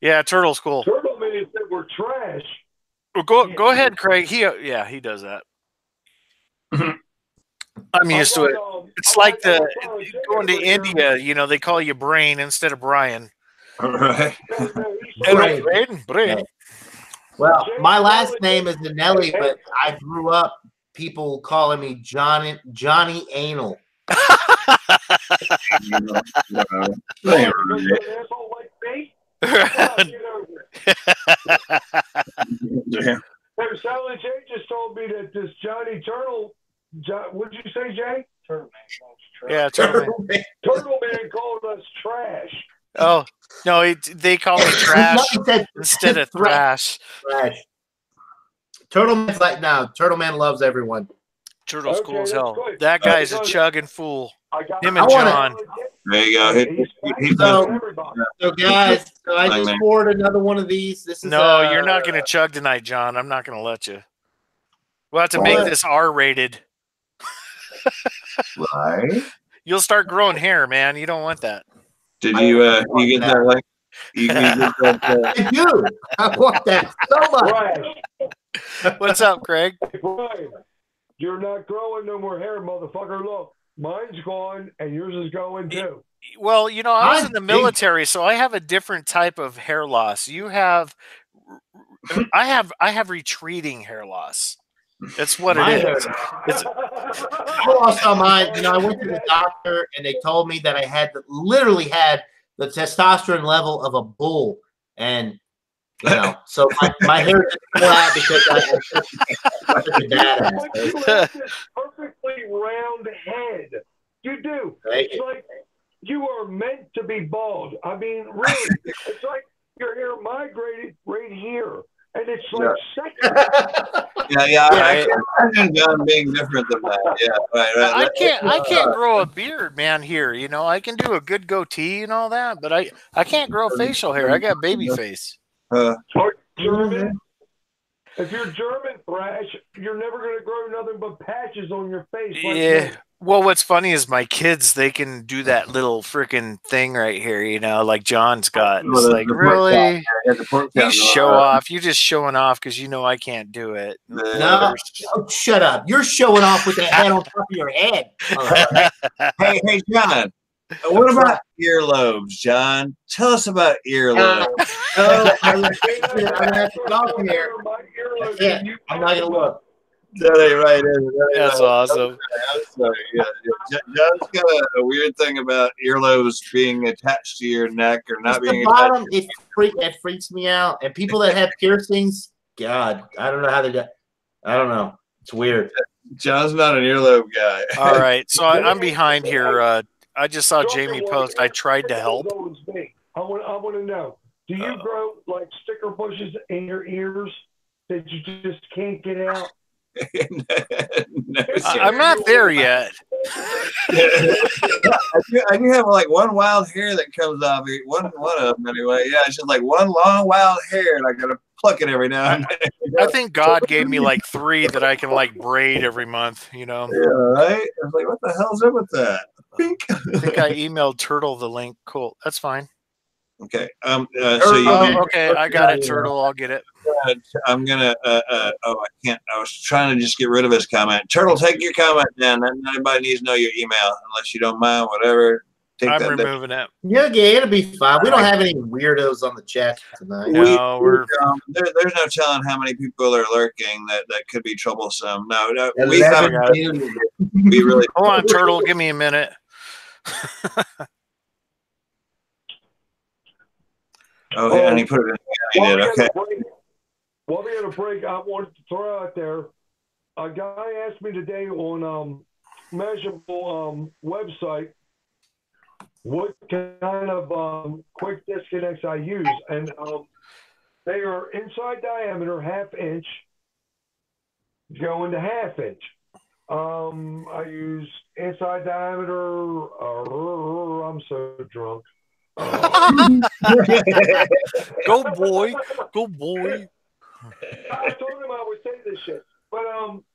Yeah, Turtle's cool. Turtle Man said we're trash. Well, go ahead, Craig. He does that. I'm used to it. It's like going to India. You know, they call you Brain instead of Brian. All right. Brain. Well, my last name is Nanelli, but I grew up people calling me Johnny Anal. Silent Jay just told me that this Johnny Turtle, what did you say, Jay? Turtle Man. Yeah, Turtle Man. Turtle Man called us trash. Oh no, they call me trash instead of thrash. Turtle Man's like no. Turtle Man loves everyone. Turtle's cool as hell. Good. That guy's a chugging fool. Him and John. There you go. So guys, I just poured another one of these. This is no, you're not going to chug tonight, John. I'm not going to let you. We'll have to make this R-rated. Right. You'll start growing hair, man. You don't want that. Did you you get that like? You get that, I do. I want that so much. What's up, Craig? Brian, you're not growing no more hair, motherfucker. Look, mine's gone, and yours is going too. Well, you know, I was in the military, so I have a different type of hair loss. You have, I have retreating hair loss. That's what it is. I lost all mine. You know, I went to the doctor, and they told me that I literally had the testosterone level of a bull, and you know, so my hair is flat because I'm such a badass. You have this perfectly round head. You do. It's like you are meant to be bald. I mean, really, it's like your hair migrated right here, and it's like second. Yeah. I can imagine John being different than that. Yeah, right. I can't grow a beard, man. Here, you know, I can do a good goatee and all that, but I can't grow facial hair. I got baby face. German. If you're German, Thrash, you're never going to grow nothing but patches on your face. Like yeah. Well, what's funny is my kids, they can do that little freaking thing right here, you know, like John's got. It's like, really? You show off. You're just showing off because you know I can't do it. No, shut up. You're showing off with that head on top of your head. Hey, John. What about earlobes, John? Tell us about earlobes. I'm going to have to go here. I'm not going to look. That ain't right. That's awesome. Yeah. John's got a weird thing about earlobes being attached to your neck or not being attached. It freaks me out. And people that have piercings, God, I don't know how they do. I don't know. It's weird. John's not an earlobe guy. All right, so I'm behind here. I just saw Jamie post. I tried to help. I want to know. Do you grow like sticker bushes in your ears that you just can't get out? I'm not there yet. I do have like one wild hair that comes off. One of them anyway. Yeah, it's just like one long wild hair, and I gotta pluck it every now and then. I think God gave me like 3 that I can like braid every month. You know. Yeah, right. I was like, what the hell's up with that? Pink. I think I emailed Turtle the link. Cool. That's fine. Okay. So you. Okay. I got it, Turtle. I'll get it. I'm gonna. I can't. I was trying to just get rid of his comment. Turtle, take your comment down. Nobody needs to know your email unless you don't mind. Whatever. I'm removing it. Yeah, it'll be fine. We don't have any weirdos on the chat tonight. No, there's no telling how many people are lurking that could be troublesome. No, we have be really. Hold on, Turtle. Give me a minute. Oh, yeah, and he put it in. Yeah, he did. Okay. While we had a break, I wanted to throw out there. A guy asked me today on Measurable website what kind of quick disconnects I use, and they are inside diameter, 1/2 inch, going to 1/2 inch. I use inside diameter. I'm so drunk. Go boy, go boy. I told him I would say this shit, but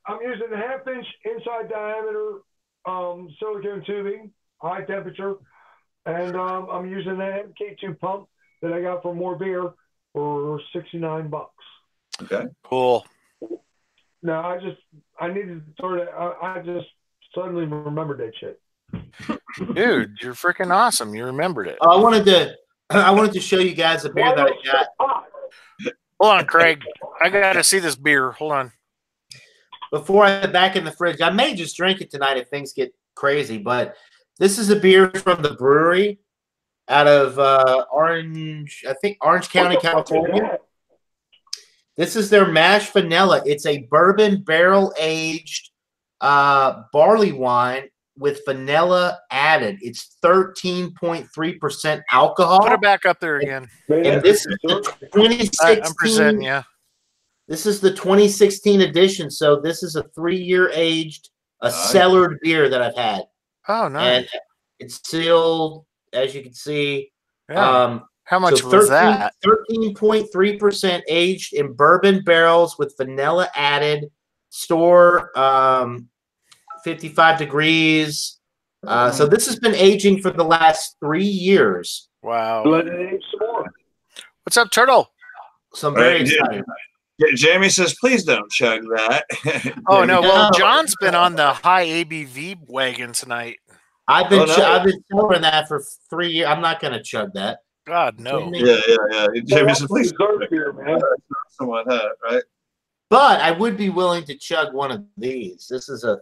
I'm using 1/2 inch inside diameter silicone tubing, high temperature, and I'm using that MK2 pump that I got from More Beer for $69. Okay, cool. Now I needed to throw that. I just suddenly remembered that shit. Dude, you're freaking awesome. You remembered it. I wanted to show you guys a beer that I got. Hold on, Craig. I gotta see this beer. Hold on. Before I get back in the fridge, I may just drink it tonight if things get crazy. But this is a beer from the brewery out of Orange County, California. This is their mashed vanilla. It's a bourbon barrel aged barley wine with vanilla added. It's 13.3% alcohol. Put it back up there again. And this is the 2016. I'm presenting, yeah. This is the 2016 edition. So this is a 3-year aged, cellared beer that I've had. Oh, nice. And it's sealed, as you can see. Yeah. How much was that? 13.3% aged in bourbon barrels with vanilla added. Store 55 degrees. So this has been aging for the last 3 years. Wow. Let it age some more. What's up, Turtle? So I'm very excited. Jamie says, please don't chug that. Oh, no. Well, John's been on the high ABV wagon tonight. I've been selling that for 3 years. I'm not going to chug that. God, no. Yeah. Jamie says, please don't beer, man. Somewhat hot, right? But I would be willing to chug one of these. This is a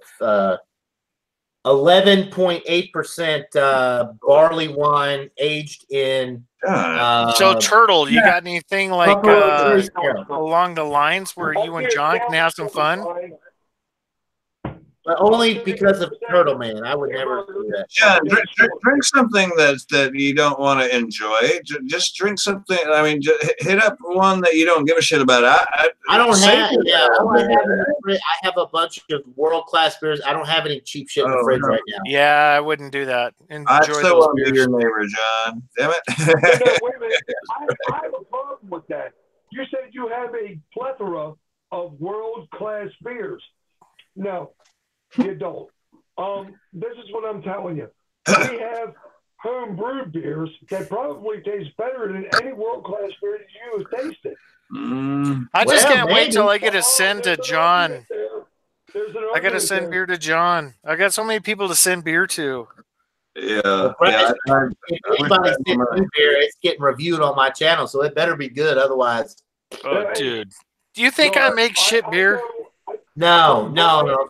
11.8% barley wine aged in. So, Turtle, you got anything like along the lines where you and John can have some fun? But only because of Turtle Man. I would never do that. Yeah, drink something that you don't want to enjoy. Just drink something. I mean, hit up one that you don't give a shit about. I don't have. Yeah, I have a bunch of world-class beers. I don't have any cheap shit in the fridge right now. Yeah, I wouldn't do that. I still want to be your neighbor, John. Damn it. Wait a minute. I have a problem with that. You said you have a plethora of world-class beers. No. You don't. This is what I'm telling you. We have home brewed beers that probably taste better than any world class beer that you have tasted. I just can't wait till I get to send to John. I got to send beer to John. I got so many people to send beer to. Yeah. If anybody sends me beer, it's getting reviewed on my channel, so it better be good. Otherwise, oh, dude, do you think I make shit beer? No. To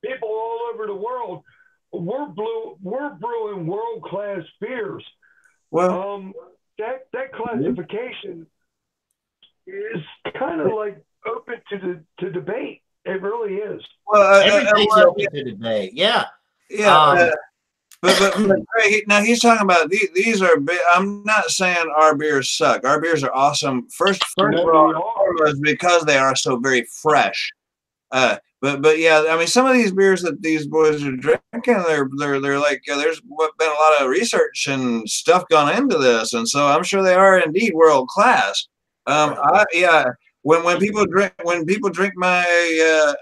people all over the world, we're brewing world class beers. Well, that classification is kind of like open to debate. It really is. Well, everything's open to debate. Yeah. but now he's talking about these are. I'm not saying our beers suck. Our beers are awesome. First of all, because they are so very fresh. But yeah, I mean, some of these beers that these boys are drinking, they're like, there's been a lot of research and stuff gone into this, and so I'm sure they are indeed world class. When people drink my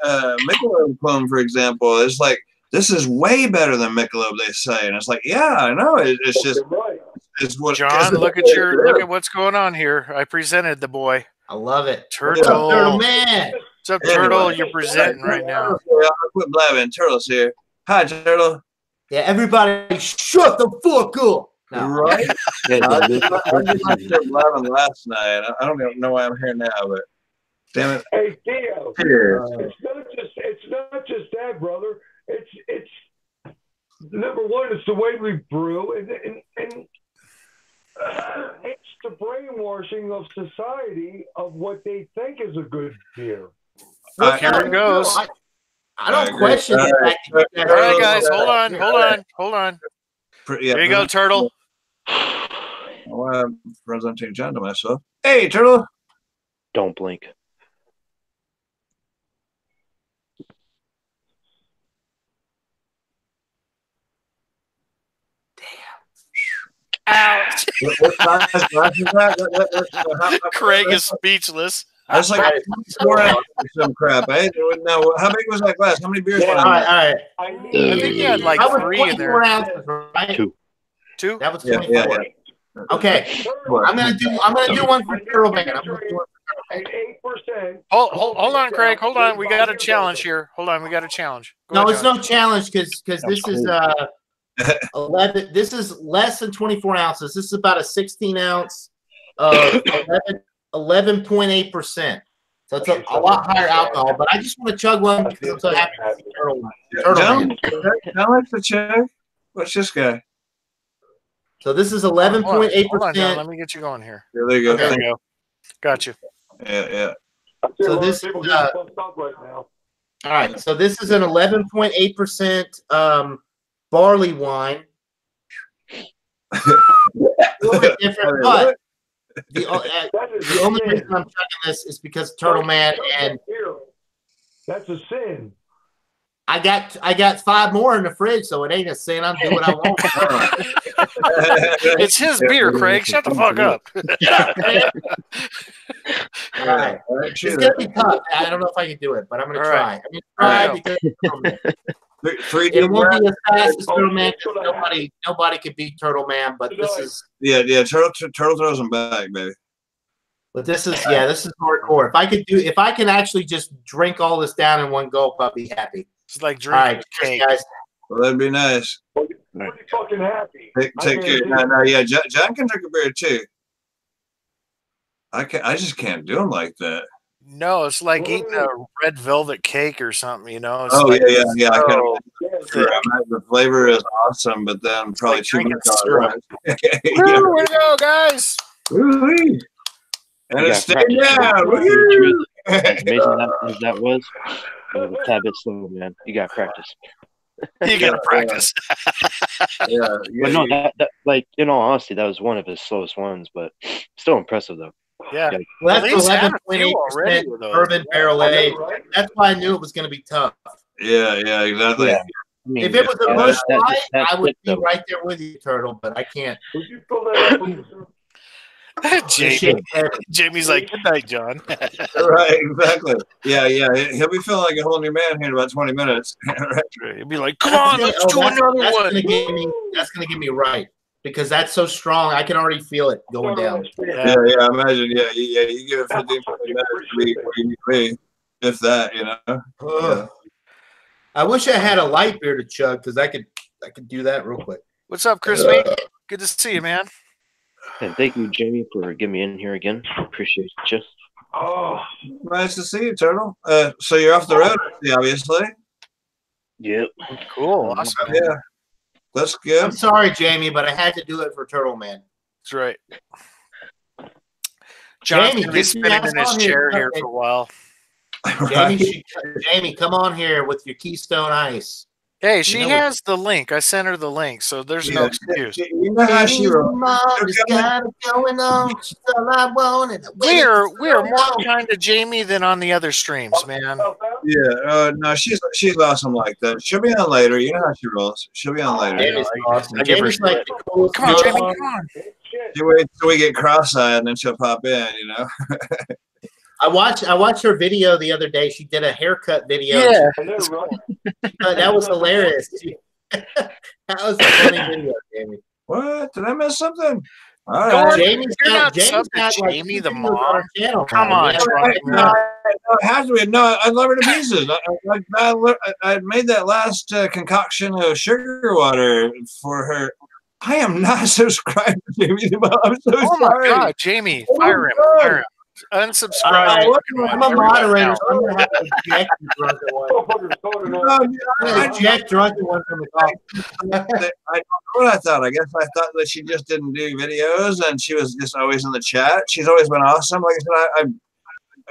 Michelob clone, for example, it's like this is way better than Michelob, they say, and it's like, yeah, I know, it's just it's what John, look at what's going on here. I presented the boy. I love it. Turtle. Turtle man. What's up, Turtle? You're presenting right now. Quit blabbing. Turtle's here. Hi, Turtle. Yeah, everybody shut the fuck up. No. Right? I just blabbing last night. I don't even know why I'm here now, but damn it. Hey, Theo. It's not just that, brother. It's number one, it's the way we brew, and it's the brainwashing of society of what they think is a good beer. Here it goes. I don't question it. All right, guys, hold on. Here you go, Turtle. Well, I'm presenting John to myself. Hey, Turtle. Don't blink. Ouch. Craig is speechless. That's like 4 ounces or some crap. Now, how big was that glass? How many beers? All right. I think you had like 3 in there. Ounces, right? Two. That was 24. Yeah. Okay. I'm gonna do one for Turtle Man. I'm gonna do one for Turtle Man. 8%. Hold on, Craig. Hold on. We got a challenge here. Hold on. We got a challenge. No, it's no challenge because this is 11. This is less than 24 ounces. This is about a 16 ounce of 11.8%. So it's a lot higher alcohol. But I just want to chug one because I'm so happy to see Turtle Man. John likes to chug. What's this guy? So this is 11.8%. Hold on, John. Let me get you going here. There you go. There we go. Got you. Yeah. So this is all right. So this is an 11.8% barley wine. A little bit different, but the only reason I'm chugging this is because Turtle Man, and that's a sin. I got 5 more in the fridge, so it ain't a sin. I'm doing what I want. It's his beer, Craig. Shut the fuck up. All right. It's gonna be tough. I don't know if I can do it, but I'm gonna try. I'm gonna try because it won't be as fast as Turtle Man. Nobody can beat Turtle Man, but this is Turtle throws them back, baby. But this is hardcore. If I can actually just drink all this down in one gulp, I'll be happy. It's like drinking cake. Guys. Well, that'd be nice. Pretty fucking happy. Take care. No, yeah. John can drink a beer too. I just can't do them like that. No, it's like eating a red velvet cake or something, It's yeah. So the flavor is awesome, but then probably like too much syrup. yeah. Way to go, guys! Woo-wee. And it's staying down. As amazing as that was, it was a tad bit slow, man. You got to practice. You got to practice. Yeah. But no, that like in all honesty, that was one of his slowest ones, but still impressive though. Yeah. Well, that's 11.8% bourbon barrel aged. That's why I knew it was going to be tough. Yeah, exactly. Yeah. I mean, if it was a Busch Light, I would be right there with you, Turtle, but I can't. Would you fill that up? Jamie's like, good night, John. Right, exactly. Yeah. He'll be feeling like a whole new man here in about 20 minutes. He'll be like, come on, let's do another one. That's going to give me right because that's so strong. I can already feel it going down. Yeah. Imagine, you give it 15 minutes, if that, Yeah. I wish I had a light beer to chug because I could do that real quick. What's up, Crispy? Good to see you, man. And thank you, Jamie, for getting me in here again. Appreciate you. Oh, nice to see you, Turtle. So you're off the road, obviously. Yep. Cool. Awesome. Yeah. That's good. I'm sorry, Jamie, but I had to do it for Turtle Man. That's right. John's Jamie, going to be spinning in his chair here for a while. Jamie, come on here with your Keystone Ice. Hey, she has the link. I sent her the link, so there's no excuse. You know how she rolls. Just got it going on. She's all I want. And We are more kind to Jamie than on the other streams, man. Yeah, no, she's awesome like that. She'll be on later. You know how she rolls. She'll be on later. Jamie's awesome. I give her Jamie's like the coolest. Come on, Jamie, come on. She waits till we get cross-eyed and then she'll pop in. You know. I watched her video the other day. She did a haircut video. Yeah, that was hilarious. That was a funny video, Jamie. What? Did I miss something? All Don't right. worry, Jamie's you're got, not Jamie's got like Jamie two the videos on mom. her channel. Come on, No, it has to be. No, I love her to pieces. I made that last concoction of sugar water for her. I am not subscribed to Jamie the Mom. I'm so Oh sorry. my God, Jamie, Oh my fire him, God. fire him. Unsubscribe. I'm a moderator, so I'm gonna have to eject the drunken one. No, I'm gonna eject drunken one from the call. I don't know what I thought. I guess I thought that she just didn't do videos and she was just always in the chat. She's always been awesome. Like I said,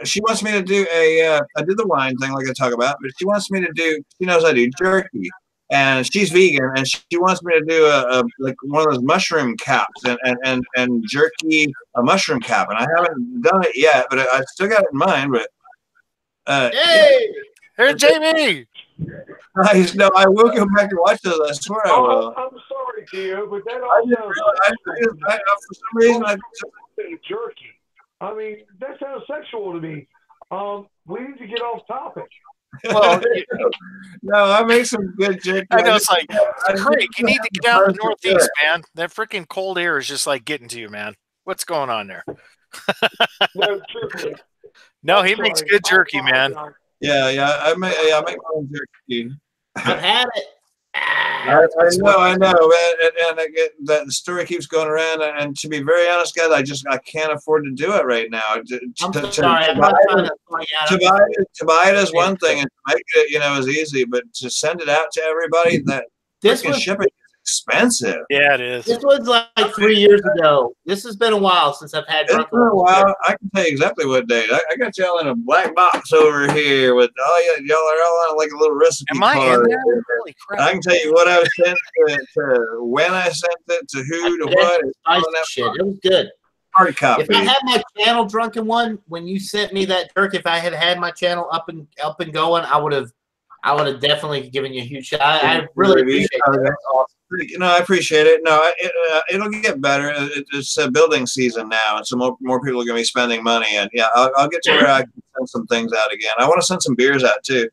she wants me to do I did the wine thing like I talk about, but she wants me to do, she knows I do jerky. And she's vegan, and she wants me to do a like one of those mushroom caps and jerky a mushroom cap, and I haven't done it yet, but I still got it in mind. But Hey, Hey, Jamie. no, I will go back and watch those. I swear I will. I'm sorry, Theo, but that all For some reason, jerky. I mean, that sounds sexual to me. We need to get off topic. Well, no, I make some good jerky. I know it's like, Craig, you need to get out in the Northeast, man. That freaking cold air is just like getting to you, man. What's going on there? No, truthfully. No, he makes good jerky, man. Yeah, I make my own jerky. I've had it. I know, and I get that the story keeps going around. And to be very honest, guys, I can't afford to do it right now. I'm sorry. I'm not trying to point out. To buy it is one thing, and to make it, is easy. But to send it out to everybody, that shipping is expensive. Yeah, it is. This was like 3 years ago. This has been a while since I've had. It's been a while. I can tell you exactly what date. I got y'all in a black box over here with y'all are all on like a little recipe Am I card. in there? Holy crap. I can tell you what I sent to when I sent it to who to what. It was good. Hard copy. If I had my channel Drunken One, when you sent me that jerk, if I had my channel up and going, I would have definitely given you a huge shout. I really appreciate it. That's awesome. I appreciate it. No, it'll get better. It's building season now, and so more people are going to be spending money. And yeah, I'll get to where I can send some things out again. I want to send some beers out too.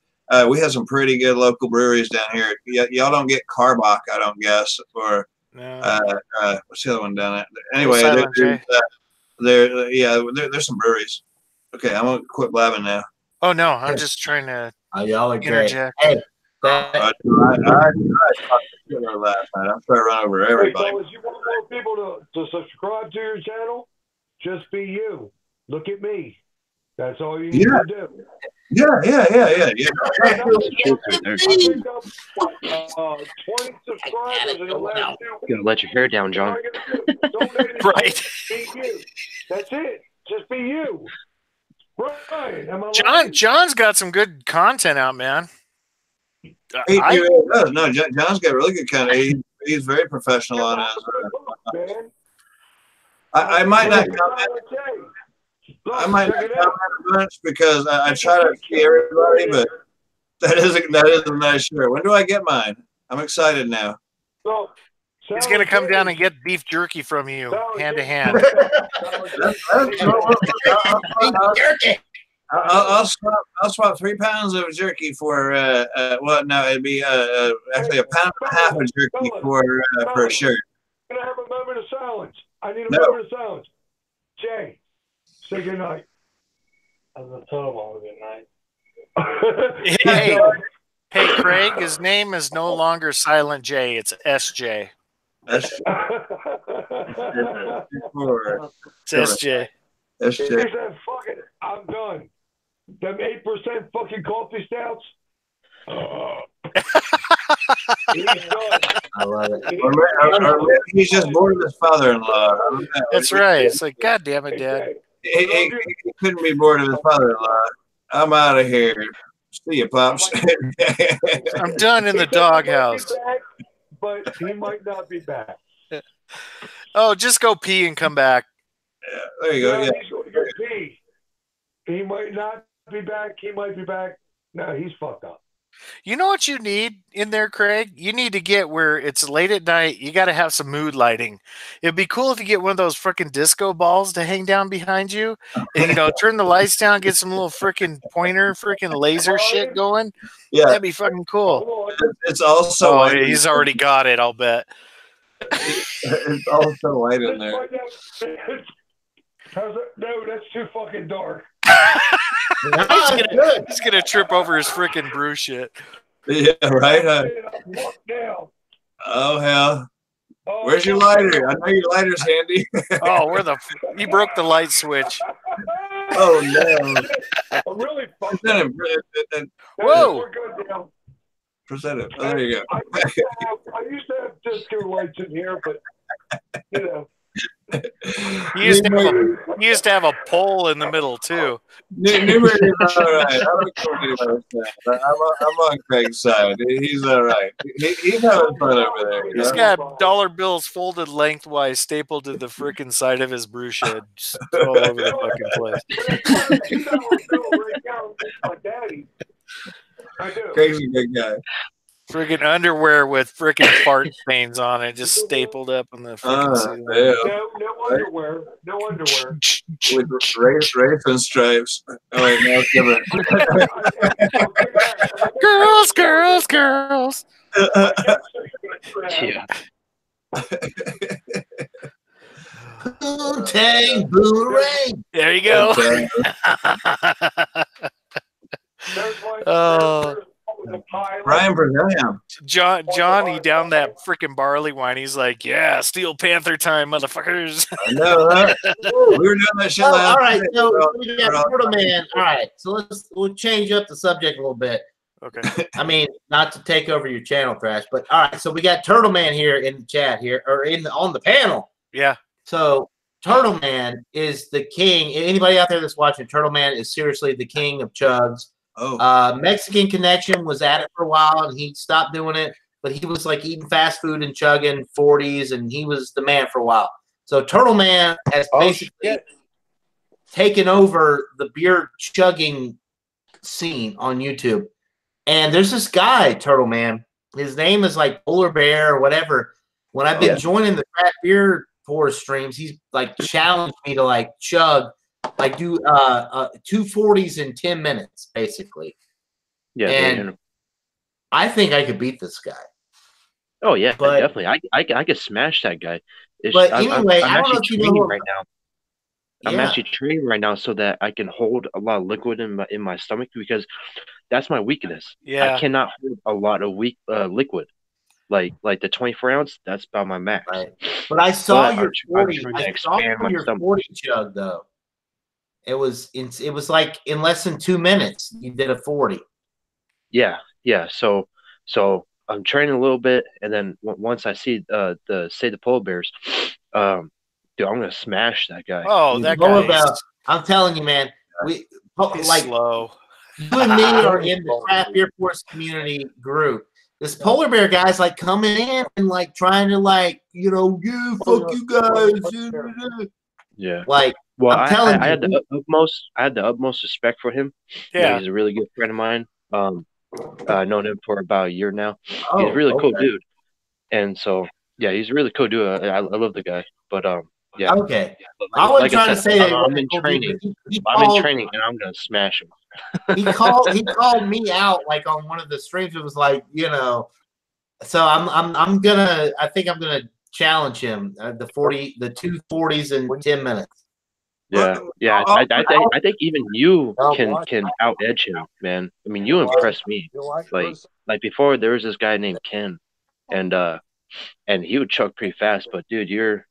We have some pretty good local breweries down here. Y'all don't get Carbach, I don't guess, or what's the other one down there? Anyway, there's some breweries. Okay, I'm gonna quit blabbing now. Oh no, I'm just trying to y'all are interject. Great. Hey, I talked to last night. I'm trying to run over everybody. Hey, fellas, you want more people to subscribe to your channel? Just be you. Look at me. That's all you need to do. Yeah. I think I'm 20 subscribers in the last 2 weeks. Gonna let your hair down, John. Right. Be you. That's it. Just be you. Brian, am I lying? John's got some good content out, man. He really does. No, John's got really good content. He's very professional on it. I might not comment. I might not comment much because I try to see everybody, but that is a nice shirt. When do I get mine? I'm excited now. He's going to come down and get beef jerky from you, hand to hand. I'll swap 3 pounds of jerky for it'd be actually 1.5 pounds of jerky for a shirt. I'm gonna have a moment of silence. I need a moment of silence. Jay, say good night. I was told good night. Hey, Craig, his name is no longer Silent J, it's SJ. It's SJ. He said, fuck it, I'm done. Them 8% fucking coffee stouts. He's done. I love it. He's just bored of his father-in-law. That's right. It's like, God damn it, Dad. He couldn't be bored of his father-in-law. I'm out of here. See you, pops. I'm done in the He said he might be doghouse. back, but he might not be back. Oh, just go pee and come back. Yeah, there you go. No, Yeah. he's going to go pee. He might not be back. He might be back. No, he's fucked up. You know what you need in there, Craig? You need to get where it's late at night. You got to have some mood lighting. It'd be cool if you get one of those freaking disco balls to hang down behind you, and turn the lights down, get some little freaking pointer, freaking laser shit going. Yeah, That'd be fucking cool. Hold on. it's also Oh, white. he's already got it. I'll bet. It's also white in there. How's it? No, that's too fucking dark. He's gonna trip over his freaking brew shit. Yeah, right. Now. Oh hell! Oh, Where's your lighter? I know your lighter's handy. Oh, you broke the light switch. Oh no! I'm really fucked Present up. him. Whoa. We're good now. Present him. Oh, there you go. I used to have disco lights in here, but You used to have a pole in the middle too. Newberry's all right. I don't care what anybody says. I'm on Craig's side. He's all right. He's having fun over there. He's got dollar bills folded lengthwise, stapled to the freaking side of his brew shed, just all over the fucking place. My daddy. I do. Craig's a good guy. Friggin' underwear with freaking fart stains on it, just stapled up on the freaking ceiling. Yeah. No underwear. No underwear. With racing stripes. Oh wait, no, it's different. Girls. Yeah. Tang boomerang. There you go. Oh, Brian Brazilian. Johnny down that freaking barley wine. He's like, yeah, Steel Panther time, motherfuckers. I know, huh? We were doing that shit last All right, night. so we got Turtle Man. All right, so we'll change up the subject a little bit. Okay. I mean, not to take over your channel, Crash, but all right. So we got Turtle Man here in the chat here, or on the panel. Yeah. So Turtle Man is the king. Anybody out there that's watching, Turtle Man is seriously the king of chugs. Oh. Mexican Connection was at it for a while, and he stopped doing it. But he was like eating fast food and chugging 40s, and he was the man for a while. So Turtle Man has basically taken over the beer chugging scene on YouTube. And there's this guy, Turtle Man. His name is like Polar Bear or whatever. When I've been joining the craft beer pour streams, he's like challenged me to like chug, like do 240s in 10 minutes, basically. Yeah. And I think I could beat this guy. Oh yeah, But- definitely. I could smash that guy. But anyway, I don't know actually if you know training who- right now. I'm Yeah. actually training right now so that I can hold a lot of liquid in my stomach because that's my weakness. Yeah. I cannot hold a lot of liquid. Like the 24 ounce, that's about my max. Right. But I saw But your I'm 40. trying to I saw expand my your stomach. 40 chug though. It was like in less than 2 minutes you did a 40. Yeah. So I'm training a little bit, and then once I see the polar bears, dude, I'm gonna smash that guy. Oh, Dude, that Polar guy Bear, is I'm telling you, man. he's Like slow. you and me are in the craft beer force community group. This Polar Bear guy's like coming in and like trying to like, fuck you guys. Yeah. Like, Well, I'm telling I you, had the utmost respect for him. Yeah. He's a really good friend of mine. I've known him for about a year now. He's oh, a really cool okay. dude. And so, yeah, he's a really cool dude. I love the guy. But yeah. Okay. But I wasn't like trying to said, say that. I'm in he training. he I'm in called- training, and I'm gonna smash him. he called me out like on one of the streams. It was like, so I think I'm gonna challenge him the 240s in 10 minutes. Yeah. I think even you can out edge him, man. I mean, you impressed me. Like before, there was this guy named Ken, and he would chug pretty fast. But dude, you're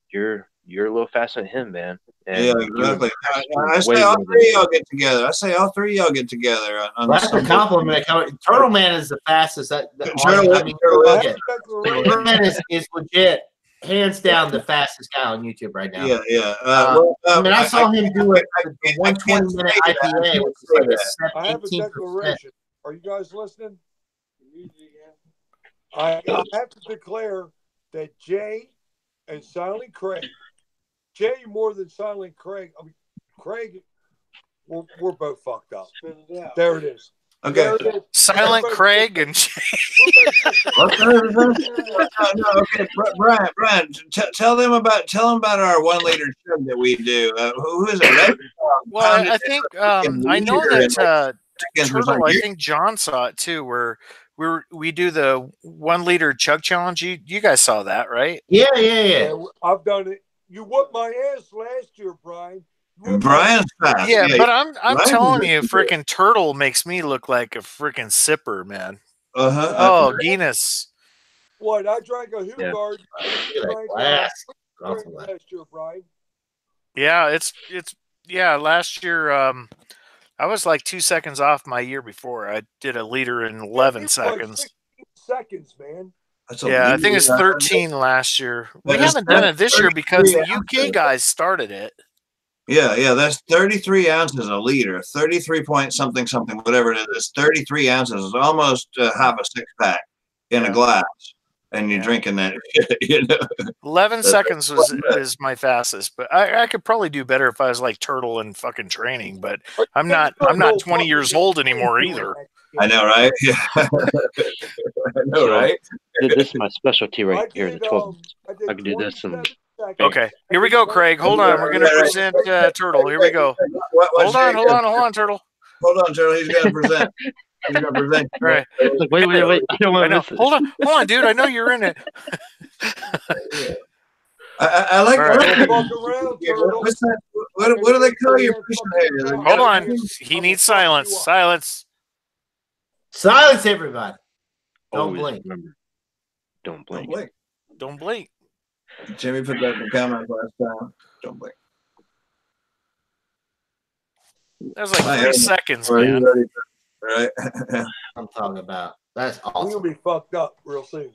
a little faster than him, man. And Yeah, you exactly. impressed me I say way all more three of than- y'all get together. I say all three of y'all get together. On Well, that's a compliment. Turtle Man is the fastest. Turtle I mean, Man- Turtle Man is legit, hands down, the fastest guy on YouTube right now. Yeah. I mean, I saw him do it. The I can't 120-minute say that. IPA, which is like I a have a 18%. declaration. Are you guys listening? I have to declare that Jay and Silent Craig, Jay more than Silent Craig. I mean, Craig, we're both fucked up. There it is. Okay. Silent Craig and Okay, Brian, tell them about our 1 liter chug that we do. Who is it? Well, I think I know that Turtle. I think John saw it too. Where we do the 1 liter chug challenge. You guys saw that, right? Yeah. I've done it. You whooped my ass last year, Brian. Brian's fast. Yeah, but I'm telling you, freaking Turtle makes me look like a freaking sipper, man. Oh, Guinness. What? I drank a Hugard. Last year, Brian. Yeah, it's last year I was like 2 seconds off my year before. I did a liter in 11 seconds. Like 16 seconds, man. I think it's 13 last year. We haven't done it this year because the UK guys started it. Yeah, that's 33 ounces a liter, 33 point something, whatever it is. 33 ounces is almost half a 6-pack in a glass, and you're drinking that. 11 seconds is my fastest, but I could probably do better if I was like Turtle in fucking training. But I'm not 20 years old anymore either. I know, right? Yeah. I know, right? This is my specialty right here. The 12. I can do this. Okay, here we go, Craig. Hold on. We're going to present Turtle. Here we go. Hold on, Turtle. Hold on, Turtle. He's going to present. He's going to present. All right. Wait. I don't want to miss it. Hold on, dude. I know you're in it. I like. What do they call you? Hold on. He needs silence. Silence, everybody. Don't blink. Remember. Don't blink. Don't blink. Jimmy put that in the comments last time. Don't blink. That was like 3 seconds, man. Right. I'm talking about. That's awesome. We'll be fucked up real soon.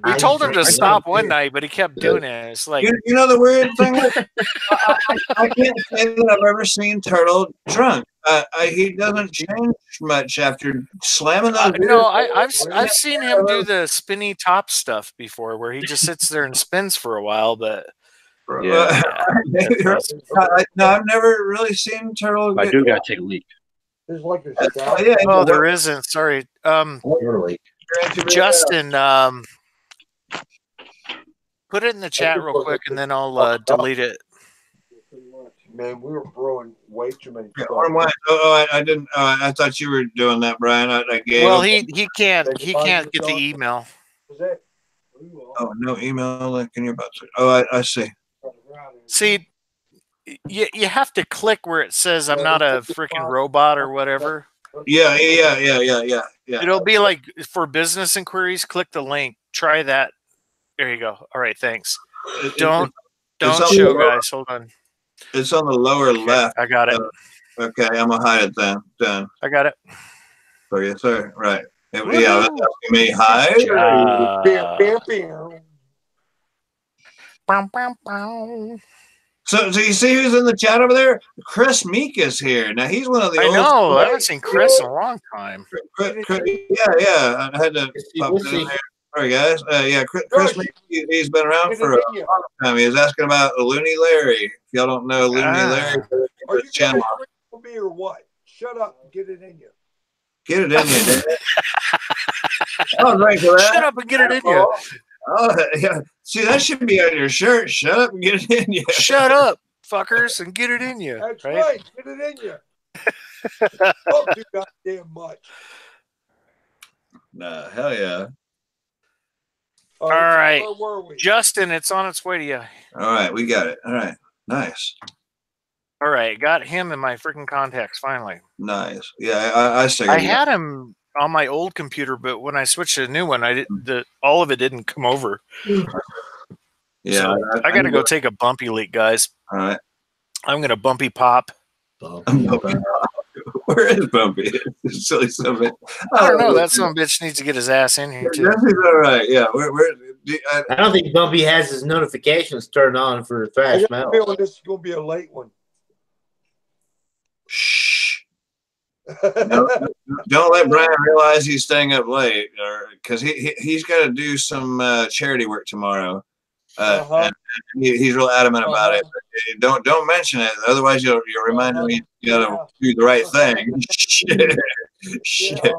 We told him to stop one night, but he kept doing it. It's like you know the weird thing. I can't say that I've ever seen Turtle drunk. He doesn't change much after slamming those. No, I've seen him do the spinny top stuff before, where he just sits there and spins for a while. But no, I've never really seen Turtle. I do gotta take a leak. There's like a oh, there isn't. Sorry, Justin. Put it in the chat real quick, and then I'll delete it. Man, we were brewing way too many. I didn't. I thought you were doing that, Brian. I gave. Well, he can't get the email. Oh, no email link in your butt. Oh, I see. See, you have to click where it says "I'm not a freaking robot" or whatever. Yeah. It'll be like for business inquiries. Click the link. Try that. There you go. All right, thanks. Don't show, guys. Hold on. It's on the lower left. I got it. Okay, I'm gonna hide it then. Done. I got it. For you, sir. Right. Yeah, that's asking me hide. So you see who's in the chat over there? Chris Meek is here. Now he's one of the. I know. I haven't seen Chris in a long time. Yeah. I had to pop it in there. Sorry, guys. Chris Meek, he's been around for a long time. He was asking about Looney Larry. If y'all don't know Looney Larry, are you channel. Me or what? Shut up and get it in you. Get it in you, Dad. Oh, thank you. Shut up and get it in you. Oh, yeah. See, that should be on your shirt. Shut up and get it in you. Shut up, fuckers, and get it in you. That's right. Get it in you. Don't do goddamn much. Nah, hell yeah. All right. Justin, it's on its way to you. All right, we got it. All right. Nice. All right, got him in my freaking contacts finally. Nice. Yeah, I had him on my old computer, but when I switched to a new one, all of it didn't come over. Yeah, so I got to go take a bumpy leak, guys. All right, I'm gonna bumpy pop. Where is Bumpy? Silly son of a bitch. I don't know. That son of a bitch needs to get his ass in here too. That's all right. Yeah, I don't think Bumpy has his notifications turned on for Thrash Metal. I feel this is gonna be a late one. Shh. Don't let Brian realize he's staying up late, or because he's got to do some charity work tomorrow. And he's real adamant about it. Don't mention it, otherwise you'll remind him you got to do the right thing. Shit.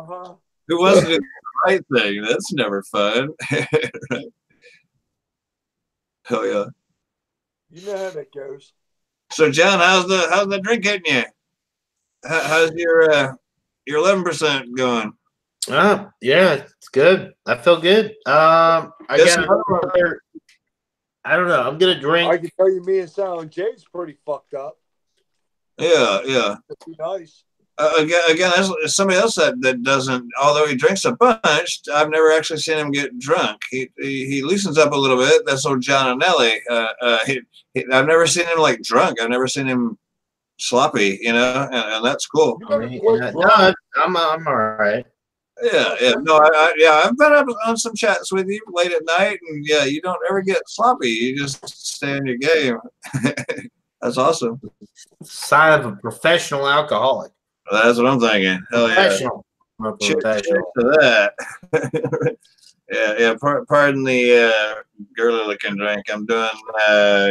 Who wants to do the right thing? That's never fun. Right? Oh yeah. You know how that goes. So John, how's the drink hitting you? How's your 11% going? Yeah, it's good. I feel good. I don't know. I'm gonna drink. I can tell you, me and Silent Jay's pretty fucked up. Yeah. That'd be nice. Again, there's somebody else that doesn't. Although he drinks a bunch, I've never actually seen him get drunk. He loosens up a little bit. That's old John and Nelly. I've never seen him like drunk. I've never seen him sloppy. And that's cool. No, I'm all right. Yeah. No, I've been up on some chats with you late at night, and yeah, you don't ever get sloppy. You just stay in your game. That's awesome. Sign of a professional alcoholic. That's what I'm thinking. Hell yeah. Cheers to that. Yeah. Pardon the girly looking drink. I'm doing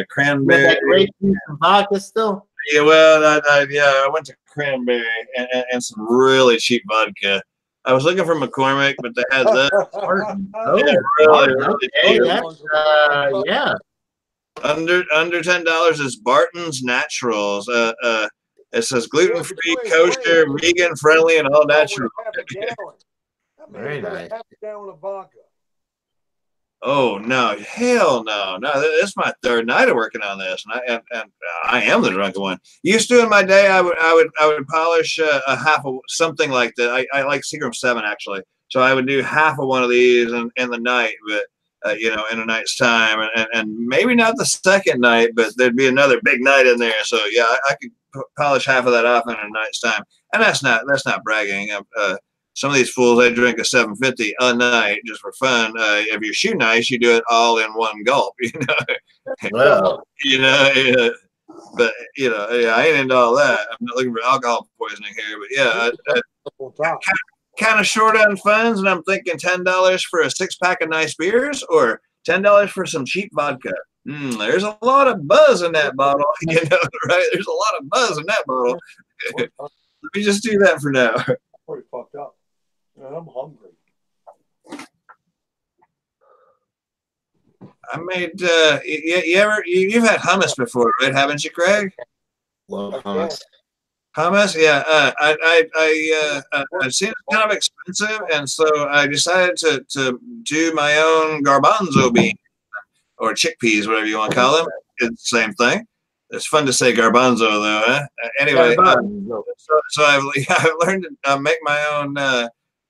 cranberry. That grape juice and vodka still? Yeah, well, I went to cranberry and some really cheap vodka. I was looking for McCormick, but they had that. Yeah. Under $10 is Barton's Naturals. It says gluten-free, kosher, vegan friendly, and all natural. Very nice. Half a gallon of vodka. Oh no, hell no. This is my third night of working on this, and I am the drunken one. Used to in my day, I would polish a half of something like that. I like Seagram 7 actually, so I would do half of one of these in the night, but in a night's time, and maybe not the second night, but there'd be another big night in there. So yeah, I could polish half of that off in a night's time, and that's not bragging. Some of these fools, they drink a 750 a night just for fun. If you shoot nice, you do it all in one gulp, Well, But I ain't into all that. I'm not looking for alcohol poisoning here, but yeah, kind of short on funds, and I'm thinking $10 for a 6-pack of nice beers, or $10 for some cheap vodka. There's a lot of buzz in that bottle, right? There's a lot of buzz in that bottle. Let me just do that for now. Pretty fucked up. Man, I'm hungry. I made you've had hummus before, right? Haven't you, Craig? Love hummus. Hummus, yeah. I've seen it's kind of expensive, and so I decided to do my own garbanzo bean or chickpeas, whatever you want to call them. It's the same thing. It's fun to say garbanzo, though. Anyway, so I've learned to make my own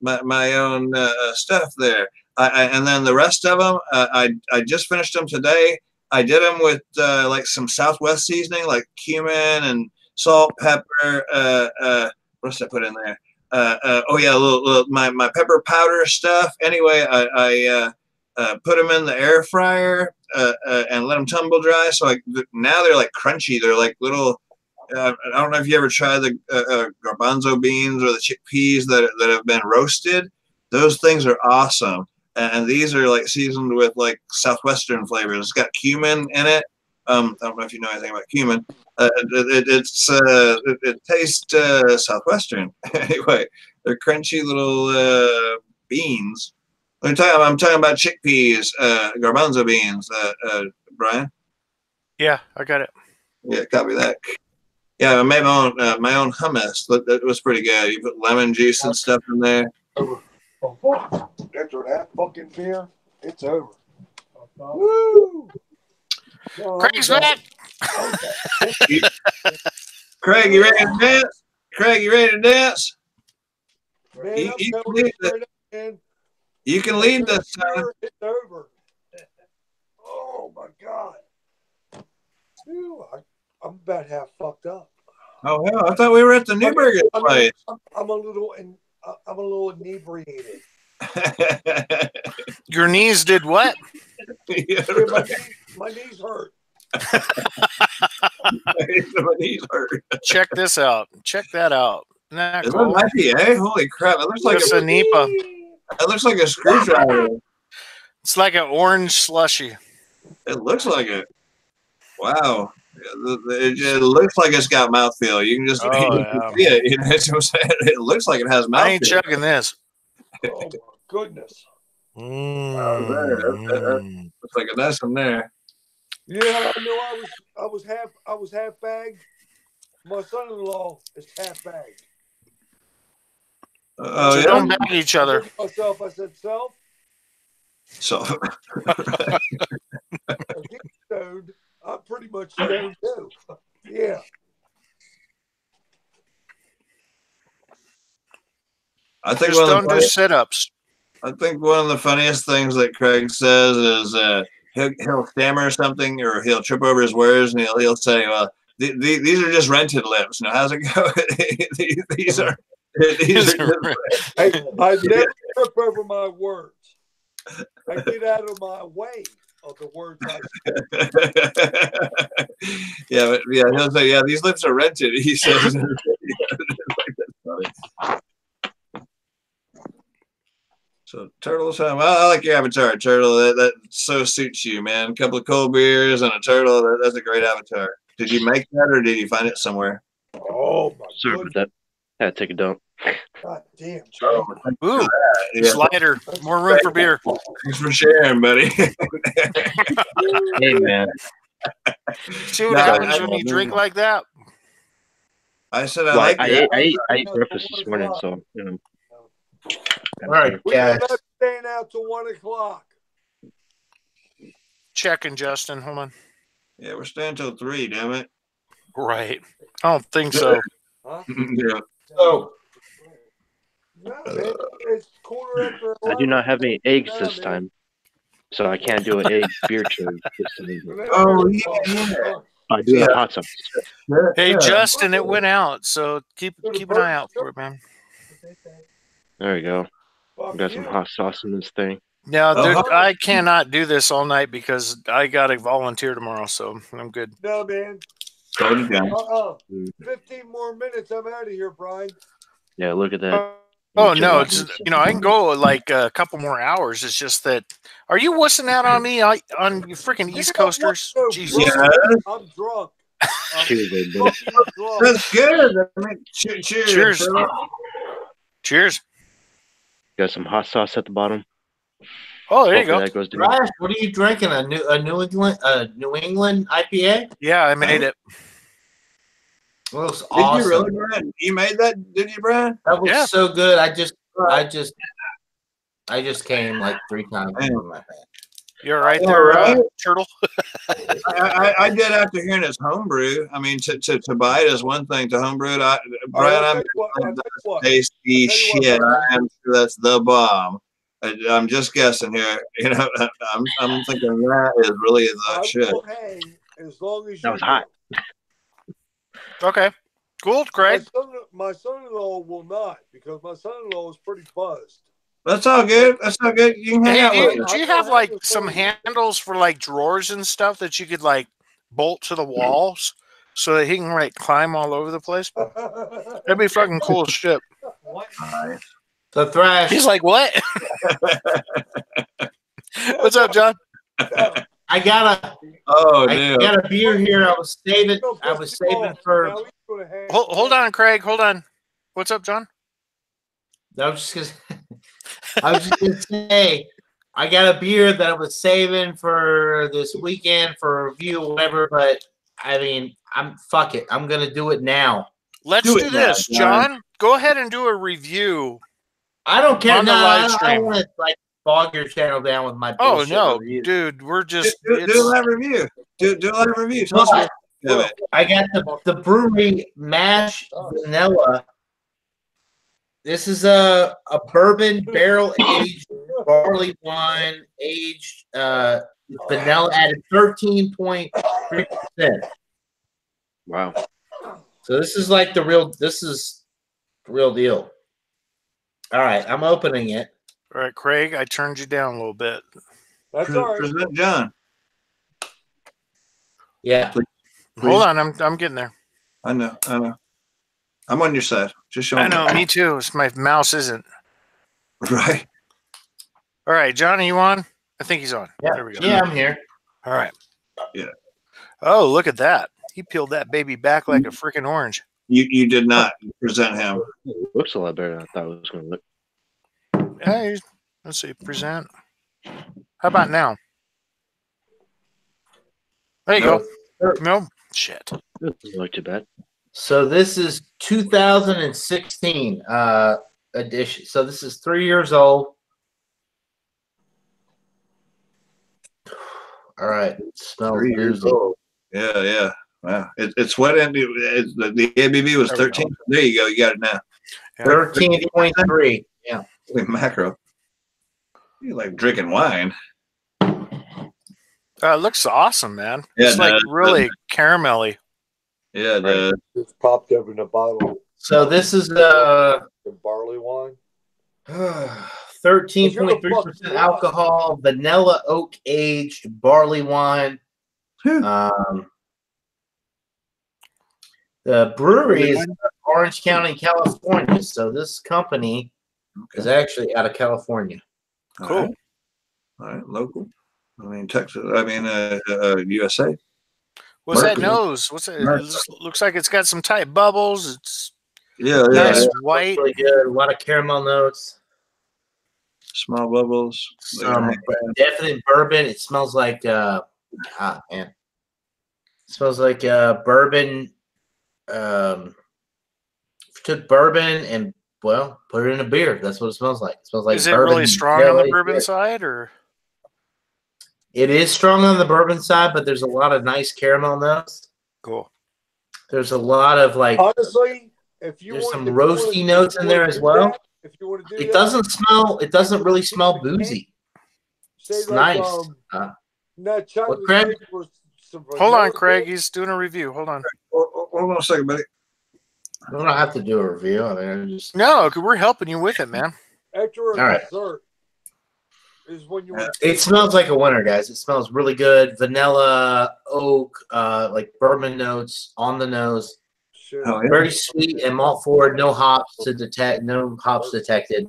my own stuff there. And then the rest of them, I just finished them today. I did them with like some Southwest seasoning, like cumin and salt, pepper. What did I put in there? Little my pepper powder stuff. Anyway, I put them in the air fryer and let them tumble dry. So now they're like crunchy. They're like little. I don't know if you ever tried the garbanzo beans or the chickpeas that have been roasted. Those things are awesome. And these are like seasoned with like Southwestern flavors. It's got cumin in it. I don't know if you know anything about cumin. It tastes Southwestern. Anyway, they're crunchy little beans. I'm talking about chickpeas, garbanzo beans. Brian. Yeah, I got it. Yeah, copy that. Yeah, I made my own hummus. That was pretty good. You put lemon juice and stuff in there. After that fucking beer, it's over. Woo! Craig's back. Craig, you ready to dance? Craig, you ready to dance? Man, you can lead this time. It's over. Oh my god. Whew, I'm about half fucked up. Oh hell! I thought we were at the Newberg place. I'm a little inebriated. Your knees did what? Yeah, my knees hurt. My knees hurt. Check this out. Check that out. Isn't that Is cool? that an IPA? Holy crap! It looks like It's a NEPA. it looks like a screwdriver. It's like an orange slushy. It looks like it. Wow. It looks like it's got mouthfeel. You can just Oh, you yeah. can see it. You know, that's what I'm saying. It looks like it has mouthfeel. I ain't chugging this. Oh my goodness. Mm. Looks like a nice one there. Yeah, I know. I was half bagged. My son-in-law is half bagged. Oh So yeah. don't bag each I other. looked at myself. I said, "Self, So if he's stoned, I'm pretty much stoned too." Yeah. I think Just don't do sit-ups. I think one of the funniest things that Craig says is he'll stammer something or he'll trip over his words and he'll say, "Well, these are just rented lips." Now, how's it go? these are just, I never trip over my words. I get out of my way of the words I say. yeah, but yeah, he'll say, "Yeah, these lips are rented." He says. So turtle time. Well, I like your avatar, turtle. That so suits you, man. A couple of cold beers and a turtle. That's a great avatar. Did you make that or did you find it somewhere? Oh my Sorry about that. Had to take a dump. God damn, Jay. Oh, Ooh, yeah. slider. More room for beer. Thanks for sharing, buddy. Hey, man. See what No, happens when you drink like that? I said Well, like I that. ate breakfast this morning, so you know. All right, We guys. are not staying out till 1 o'clock. Checking, Justin. Hold on. Yeah, we're staying till 3. Damn it. Right. I don't think so. Huh? Yeah. So, No, man. It's quarter after 11. I do not have any eggs No, this man. time, so I can't do an egg beer chug this time. Oh yeah. I do have hot sauce. Hey, Yeah. Justin, it went out, so keep an eye out for it, man. There we go. Fuck Got some you. hot sauce in this thing. Now, Uh-huh. I cannot do this all night because I got to volunteer tomorrow, so I'm good. No, man. Slow it down. 15 more minutes. I'm out of here, Brian. Yeah, look at that. Oh no, it's I can go like a couple more hours. It's just that. Are you wussing out on me on you freaking East Coasters? No, Jesus. bro, Yeah. I'm drunk. Cheers, baby. Fucking drunk. That's good. I mean, cheers. Cheers. Turtle. Cheers. Got some hot sauce at the bottom. Oh, there you Hopefully go. that goes down. Raj, what are you drinking? A New England IPA? Yeah, I made it. It looks Did awesome. you really, Brian? You made that? Did you, Brian? That looks Yeah. so good. I just came like 3 times in my head. You're right All there, right. Turtle. I did after hearing his homebrew. I mean, to buy it is one thing. To homebrew it, Brian, I'll I'm tell you what. tasty I'll tell you what, shit. Brian. I am sure that's the bomb. I'm just guessing here. You know, I'm thinking that is really the I shit. will hang as long as That you was hot. do. Okay. Cool, Craig. My son-in-law will not because my son-in-law is pretty buzzed. That's all good. That's all good. You can hang out Hey, with us. do you have like some handles for like drawers and stuff that you could like bolt to the walls so that he can like climb all over the place? That'd be fucking cool as shit. Nice. So Thrash, He's like, what? What's up, John? I got dude. a beer here. I was saving for. Hold on, Craig. Hold on. What's up, John? I was just gonna say, I got a beer that I was saving for this weekend for review, or whatever. But I mean, fuck it. I'm gonna do it now. Let's do this, John. Go ahead and do a review. I don't care. On the live I stream. don't want to like bog your channel down with my Oh bullshit no, reviews. dude, we're just Do a live review. Do a live review. Tell us what you think of it. I got the brewery mash vanilla. This is a bourbon barrel aged barley wine aged vanilla added 13.3%. Wow. So this is like the real deal. All right, I'm opening it. all right, Craig. I turned you down a little bit. That's all right. Present John. Yeah. Hold on, I'm getting there. I know. I'm on your side. Just showing. I know, me too. My mouse isn't. Right. All right, Johnny, you on? I think he's on. Yeah. There we go. Yeah, I'm here. All right. Yeah. Oh, look at that. He peeled that baby back like a freaking orange. You did not present him. It looks a lot better than I thought it was going to look. Hey, let's see. Present. How about now? There you go. No. Shit. It doesn't look too bad. So this is 2016 edition. So this is 3 years old. All right. It smells 3 years boozy. old. Yeah. Wow. It's what the ABV was 13. There you go. You got it now. 13.3. Yeah. Holy mackerel. You like drinking wine. It looks awesome, man. Yeah, It's like really caramelly. Yeah, It's popped up in a bottle So this is of barley wine. 13.3% alcohol, vanilla oak aged barley wine. The brewery is Orange County, California. So this company is actually out of California. Cool. All right, local. I mean, Texas. I mean, USA. What's that nose? What's it? It looks like it's got some tight bubbles. It's nice white. Really good. A lot of caramel notes. Small bubbles. Some definite bourbon. It smells like man. It smells like bourbon. Took bourbon and put it in a beer. That's what it smells like. It smells like. Is it bourbon really strong on the bourbon side, or? It is strong on the bourbon side, but there's a lot of nice caramel notes. Cool. There's a lot of Honestly, if you there's want, some if roasty you notes in there as well. If you want to do It that, doesn't smell. It doesn't really smell boozy. It's like, nice. that chocolate Craig? cake with some Hold on, vanilla Craig. in it. He's doing a review. Hold on. Hold on a second, buddy. I don't have to do a review. I mean, I'm just No, we're helping you with it, man. After a All right. dessert is when you want. It smells like a winter, guys. It smells really good. Vanilla, oak, like bourbon notes on the nose. Sure. Oh, yeah. Very sweet and malt forward. No hops to detect. No hops detected.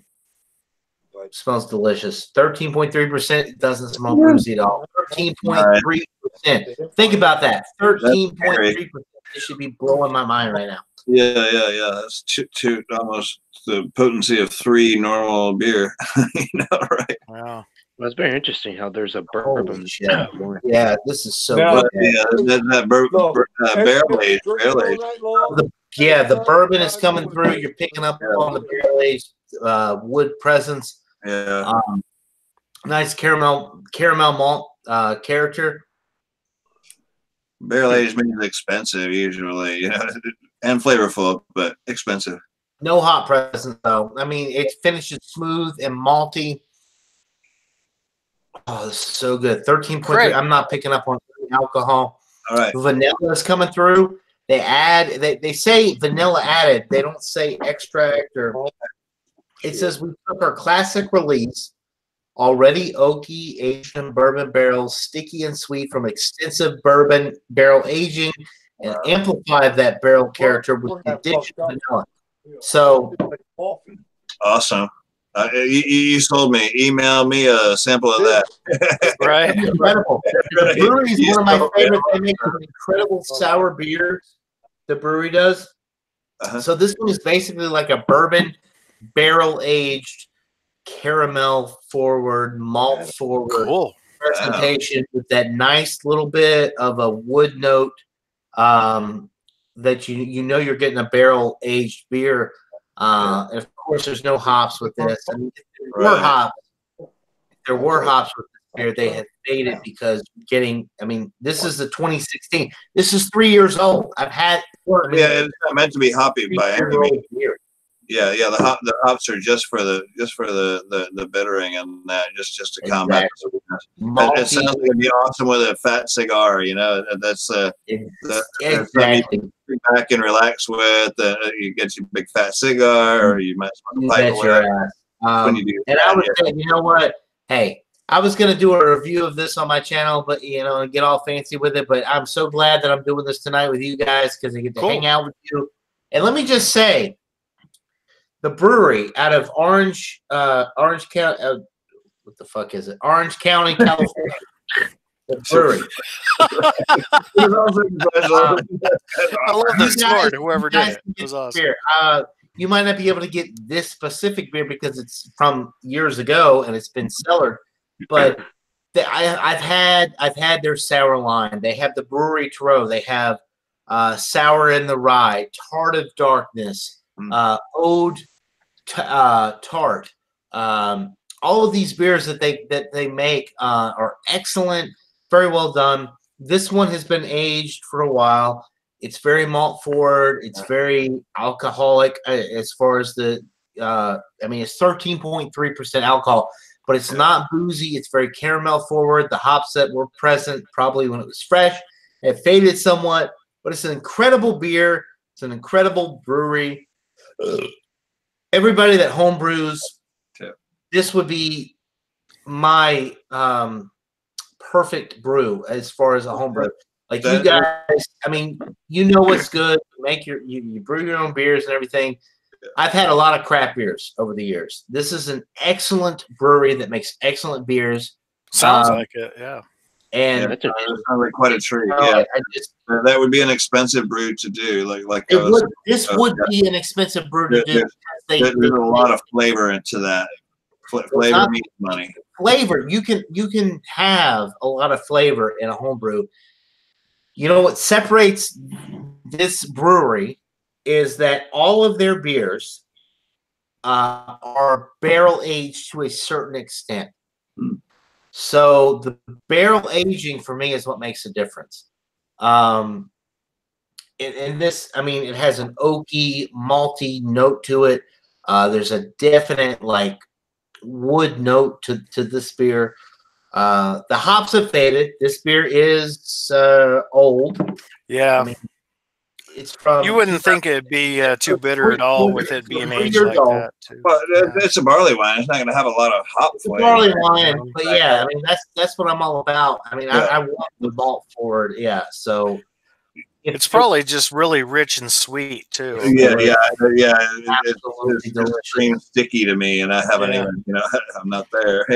Smells delicious. 13.3%. It doesn't smell boozy at all. 13.3%. Think about that. 13.3%. It should be blowing my mind right now. Yeah. That's two almost the potency of 3 normal beer. You know, right? Wow. Well, it's very interesting how there's a bourbon. Holy shit. Yeah, this is so Now- good. Yeah, that barrel aged. The bourbon is coming through. You're picking up on the barrel aged wood presence. Yeah. Nice caramel malt character. Barrel aged means expensive usually, you know, and flavorful, but expensive. No hot presence though. I mean, it finishes smooth and malty. Oh, this is so good. 13.3. I'm not picking up on alcohol. All right. Vanilla is coming through. They say vanilla added. They don't say extract or. It says we took our classic release, already oaky aged in bourbon barrels, sticky and sweet from extensive bourbon barrel aging, and amplified that barrel character with the addition of vanilla. So Awesome. You sold me. Email me a sample of that. Right. Incredible. The brewery is one of my favorites. They make some incredible sour beers. The brewery does. So this one is basically like a bourbon barrel aged, caramel forward, malt forward presentation with that nice little bit of a wood note. That you know you're getting a barrel aged beer. And of course, there's no hops with this. I mean, if there were hops with this beer, they had made it because this is the 2016. This is 3 years old. It's not meant to be hoppy by any means. Yeah. The hops are just for the bittering and that just to combat. It sounds like it'd be awesome with a fat cigar. You know, that's exactly. Back and relax with. You get your big fat cigar, or you might smoke a pipe when you do. And I would say, you know what? Hey, I was gonna do a review of this on my channel, but and get all fancy with it. But I'm so glad that I'm doing this tonight with you guys because I get to hang out with you. And let me just say, the brewery out of Orange County, what the fuck is it? Orange County, California. The brewery. I love the snort. Whoever did it. It was awesome. You might not be able to get this specific beer because it's from years ago and it's been cellared, but I've had their sour line. They have the Brewery Trough. They have Sour in the Rye, Tart of Darkness, Ode Tart. All of these beers that they make are excellent, very well done. This one has been aged for a while. It's very malt forward. It's very alcoholic as far as the. It's 13.3% alcohol, but it's not boozy. It's very caramel forward. The hops that were present probably when it was fresh have faded somewhat, but it's an incredible beer. It's an incredible brewery. Everybody that home brews, this would be my perfect brew as far as a home brew. Like you guys, I mean, you know what's good. You brew your own beers and everything. I've had a lot of craft beers over the years. This is an excellent brewery that makes excellent beers. Sounds like it, yeah. And that sounds like quite a treat. Yeah, that would be an expensive brew to do. This would be an expensive brew to do. There's a lot of flavor into that. Flavor means money. Flavor, you can have a lot of flavor in a home brew. You know what separates this brewery is that all of their beers are barrel aged to a certain extent. So the barrel aging for me is what makes a difference. In this, I mean, it has an oaky, malty note to it. There's a definite wood note to this beer. The hops have faded. This beer is old. Yeah. I mean, it's from. You wouldn't think it'd be too bitter at all with it being aged like that. Too. But it's a barley wine. It's not going to have a lot of hop flavor. Barley wine, but yeah, I mean that's what I'm all about. I mean, I want the malt forward. Yeah, so. It's probably just really rich and sweet too. Yeah. It's extremely sticky to me, and I haven't even, I'm not there.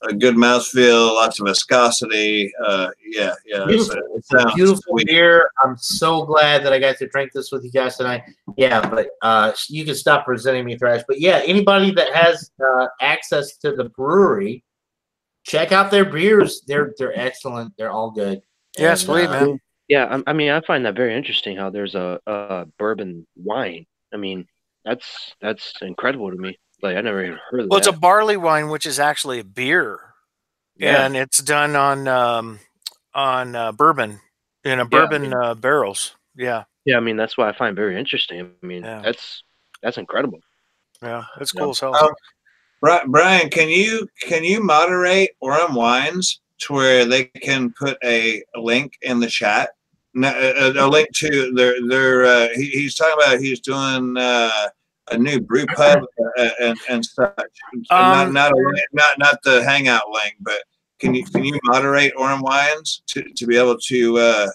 A good mouthfeel, lots of viscosity. Beautiful. It's a beautiful beer. I'm so glad that I got to drink this with you guys tonight. Yeah, but you can stop presenting me trash. But yeah, anybody that has access to the brewery, check out their beers. They're excellent. They're all good. Yeah, sweet, man. Yeah, I mean, I find that very interesting how there's a bourbon wine. I mean, that's incredible to me. Like I never even heard of that. Well, it's a barley wine, which is actually a beer, and it's done on bourbon in bourbon barrels. Yeah. Yeah, I mean that's what I find very interesting. I mean, that's incredible. Yeah, that's cool as hell. Brian, can you moderate Orem Wines to where they can put a link in the chat? A link to their he's talking about he's doing a new brew pub and such. Not the hangout link, but can you moderate Orem Wines to be able to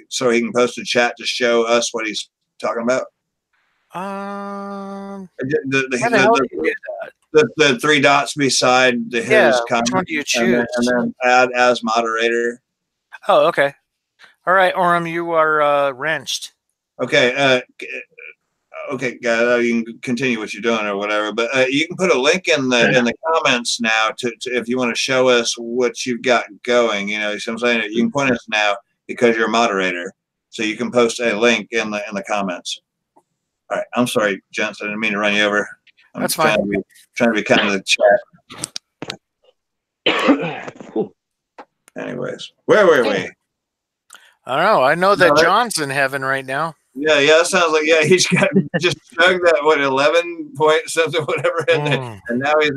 so he can post a chat to show us what he's talking about? The three dots beside his comment. Which one do you choose? And then add as moderator. Oh, okay. All right, Orem, you are wrenched. Okay. Okay, guys, you can continue what you're doing or whatever, but you can put a link in the comments now to if you want to show us what you've got going. You know what I'm saying? You can point us now because you're a moderator, so you can post a link in the comments. All right, I'm sorry, gents, I didn't mean to run you over. That's fine. Trying to be kind of the chat. Anyways, where were we? I don't know. I know that John's in heaven right now. Yeah, that sounds like he's got just chugged that 11 point something whatever, and now he's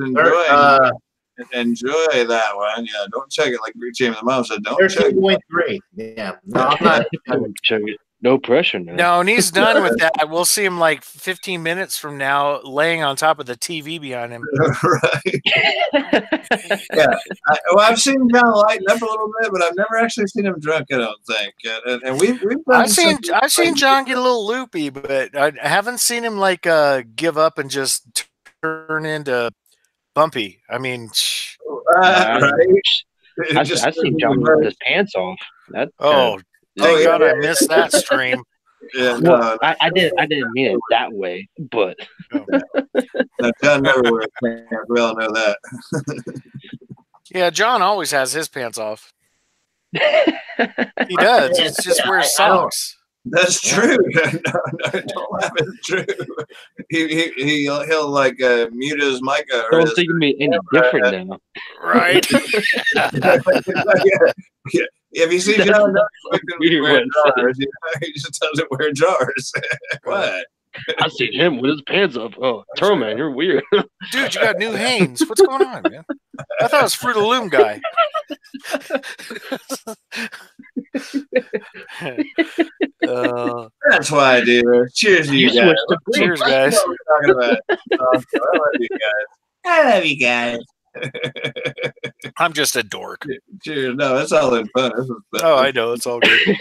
enjoy that one. Yeah, don't chug it like Chamber of the Mom said. Don't chug 13.3. Yeah, no, I'm not. Chug it. No pressure now. No, and he's done with that. We'll see him like 15 minutes from now, laying on top of the TV behind him. Right. Yeah. Well, I've seen John lighten up a little bit, but I've never actually seen him drunk. I don't think. And we've done I've seen John get a little loopy, but I haven't seen him like give up and just turn into Bumpy. I mean, right. I've seen John with his pants off. That thank God I missed that stream. Yeah, well, I didn't mean it that way, but no, John never wears pants. We all know that. Yeah, John always has his pants off. He does. It's just wears socks. That's true. No, don't laugh. It's true. He'll like mute his mic. Don't think of me any different now. Right. Yeah. If you see John wearing jars, he just doesn't wear jars. What? I seen him with his pants up. Oh, Turtle Man, you're weird. Dude, you got new Hanes. What's going on, man? I thought it was Fruit of the Loom guy. That's why I do. Cheers, you guys. Cheers, guys. What are we talking about? I love you guys. I love you guys. I'm just a dork. Cheers. No, it's all in fun. Oh, I know. It's all good.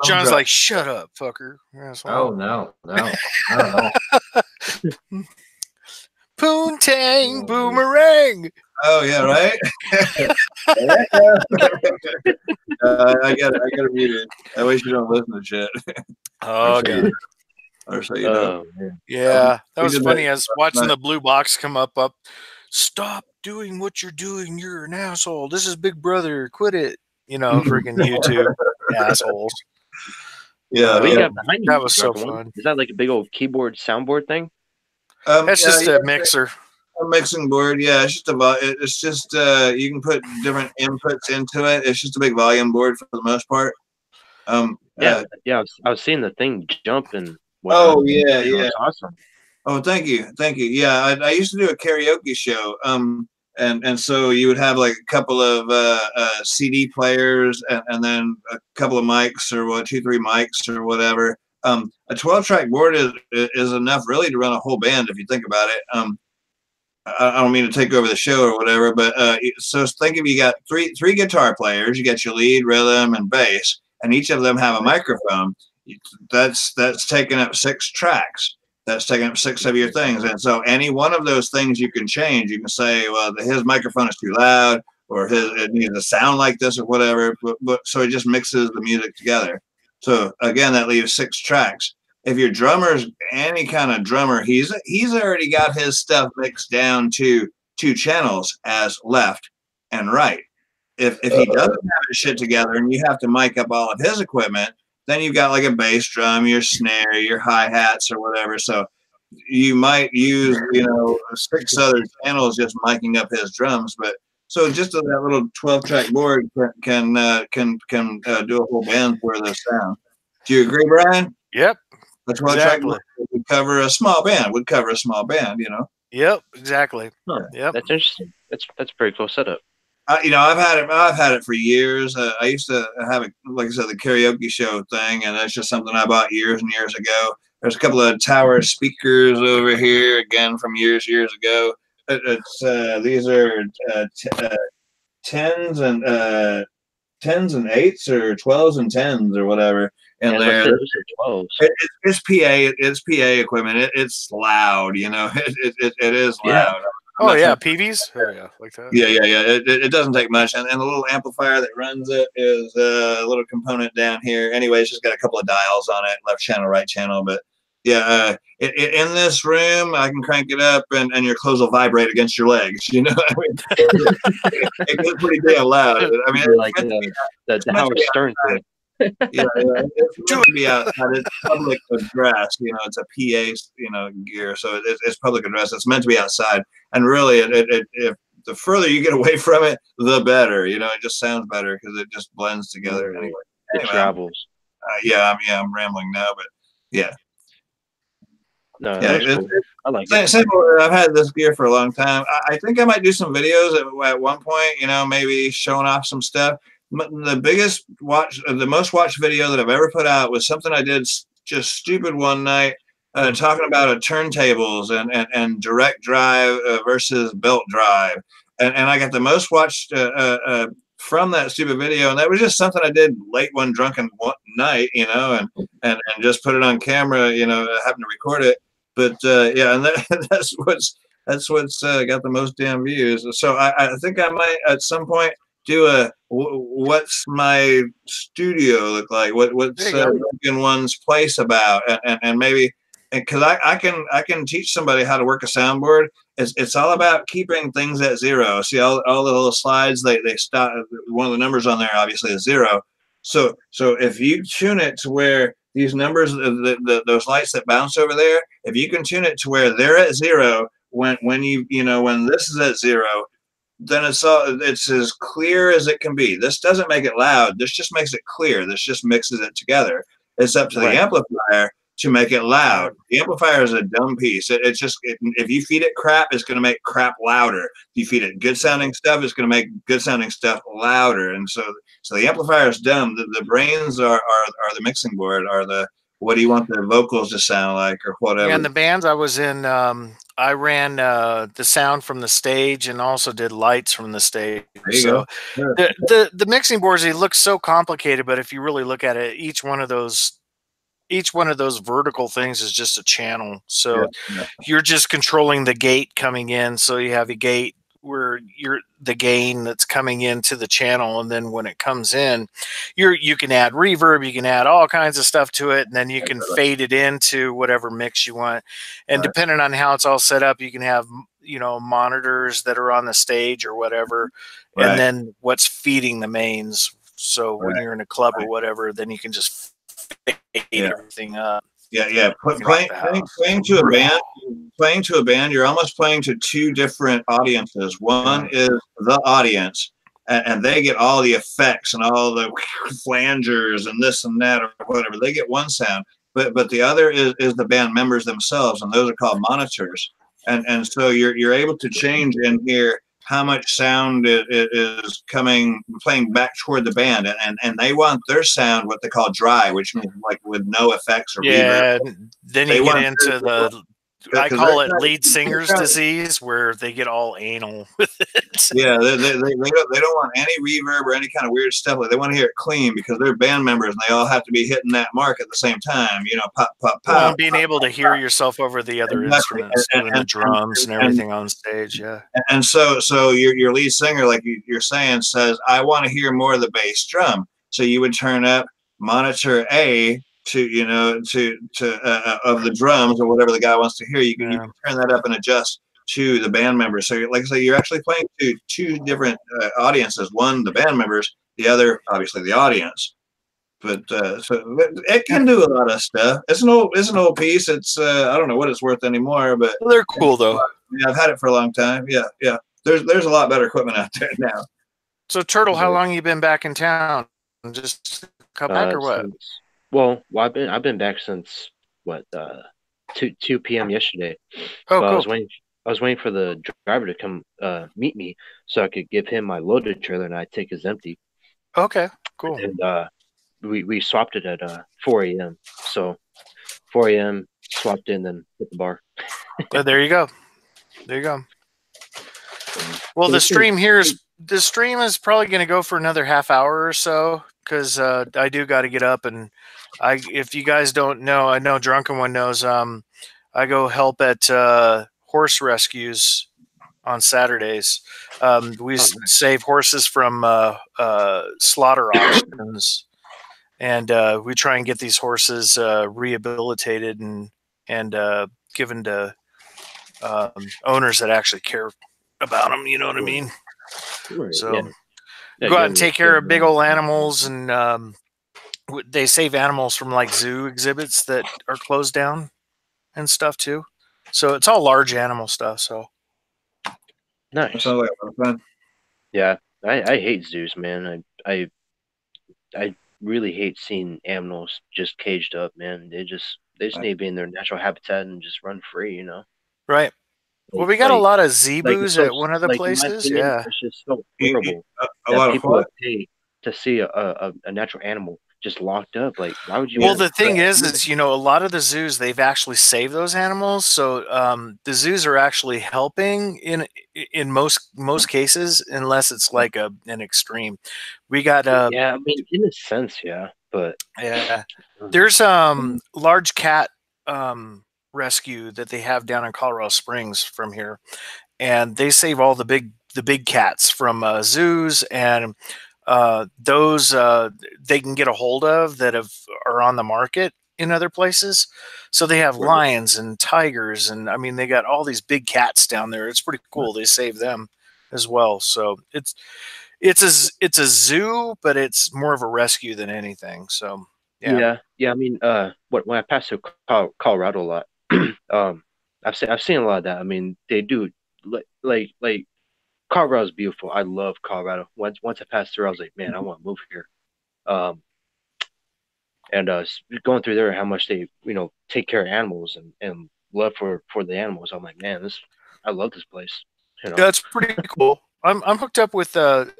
John's like, shut up, fucker. Oh, no. I don't know. Poontang boomerang. Oh, yeah, right? I got to mute it. I wish you don't listen to shit. Oh, God. Or so you know. Yeah, that was funny. I was watching the blue box come up. Stop doing what you're doing. You're an asshole. This is Big Brother. Quit it. You know, freaking YouTube assholes. Yeah, that was so fun. Is that like a big old keyboard soundboard thing? That's just a mixer. A mixing board, yeah. It's just you can put different inputs into it. It's just a big volume board for the most part. I was seeing the thing jump and. Oh yeah. It's awesome. Oh, thank you. Yeah, I used to do a karaoke show. And so you would have like a couple of CD players and then a couple of mics or 2-3 mics or whatever. A 12-track board is enough really to run a whole band if you think about it. I don't mean to take over the show or whatever, but so think if you got three guitar players, you got your lead, rhythm, and bass, and each of them have a microphone. That's taking up 6 tracks. That's taking up 6 of your things. And so any one of those things you can change. You can say, well, his microphone is too loud, or it needs to sound like this or whatever. But so it just mixes the music together. So again, that leaves 6 tracks. If your drummer's any kind of drummer, he's already got his stuff mixed down to 2 channels as left and right. If he doesn't have his shit together and you have to mic up all of his equipment, then you've got like a bass drum, your snare, your hi-hats or whatever. So you might use, 6 other channels just miking up his drums. But so just that little 12-track board can do a whole band for the sound. Do you agree, Brian? Yep. The 12-track board would cover a small band. Yep, exactly. Huh. Yep. That's interesting. That's a pretty cool setup. I've had it for years. I used to have like I said, the karaoke show thing, and that's just something I bought years and years ago. There's a couple of tower speakers over here, again from years ago. These are 10s and 8s or 12s and 10s or whatever. And it's PA equipment. It's loud, it is loud. Oh yeah, PVs. Oh yeah, like that. Yeah. It doesn't take much, and the little amplifier that runs it is a little component down here. Anyway, it's just got a couple of dials on it, left channel, right channel. But yeah, in this room, I can crank it up, and your clothes will vibrate against your legs. It gets pretty damn loud. I mean, like the Howard Stern thing. Yeah, it's meant to be outside. It's public address. It's a PA, gear, so it's public address. It's meant to be outside, and really, if the further you get away from it, the better. It just sounds better because it just blends together. Anyway, it travels. I'm rambling now, but yeah. No, cool. I like it. Similar, I've had this gear for a long time. I think I might do some videos at one point, maybe showing off some stuff. the biggest watch, the most watched video that I've ever put out was something I did just stupid one night, talking about turntables and direct drive versus belt drive, and I got the most watched from that stupid video, and that was just something I did late one drunken night, and just put it on camera, happened to record it, but yeah, and that's what's got the most damn views. So I think I might at some point do a what's my studio look like? What's in one's place about? And maybe because I can teach somebody how to work a soundboard. It's all about keeping things at zero. See all the little slides they stop. One of the numbers on there obviously is zero. So if you tune it to where these numbers, those lights that bounce over there, if you can tune it to where they're at zero, when when this is at zero, then it's as clear as it can be. This doesn't make it loud. This just makes it clear. This just mixes it together. It's up to the amplifier to make it loud. The amplifier is a dumb piece. If you feed it crap, it's going to make crap louder. If you feed it good sounding stuff, it's going to make good sounding stuff louder. And so the amplifier is dumb. The brains are the mixing board, are the what do you want the vocals to sound like or whatever. Yeah, and the bands I was in, I ran the sound from the stage and also did lights from the stage. So the mixing boards, they look so complicated, but if you really look at it, each one of those vertical things is just a channel. So you're just controlling the gate coming in. So you have a gate where you're the gain that's coming into the channel, and then when it comes in, you can add reverb, you can add all kinds of stuff to it, and then you can fade it into whatever mix you want. And depending on how it's all set up, you can have monitors that are on the stage or whatever, and then what's feeding the mains. So when you're in a club or whatever, then you can just fade everything up. Yeah. Playing to a band, you're almost playing to two different audiences. One is the audience, and they get all the effects and all the flangers and this and that or whatever. They get one sound, but the other is the band members themselves, and those are called monitors. And so you're able to change in here how much sound is playing back toward the band, and they want their sound what they call dry, which means like with no effects or reverb. Then you get into I call it lead singer's disease, where they get all anal with it. Yeah, they don't want any reverb or any kind of weird stuff. Like they want to hear it clean because they're band members and they all have to be hitting that mark at the same time. Pop, pop, pop. Well, being able to hear yourself over the other instruments, and the drums and everything on stage. Yeah. And so your lead singer, like you're saying, says, "I want to hear more of the bass drum." So you would turn up monitor A to of the drums or whatever the guy wants to hear. You can turn that up and adjust to the band members. So like I say, you're actually playing to two different audiences. One, the band members; the other, obviously, the audience. But so it can do a lot of stuff. It's an old piece. It's I don't know what it's worth anymore, but they're cool though. Yeah, I've had it for a long time. Yeah. There's a lot better equipment out there now. So Turtle, how long you been back in town? Just come back or what? Well, I've been back since what 2 p.m. yesterday. Oh, cool. I was waiting for the driver to come meet me so I could give him my loaded trailer and I take his empty. Okay, cool. And we swapped it at 4 a.m. So 4 a.m. swapped in, then hit the bar. There you go. Well, the stream is probably going to go for another half hour or so because I do got to get up, and if you guys don't know, I know Drunken One knows. I go help at horse rescues on Saturdays. We save horses from slaughter auctions, and we try and get these horses rehabilitated and given to owners that actually care about them. You know what I mean? Right, so go out and take care of big old animals, and they save animals from like zoo exhibits that are closed down and stuff too. So it's all large animal stuff. So nice. Yeah, I hate zoos, man. I really hate seeing animals just caged up, man. They just need to be in their natural habitat and just run free, Right. Well, we got a lot of zebus at one of the places. Opinion, yeah, it's just so horrible. A lot of people pay to see a natural animal just locked up. Like, why would you Well, want the to? thing is, a lot of the zoos, they've actually saved those animals. So the zoos are actually helping in most cases, unless it's like an extreme. We got Yeah, I mean, in a sense, yeah, but yeah, there's large cat rescue that they have down in Colorado Springs from here, and they save all the big cats from zoos, and those they can get a hold of that are on the market in other places. So they have lions and tigers, and I mean they got all these big cats down there. It's pretty cool. They save them as well. So it's a zoo, but it's more of a rescue than anything. So yeah. yeah. I mean, when I pass through Colorado a lot, I've seen a lot of that. I mean, they do like Colorado's beautiful. I love Colorado. Once I passed through, I was like, man, I want to move here. Um, and going through there, how much they take care of animals and love for the animals. I'm like, man, I love this place. You know. Yeah, it's pretty cool. I'm hooked up with a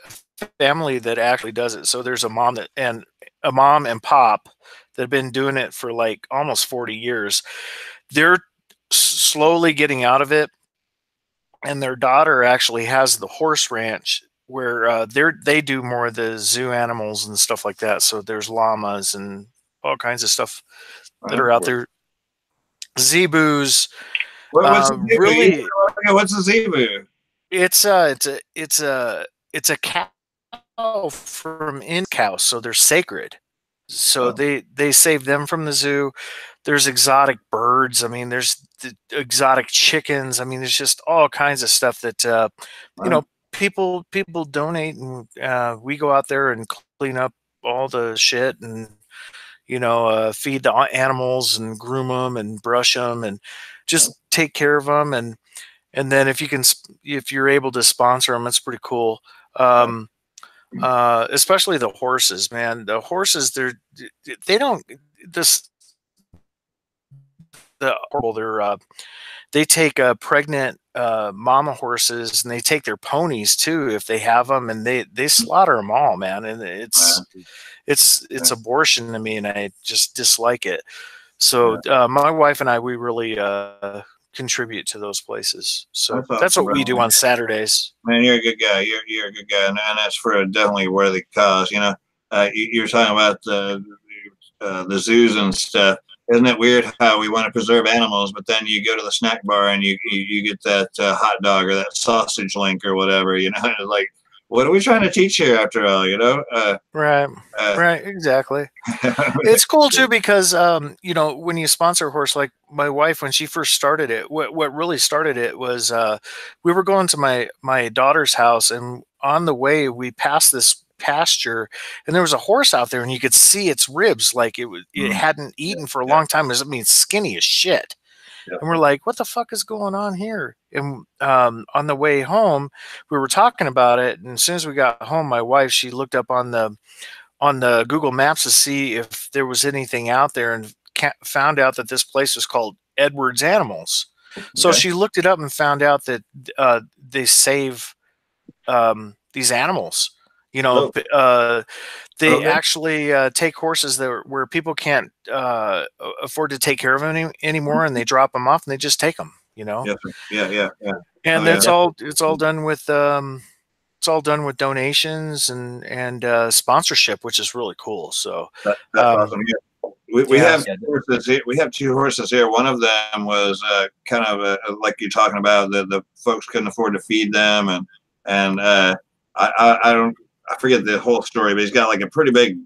family that actually does it. So there's a mom and pop that have been doing it for like almost 40 years. They're slowly getting out of it, and their daughter actually has the horse ranch where they do more of the zoo animals and stuff like that. So there's llamas and all kinds of stuff that are out there. Zebus, What's a zebu? really. What's a zebu? It's a cow from in cows, so they're sacred. So they save them from the zoo. There's exotic birds. I mean, there's exotic chickens. I mean, there's just all kinds of stuff that people donate, and we go out there and clean up all the shit, and feed the animals and groom them and brush them and just take care of them. And then if you're able to sponsor them, it's pretty cool. Especially the horses, man. The horses, they don't this the horrible. They take pregnant mama horses, and they take their ponies too if they have them, and they slaughter them all, man. And it's abortion to me, and I just dislike it. So my wife and I, we really contribute to those places. So that's what we do on Saturdays. Man, you're a good guy. You're a good guy, and that's for a definitely worthy cause. You're talking about the zoos and stuff. Isn't it weird how we want to preserve animals, but then you go to the snack bar and you get that hot dog or that sausage link or whatever? Like, what are we trying to teach here after all? Right. Right. Exactly. It's cool too because when you sponsor a horse, like my wife, when she first started it, what really started it was we were going to my daughter's house, and on the way we passed this pasture, and there was a horse out there, and you could see its ribs, like it hadn't eaten for a long time. Skinny as shit. And we're like, what the fuck is going on here? And on the way home, we were talking about it. And as soon as we got home, my wife, she looked up on the Google Maps to see if there was anything out there, and found out that this place was called Edwards Animals. So she looked it up and found out that they save these animals. They actually take horses where people can't afford to take care of them anymore, and they drop them off, and they just take them. Yeah. And that's all. It's all done with donations and sponsorship, which is really cool. So that's awesome. Yeah. We have horses here. We have two horses here. One of them was kind of like you're talking about. The folks couldn't afford to feed them, and I forget the whole story, but he's got like a pretty big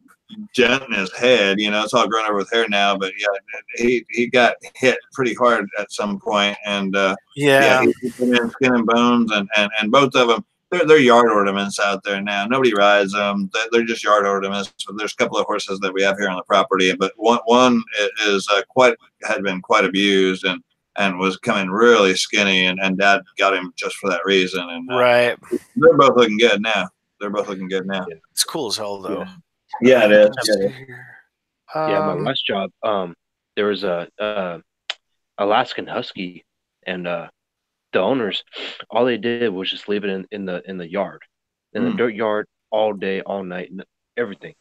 dent in his head. It's all grown over with hair now, but yeah, he got hit pretty hard at some point, and he's been in skin and bones, and both of them, they're yard ornaments out there now. Nobody rides them; they're just yard ornaments. But there's a couple of horses that we have here on the property, but one is had been quite abused and was coming really skinny, and Dad got him just for that reason. And right, they're both looking good now. It's cool as hell, though. Yeah, it is. My last job, there was a Alaskan Husky, and the owners, all they did was just leave it in the yard, in the dirt yard, all day, all night. everything.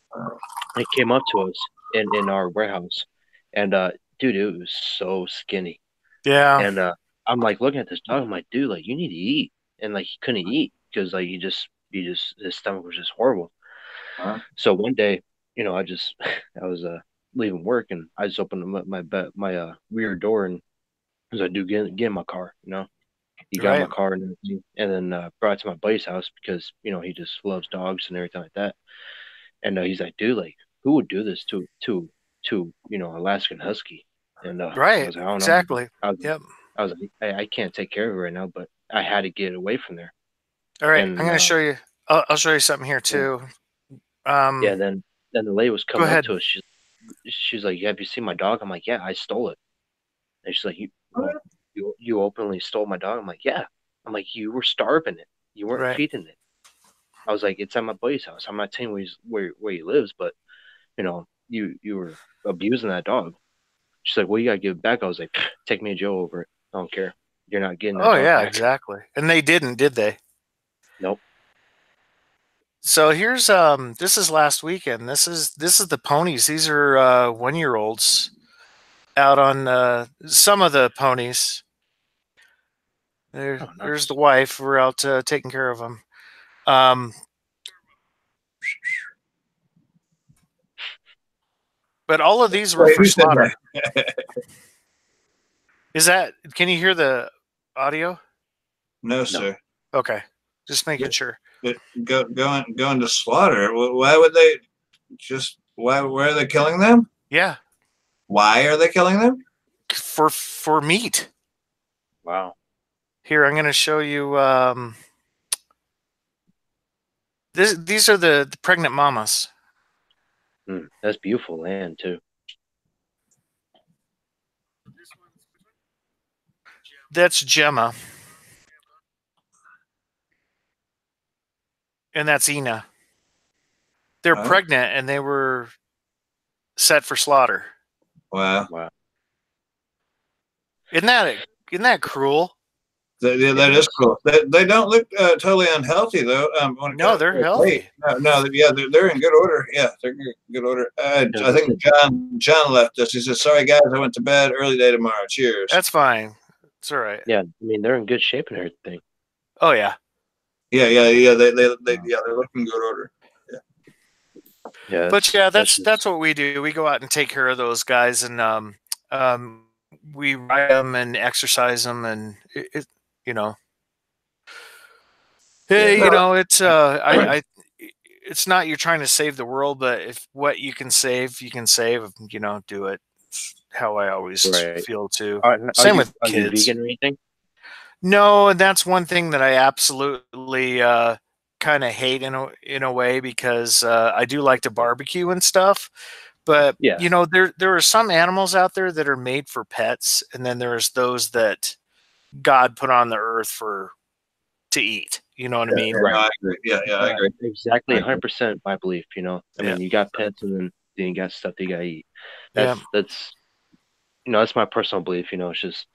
He came up to us in our warehouse, and dude, it was so skinny. Yeah. And I'm like looking at this dog. I'm like, dude, like you need to eat, and like he couldn't eat because like he just his stomach was just horrible. So one day, I was leaving work and I just opened my rear door and I was like, dude, get in my car, He got in my Right. car and everything, and then brought it to my buddy's house because he just loves dogs and everything like that. And he's like, dude, like who would do this to Alaskan Husky? And I Right. was like, I don't know. Exactly. I was Yep. I was like, I can't take care of it right now, but I had to get away from there. All right. I'm And going to show you. I'll show you something here too. yeah, then the lady was Go coming up ahead. to us. She's like, "Have you seen my dog?" I'm like, "Yeah, I stole it." And she's like, "You openly stole my dog?" I'm like, "Yeah." I'm like, "You were starving it. You weren't Right. feeding it." I was like, "It's at my buddy's house. I'm not telling you where he lives, but you were abusing that dog." She's like, "Well, you gotta give it back." I was like, "Take me to jail over it. I don't care. You're not getting that Oh dog yeah, back." exactly. And they didn't, did they? Nope. So here's this is last weekend. This is the ponies. These are 1-year-olds out on some of the ponies. Oh, There's nice. the wife. We're out taking care of them. But all of these were Wait, for who said slaughter. that? Is that? Can you hear the audio? No, sir. Okay, just making sure. Going to slaughter. Why would they just? Why are they killing them? Yeah, Why are they killing them? for meat. Wow. Here, I'm going to show you. These are the pregnant mamas. That's beautiful land too. That's Gemma. And that's Ina. They're pregnant and they were set for slaughter. Wow. Isn't that cruel? That is cool. They don't look totally unhealthy though. No, they're healthy. Yeah, they're in good order. Yeah, they're in good order. I think John left us. He said, "Sorry guys, I went to bed. Early day tomorrow. Cheers." That's fine. It's all right. Yeah, I mean they're in good shape and everything. Oh yeah. Yeah. They're looking good order. Yeah. But yeah, that's what we do. We go out and take care of those guys, and we ride them and exercise them, and it's it's not you're trying to save the world, but if what you can save, do it. It's how I always feel too. Same with kids. Are you vegan or anything? No, and that's one thing that I absolutely kind of hate in a way, because I do like to barbecue and stuff. But there are some animals out there that are made for pets, and then there's those that God put on the earth to eat. You know what I mean? Right. I agree. Yeah, I agree. Exactly, 100% my belief. I mean, you got pets, and then you got stuff that you gotta eat. That's my personal belief. It's just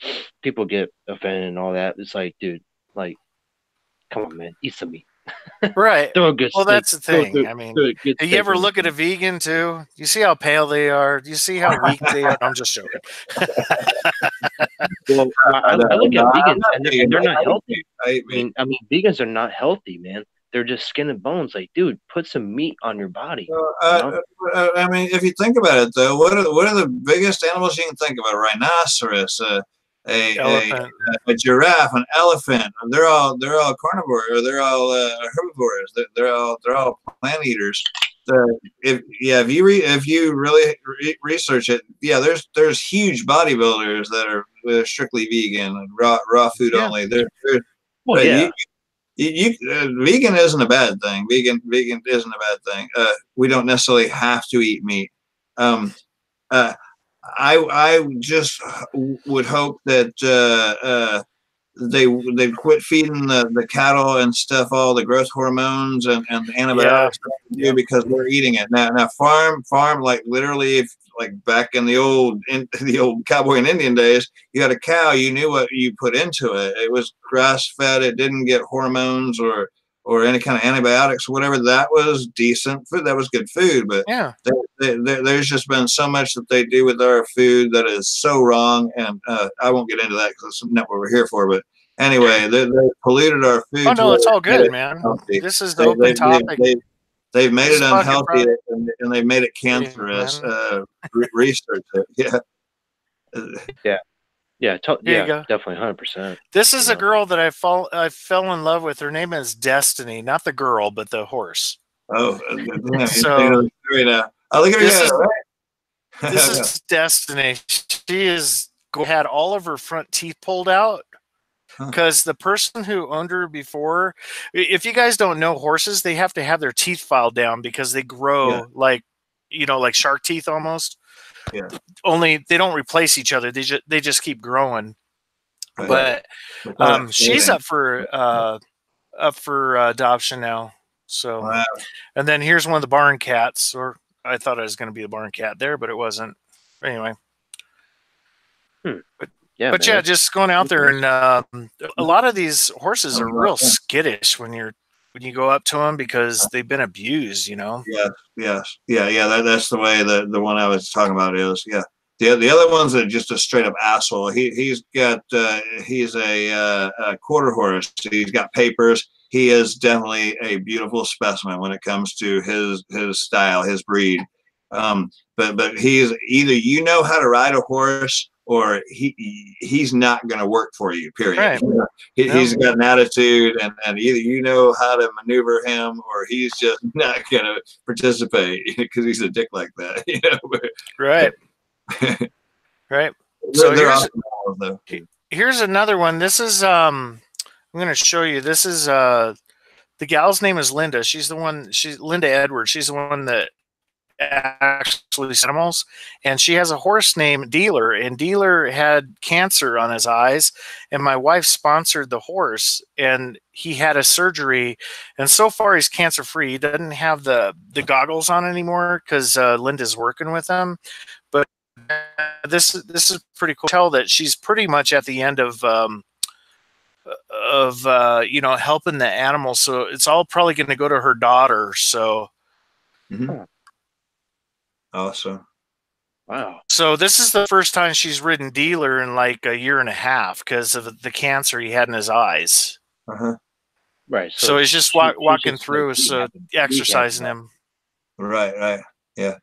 people get offended and all that. It's like, dude, like, come on, man, eat some meat. Right. Well, that's the thing. I mean, you ever look at a vegan too? You see how pale they are? Do you see how weak they are? I'm just joking. Well, I look at vegans and they're not healthy. I mean, vegans are not healthy, man. They're just skin and bones. Like, dude, put some meat on your body. I mean, if you think about it, though, what are the biggest animals you can think of? A rhinoceros, a giraffe, an elephant. They're all carnivore, or they're all herbivores. They're all plant eaters. If you really research it, there's huge bodybuilders that are strictly vegan, raw food only. Vegan isn't a bad thing. Vegan isn't a bad thing. We don't necessarily have to eat meat. I just would hope that they quit feeding the cattle and stuff all the growth hormones and the antibiotics because we're eating it now. Farm like literally, if like back in the old cowboy and Indian days, you had a cow, you knew what you put into it. It was grass fed. It didn't get hormones or or any kind of antibiotics, whatever. That was decent food. That was good food. But Yeah. there's just been so much that they do with our food that is so wrong. And I won't get into that because that's not what we're here for. But anyway, they polluted our food. Oh no, it's all good, man. This is the open topic. They've made This it is Bucket unhealthy, Friday, and they've made it cancerous. Research it. Yeah. Yeah. Yeah, Here you go. definitely, 100%. This is a girl that I fell in love with. Her name is Destiny, not the girl, but the horse. Oh, so now. Oh, look at her. This is Destiny. She had all of her front teeth pulled out because the person who owned her before, if you guys don't know horses, they have to have their teeth filed down because they grow like shark teeth almost. Yeah. Only they don't replace each other. They just keep growing. But she's up for adoption now. So, wow. And then here's one of the barn cats, or I thought it was going to be the barn cat there, but it wasn't. Anyway. But yeah, just going out there and a lot of these horses are real skittish when you go up to them because they've been abused, Yes. That's the way the one I was talking about is. Yeah. The other ones are just a straight up asshole. He's a quarter horse. He's got papers. He is definitely a beautiful specimen when it comes to his style, his breed. But he's either how to ride a horse or he's not going to work for you. Period. Right. He's got an attitude, and either how to maneuver him or he's just not going to participate because he's a dick like that. Right. Right. So here's another one. This is I'm going to show you. This is the gal's name is Linda. She's Linda Edwards. She's the one that actually animals, and she has a horse named Dealer, and Dealer had cancer on his eyes, and my wife sponsored the horse, and he had a surgery, and so far he's cancer free. He doesn't have the goggles on anymore because Linda's working with him. But this is pretty cool. Tell that she's pretty much at the end of helping the animals. So it's all probably going to go to her daughter. So awesome. Wow. So this is the first time she's ridden Dealer in like a year and a half because of the cancer he had in his eyes. Right. So he's just walking through, so exercising him. Right. Yeah.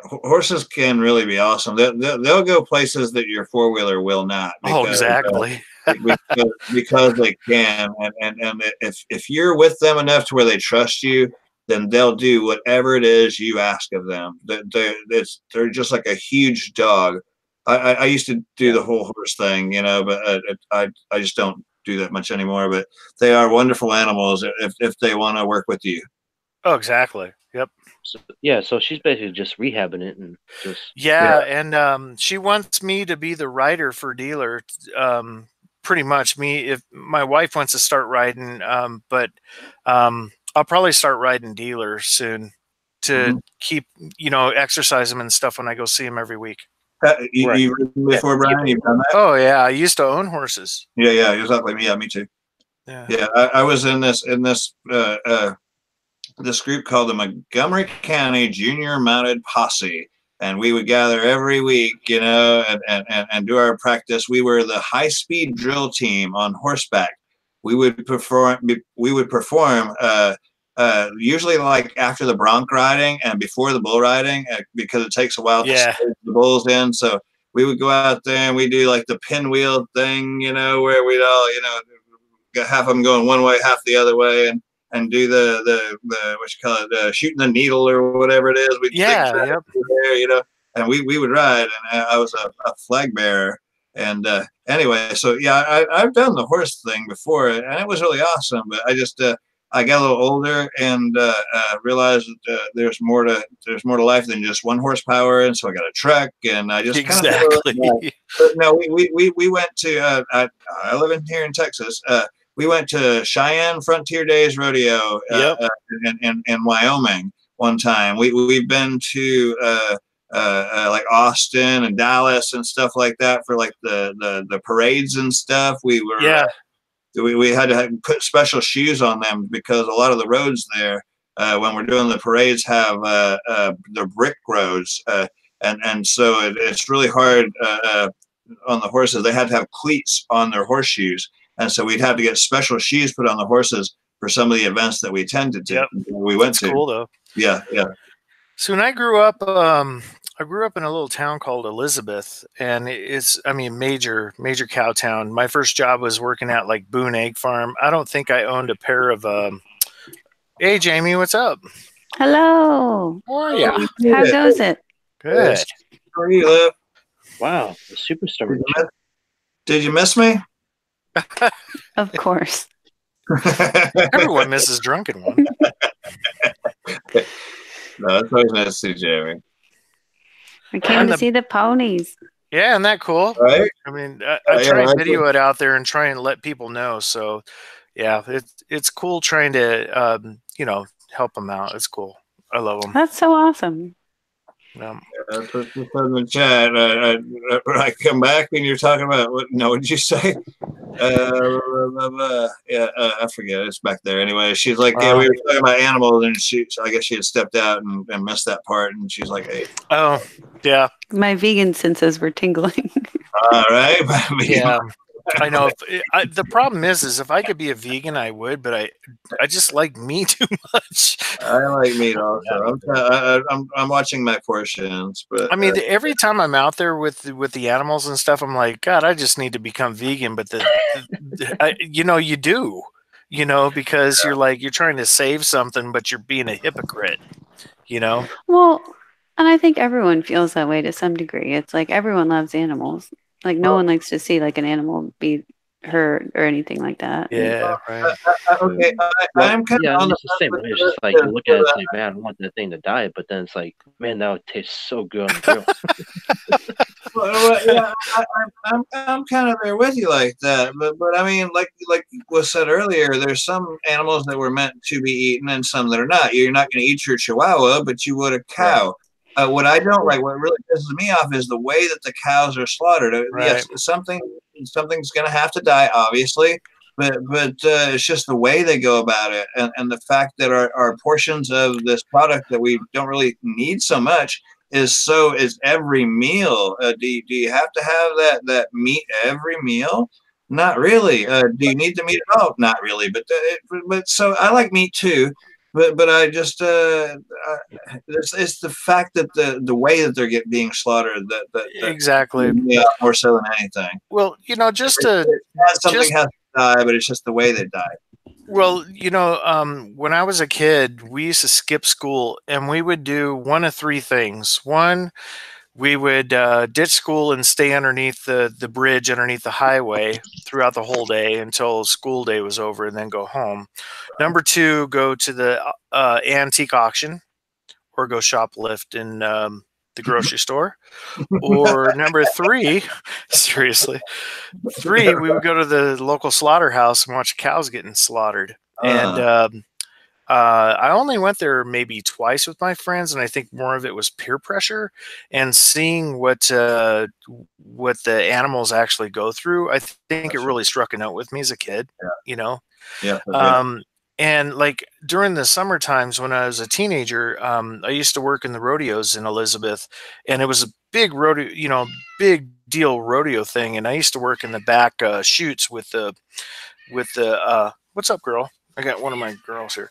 Horses can really be awesome. They'll go places that your four-wheeler will not. Exactly. because they can, and if you're with them enough to where they trust you, then they'll do whatever it is you ask of them. They're just like a huge dog. I used to do the whole horse thing, but I just don't do that much anymore. But they are wonderful animals if they want to work with you. Oh, exactly. Yep. So she's basically just rehabbing it and just and she wants me to be the rider for Dealer. Pretty much me. If my wife wants to start riding, but I'll probably start riding Dealer soon to keep exercise him and stuff when I go see him every week. You before, Brian? You've done that? Oh yeah, I used to own horses. Yeah, exactly. Yeah, me too. Yeah. I was in this this group called the Montgomery County Junior Mounted Posse, and we would gather every week, and do our practice. We were the high-speed drill team on horseback. We would perform usually like after the bronc riding and before the bull riding, because it takes a while to stage the bulls in. So we would go out there and we do like the pinwheel thing, where we'd all, got half of them going one way, half the other way, and do the what you call it, shooting the needle or whatever it is. And we would ride, and I was a flag bearer. And anyway, so yeah, I've done the horse thing before, and it was really awesome. But I just I got a little older and realized that there's more to life than just one horsepower, and so I got a truck, and I just kind of but no, we went to I live in here in Texas. We went to Cheyenne Frontier Days Rodeo in Wyoming one time. We've been to like Austin and Dallas and stuff like that for like the parades and stuff. We were we had to put special shoes on them because a lot of the roads there, when we're doing the parades, have they're brick roads, and so it's really hard on the horses. They had to have cleats on their horseshoes, and so we'd have to get special shoes put on the horses for some of the events that we attended to. Yep. We went That's to. cool though. Yeah. So when I grew up in a little town called Elizabeth, and it's, I mean, major cow town. My first job was working at like Boone Egg Farm. I don't think I owned a pair of. Hey, Jamie, what's up? Hello. How are you? How goes it? Good. Where do you live? Wow, the superstar. Did you miss me? Of course. Everyone misses Drunken One. No, it's always nice to see Jamie. I came to see the ponies. Yeah, isn't that cool? Right? I mean, I try and video it out there and try and let people know. So, yeah, it's cool trying to, help them out. It's cool. I love them. That's so awesome. Yeah, that's what you said in the chat. When I come back and you're talking about what did you say? I forget. It's back there anyway. She's like, yeah, we were talking about animals, and I guess she had stepped out and missed that part, and she's like, hey. Oh, yeah. My vegan senses were tingling. All right. Yeah. I know. The problem is if I could be a vegan, I would, but I just like meat too much. I like meat also. I'm watching my portions, but I mean, every time I'm out there with the animals and stuff, I'm like, God, I just need to become vegan. But you do, because you're trying to save something, but you're being a hypocrite, Well, and I think everyone feels that way to some degree. It's like everyone loves animals. Like no one likes to see like an animal be hurt or anything like that. Yeah, right. Okay, I'm kind of on it's the same way. It's just like you look at it, it's like, man, I want that thing to die, but then it's like, man, that would taste so good on the grill. Yeah, I'm kind of there with you like that, but I mean, like was said earlier, there's some animals that were meant to be eaten and some that are not. You're not going to eat your chihuahua, but you would a cow. What I don't like, what really pisses me off, is the way that the cows are slaughtered. Right. Yes, something's going to have to die, obviously, but it's just the way they go about it, and the fact that our portions of this product that we don't really need so much is every meal. Do you have to have that meat every meal? Not really. Do you need the meat at all? Not really. But so I like meat too. But I just it's the fact that the way that they're being slaughtered that exactly, more so than anything. Well, just something has to die, but it's just the way they die. Well, when I was a kid, we used to skip school, and we would do one of three things. One, we would ditch school and stay underneath the bridge underneath the highway throughout the whole day until school day was over, and then go home. Number two, go to the antique auction or go shoplift in the grocery store. Or number three, seriously, we would go to the local slaughterhouse and watch cows getting slaughtered. And I only went there maybe twice with my friends, and I think more of it was peer pressure and seeing what the animals actually go through. I think it really struck a note with me as a kid. Yeah. And like during the summer times when I was a teenager, I used to work in the rodeos in Elizabeth, and it was a big rodeo, big deal rodeo thing. And I used to work in the back chutes with the what's up, girl? I got one of my girls here.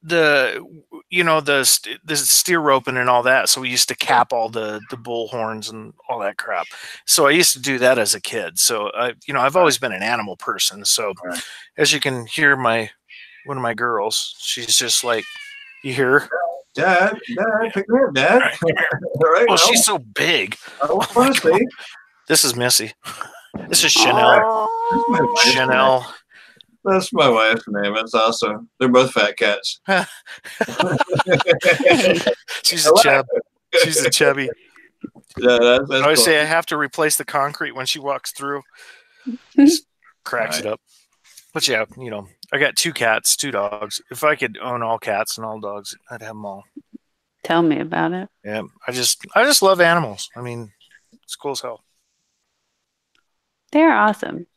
The steer roping and all that. So we used to cap all the bull horns and all that crap. So I used to do that as a kid. So I've always been an animal person. So as you can hear, one of my girls, she's just like, you hear her? Dad, pick me up, Dad. All right, well, she's so big. I want to see. This is Missy. This is Chanel. Chanel. That's my wife's name. That's awesome. They're both fat cats. She's a chub. She's a chubby. Yeah, that's I always cool. say I have to replace the concrete when she walks through. Just cracks it up. But yeah, I got 2 cats, 2 dogs. If I could own all cats and all dogs, I'd have them all. Tell me about it. Yeah, I just love animals. I mean, it's cool as hell. They're awesome.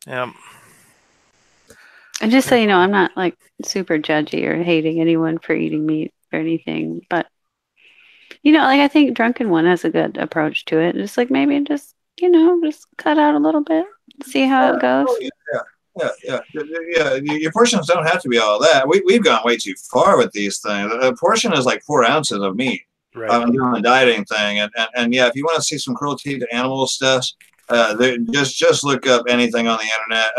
Yeah. And just so you know, I'm not like super judgy or hating anyone for eating meat or anything, but like I think Drunken One has a good approach to it. Just like maybe just just cut out a little bit, see how it goes. Yeah. Your portions don't have to be all that. We've gone way too far with these things. A portion is like 4 ounces of meat. Right. Doing a dieting thing, and yeah, if you want to see some cruelty to animal stuff, just look up anything on the internet.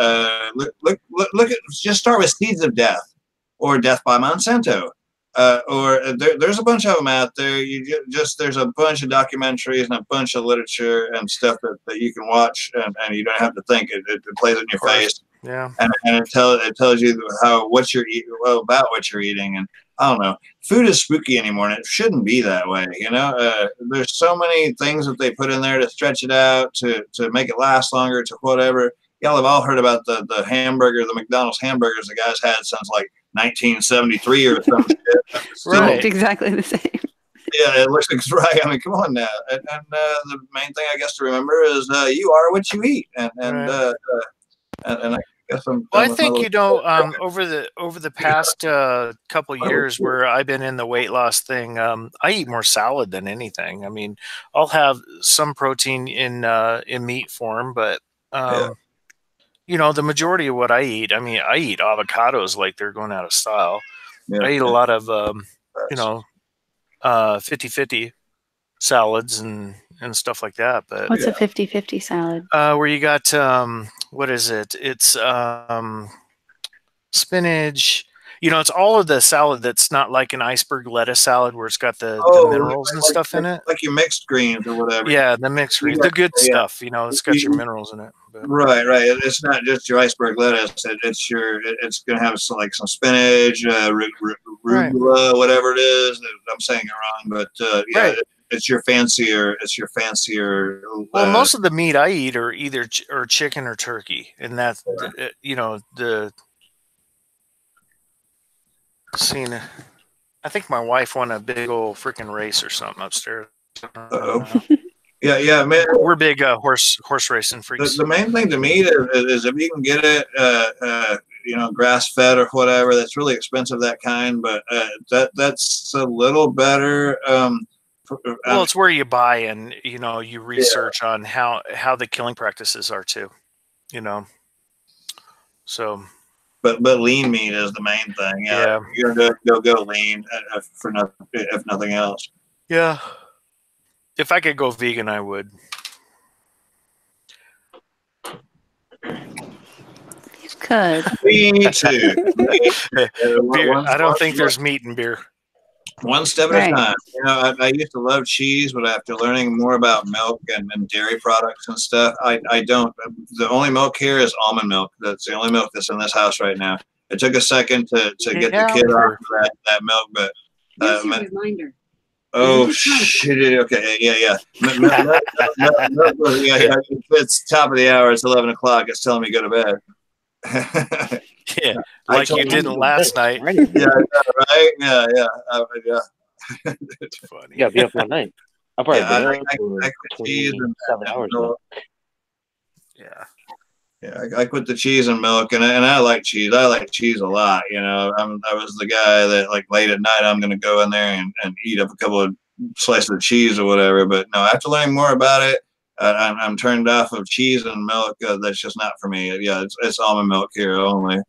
Look at, just start with Seeds of Death or Death by Monsanto. Or there's a bunch of them out there. There's a bunch of documentaries and a bunch of literature and stuff that you can watch, and you don't have to think. It plays in your face. Yeah. And it tells you about what you're eating, and I don't know. Food is spooky anymore, and it shouldn't be that way. There's so many things that they put in there to stretch it out, to make it last longer, to whatever. Y'all have all heard about the hamburger, the McDonald's hamburgers the guys had since like 1973 or something. Right, exactly the same. Yeah, it looks like it's right. I mean, come on now. And the main thing I guess to remember is you are what you eat, and I guess I think over the past couple years where I've been in the weight loss thing, I eat more salad than anything. I mean, I'll have some protein in meat form, but the majority of what I eat, I mean, I eat avocados like they're going out of style. I eat a lot of 50-50 salads and stuff like that. But what's a 50-50 salad? Where you got what is it? It's spinach. It's all of the salad that's not like an iceberg lettuce salad where it's got the minerals and stuff in it. Like your mixed greens or whatever. Yeah, the mixed greens, the good stuff. It's got your minerals in it. But. Right. It's not just your iceberg lettuce. It's going to have some spinach, arugula, whatever it is. I'm saying it wrong, but right. It's your fancier. Well, most of the meat I eat are either chicken or turkey, and that's the. Seen, I think my wife won a big old freaking race or something upstairs. Yeah, man. We're big horse racing freaks. The main thing to me is if you can get it, grass fed or whatever. That's really expensive, that kind, but that's a little better. Well, it's where you buy and you research on how the killing practices are too. So. But lean meat is the main thing. Yeah. You're gonna go lean if nothing else. Yeah. If I could go vegan, I would. You could. Me too. Beer. I don't think there's meat in beer. One step at a time. I used to love cheese, but after learning more about milk and dairy products and stuff, I don't. The only milk here is almond milk. That's the only milk that's in this house right now. It took a second to get the kid off of that milk, but reminder. Oh shit! Okay, yeah. It's top of the hour. It's 11 o'clock. It's telling me to go to bed. Yeah, like you didn't last night. Yeah, right. Yeah. It's funny. Yeah, be up all night. I've probably been up for 27 hours. Yeah, I quit the cheese and milk, and I like cheese. I like cheese a lot. I was the guy that like late at night I'm going to go in there and eat up a couple of slices of cheese or whatever. But no, after learning more about it, I'm turned off of cheese and milk. That's just not for me. Yeah, it's almond milk here only.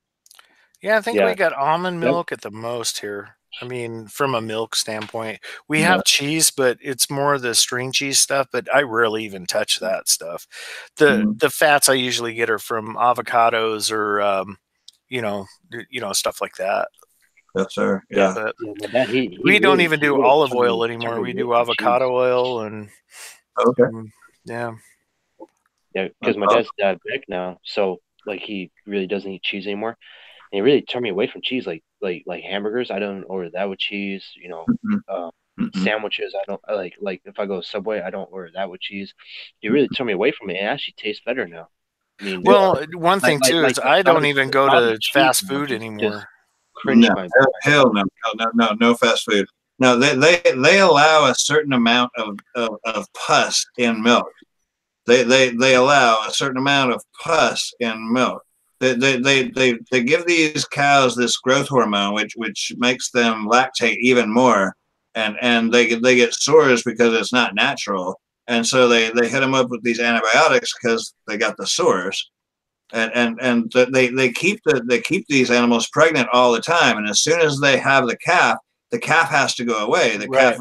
Yeah, I think we got almond milk at the most here. I mean, from a milk standpoint, we have cheese, but it's more the string cheese stuff. But I rarely even touch that stuff. The fats I usually get are from avocados or stuff like that. Yes, sir. Yeah. But we don't even do olive oil anymore. We do avocado oil and. Okay. Yeah. Yeah, because my dad's diabetic now, so like he really doesn't eat cheese anymore. And it really turned me away from cheese, like hamburgers. I don't order that with cheese. Sandwiches. I don't like if I go to Subway, I don't order that with cheese. It really turned me away from it. It actually tastes better now. I mean, one thing too is I don't even go to fast food anymore. Hell no fast food. No, they allow a certain amount of pus in milk. they allow a certain amount of pus in milk. They give these cows this growth hormone, which makes them lactate even more, and they get sores because it's not natural, and so they hit them up with these antibiotics because they got the sores, and they keep these animals pregnant all the time, and as soon as they have the calf has to go away. The calf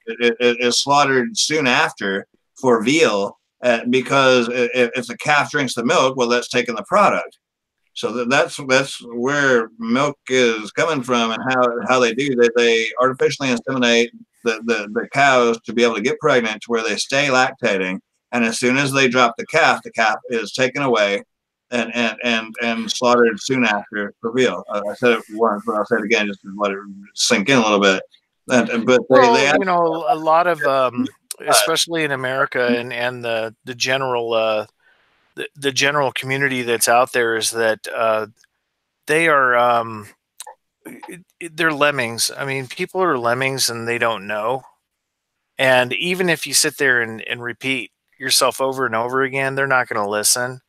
is slaughtered soon after for veal, because if the calf drinks the milk, well, that's taking the product. So that's where milk is coming from, and how they do that. They artificially inseminate the cows to be able to get pregnant, to where they stay lactating, and as soon as they drop the calf is taken away and slaughtered soon after for veal. I said it once, but I'll say it again just to let it sink in a little bit. But they you know, a lot of especially in America and the general the general community that's out there is that they are they're lemmings. I mean, people are lemmings and they don't know. And even if you sit there and repeat yourself over and over again, they're not going to listen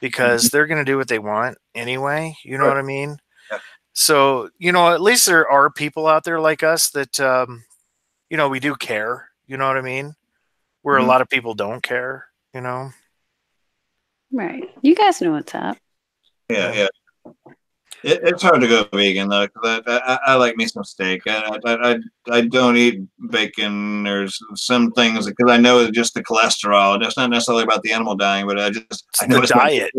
because they're going to do what they want anyway. You know what I mean? Yeah. So, you know, at least there are people out there like us that, you know, we do care. You know what I mean? Where a lot of people don't care, you know? Right. You guys know what's up. Yeah. It's hard to go vegan though, because I like me some steak. I don't eat bacon or some things because I know it's just the cholesterol. It's not necessarily about the animal dying, but I know it's diet.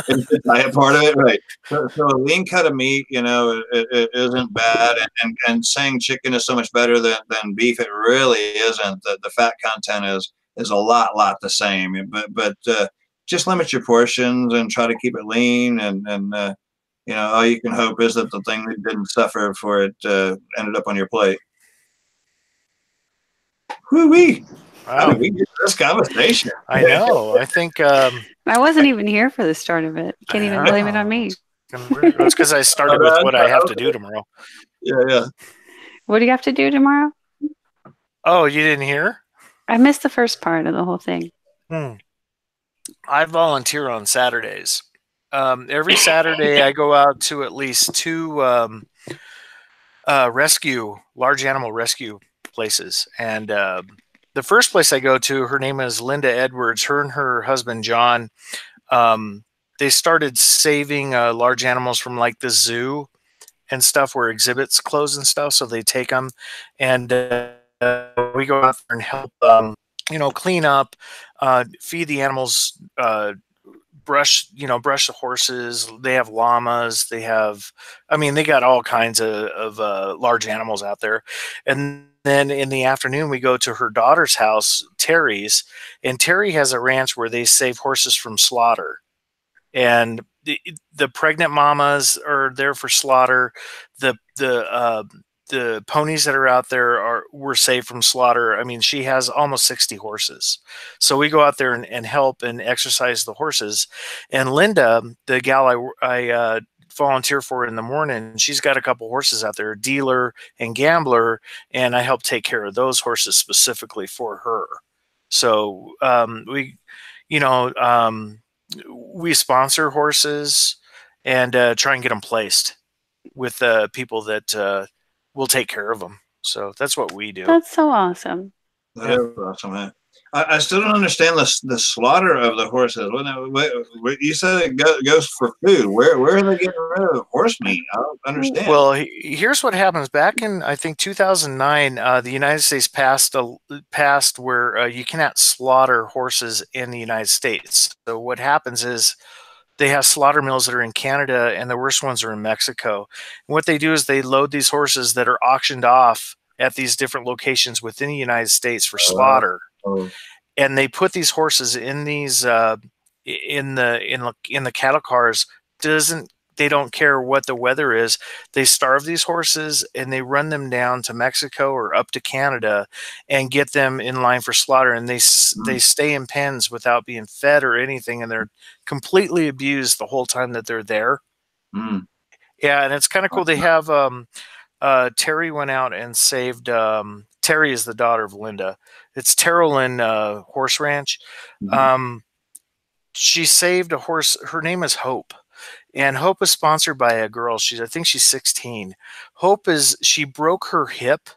It's the diet part of it, right? So a lean cut of meat, you know, it isn't bad. And saying chicken is so much better than beef, it really isn't. The fat content is a lot the same. But just limit your portions and try to keep it lean and you know, all you can hope is that the thing that didn't suffer before it ended up on your plate. Whoo-wee! Wow. How did we get this conversation? I know. I think I wasn't even here for the start of it. Can't even blame it on me. It's because I started with what I have to do tomorrow. Yeah. What do you have to do tomorrow? Oh, you didn't hear? I missed the first part of the whole thing. I volunteer on Saturdays. Every Saturday, I go out to at least 2 large animal rescue places. And the first place I go to, her name is Linda Edwards. Her and her husband, John, they started saving large animals from like the zoo and stuff where exhibits close and stuff. So they take them and we go out there and help, you know, clean up, feed the animals, brush the horses. They have llamas. They got all kinds of large animals out there. And then in the afternoon, we go to her daughter's house, Terry's, and Terry has a ranch where they save horses from slaughter. And the pregnant mamas are there for slaughter. The ponies that are out there were saved from slaughter. I mean, she has almost 60 horses. So we go out there and help and exercise the horses. And Linda, the gal I volunteer for in the morning, she's got a couple horses out there, Dealer and Gambler, and I help take care of those horses specifically for her. So we sponsor horses and try and get them placed with people that we'll take care of them. So that's what we do. That's so awesome. That is awesome, man. I still don't understand the slaughter of the horses. You said it goes for food. Where are they getting rid of horse meat? I don't understand. Well, here's what happens. Back in, I think, 2009, the United States passed where you cannot slaughter horses in the United States. So what happens is they have slaughter mills that are in Canada, and the worst ones are in Mexico. And what they do is they load these horses that are auctioned off at these different locations within the United States for slaughter. And they put these horses in these in the cattle cars. They don't care what the weather is. They starve these horses and they run them down to Mexico or up to Canada and get them in line for slaughter. And they stay in pens without being fed or anything, and they're completely abused the whole time that they're there. Yeah, and it's kind of cool. They have Terry went out and saved. Terry is the daughter of Linda. It's Terrellin Horse Ranch. she saved a horse. Her name is Hope, and Hope is sponsored by a girl. I think she's 16. She broke her hip,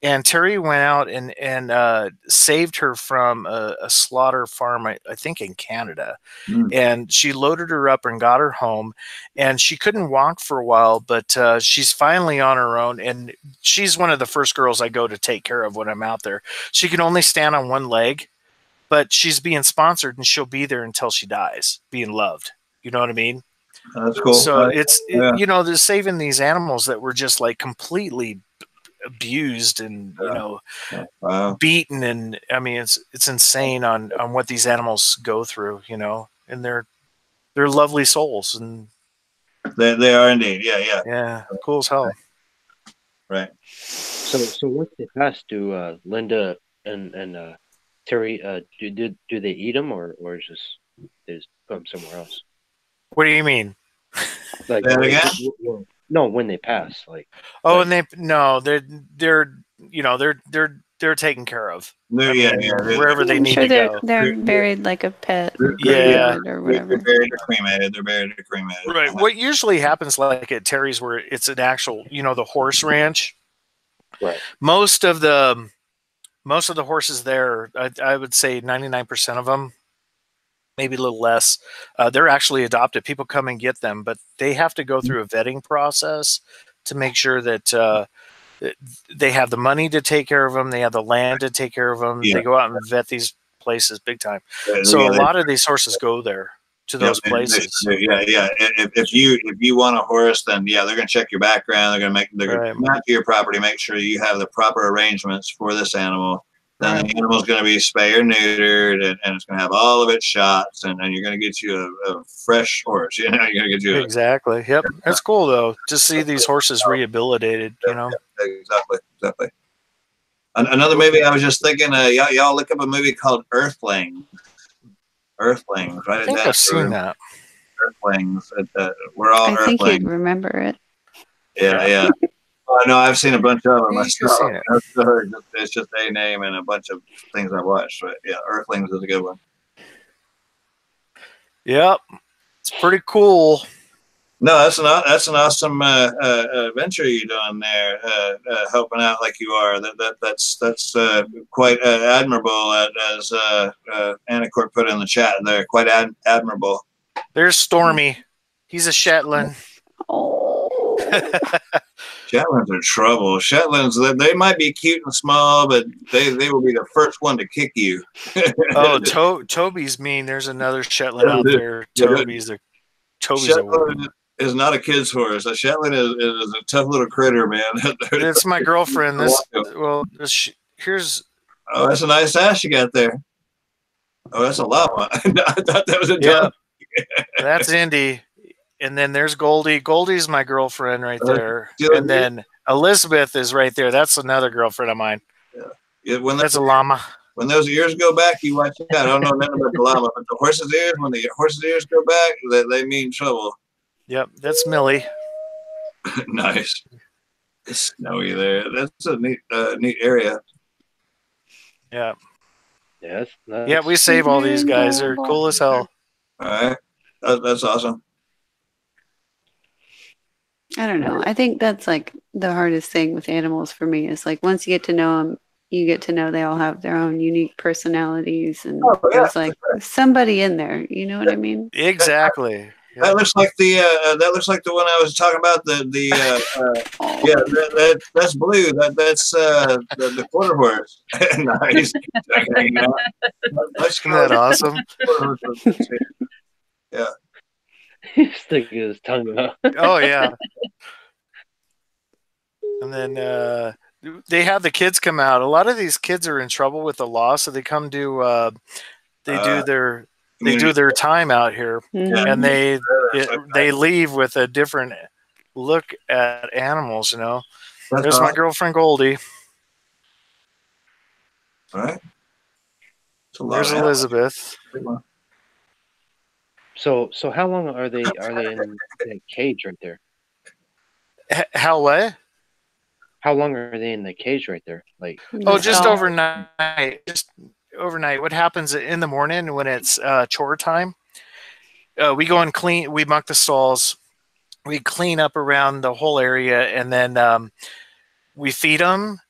and Terry went out and saved her from a slaughter farm, I think in Canada. And she loaded her up and got her home. And she couldn't walk for a while, but she's finally on her own. And she's one of the first girls I go to take care of when I'm out there. She can only stand on one leg, but she's being sponsored, and she'll be there until she dies, being loved. You know what I mean? That's cool. So Yeah. you know, they're saving these animals that were just like completely abused and Wow. beaten, and I mean it's insane on what these animals go through, you know, and they're lovely souls, and They are indeed. yeah, cool as hell. Right. So once they pass, do Linda and Terry do they eat them or is they just put them somewhere else? What do you mean? Like again? No, when they pass, like. Oh, and they're you know they're taken care of. Wherever they need to go. They're buried like a pet. Yeah, or whatever. They're buried or cremated. They're buried or cremated. Right. What usually happens, like at Terry's, where it's an actual, you know, the horse ranch. Right. Most of the horses there, I would say 99% of them, maybe a little less, they're actually adopted. People come and get them, but they have to go through a vetting process to make sure that they have the money to take care of them. They have the land to take care of them. Yeah. They go out and vet these places big time. So a lot of these horses go there to those places. Yeah. If you want a horse, then they're going to check your background. They're going to come out to your property, make sure you have the proper arrangements for this animal. Then the animal's going to be spayed or neutered, and it's going to have all of its shots, and you're going to get you a fresh horse. You know, you're going to get you exactly. Yep, it's cool though to see these horses rehabilitated. You know, exactly. Another movie I was just thinking. Y'all look up a movie called Earthlings. Earthlings, right? I think I've seen that. Earthlings. We're all Earthlings. I think you'd remember it. Yeah. I know I've seen a bunch of them myself. It's just a name and a bunch of things I watched. Right? Yeah, Earthlings is a good one. Yep, it's pretty cool. No, that's an awesome adventure you're doing there, helping out like you are. That's quite admirable, as Anna Court put in the chat there. Quite admirable. There's Stormy. He's a Shetland. Oh. Shetlands are trouble. Shetlands, they might be cute and small, but they will be the first one to kick you. Oh, Toby's mean. There's another Shetland out there. Toby's a is not a kid's horse. A Shetland is a tough little critter, man. It's my girlfriend. Here's. Oh, that's a nice ass you got there. Oh, that's a llama. I thought that was a dog. That's Indy. And then there's Goldie. Goldie's my girlfriend right there. And then Elizabeth is right there. That's another girlfriend of mine. Yeah. That's a llama. When those ears go back, you watch that. I don't know nothing about the llama, but the horse's ears, when the horse's ears go back, they mean trouble. Yep, that's Millie. Nice. It's snowy there. That's a neat area. Yeah. Yes. Yeah, we save all these guys. They're cool as hell. All right. That's awesome. I don't know. I think that's like the hardest thing with animals for me is like once you get to know them, you get to know they all have their own unique personalities, and there's like somebody in there. You know what I mean? Exactly. Yeah. That looks like the one I was talking about. That's Blue. That's the quarter horse. Nice. Isn't that awesome? Yeah. He's sticking his tongue out. Oh yeah. And then they have the kids come out. A lot of these kids are in trouble with the law, so they come to do their time out here, and they leave with a different look at animals. You know, there's my girlfriend Goldie. All right. There's Elizabeth. So how long are they in the cage right there? How what? How long are they in the cage right there? Like just overnight. Just overnight. What happens in the morning when it's chore time? We go and clean. We muck the stalls. We clean up around the whole area, and then we feed them,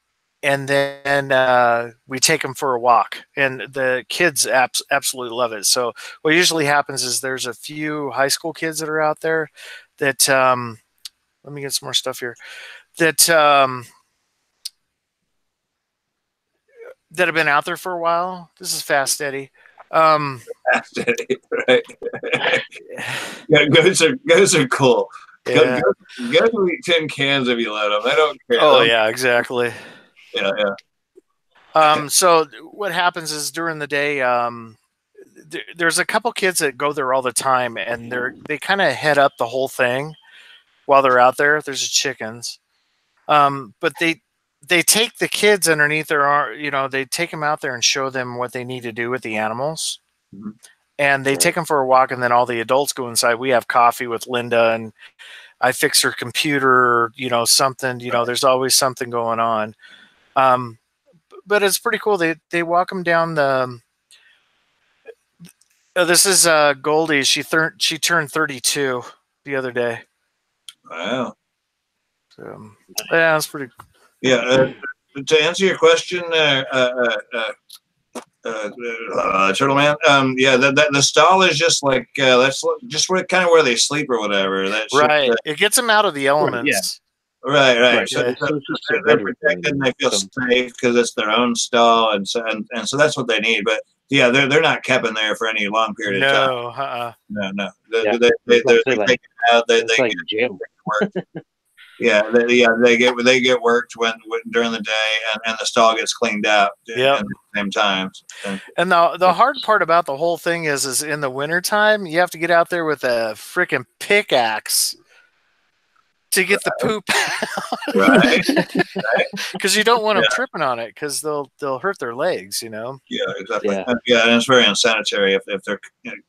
and then we take them for a walk. And the kids absolutely love it. So what usually happens is there's a few high school kids that are out there that let me get some more stuff here that that have been out there for a while. This is Fast Eddie. Fast Eddie, right? Yeah, goats are cool. Yeah. Goats will eat tin cans if you let them. They don't care. Oh yeah, exactly. Yeah. So what happens is during the day, there's a couple kids that go there all the time, and they kind of head up the whole thing while they're out there. There's the chickens, but they take the kids underneath their arm. They take them out there and show them what they need to do with the animals, and they take them for a walk, and then all the adults go inside. We have coffee with Linda, and I fix her computer. Something. There's always something going on. But it's pretty cool. They walk them down the. This is Goldie. She turned 32 the other day. Wow. So, yeah, that's pretty. Yeah. To answer your question, Turtle Man. Yeah, the stall is just like that's just kind of where they sleep or whatever. That's right. Just, it gets them out of the elements. Right. So they're protected and they feel safe because it's their own stall, and so that's what they need. But yeah, they're not kept in there for any long period of time. No. They're taken out. They like get jail. worked. they get worked when during the day, and the stall gets cleaned out at the same time. And the hard part about the whole thing is in the wintertime, you have to get out there with a freaking pickaxe to get the poop out. Right. Because you don't want them tripping on it because they'll hurt their legs, Yeah, exactly. Yeah, and it's very unsanitary if they're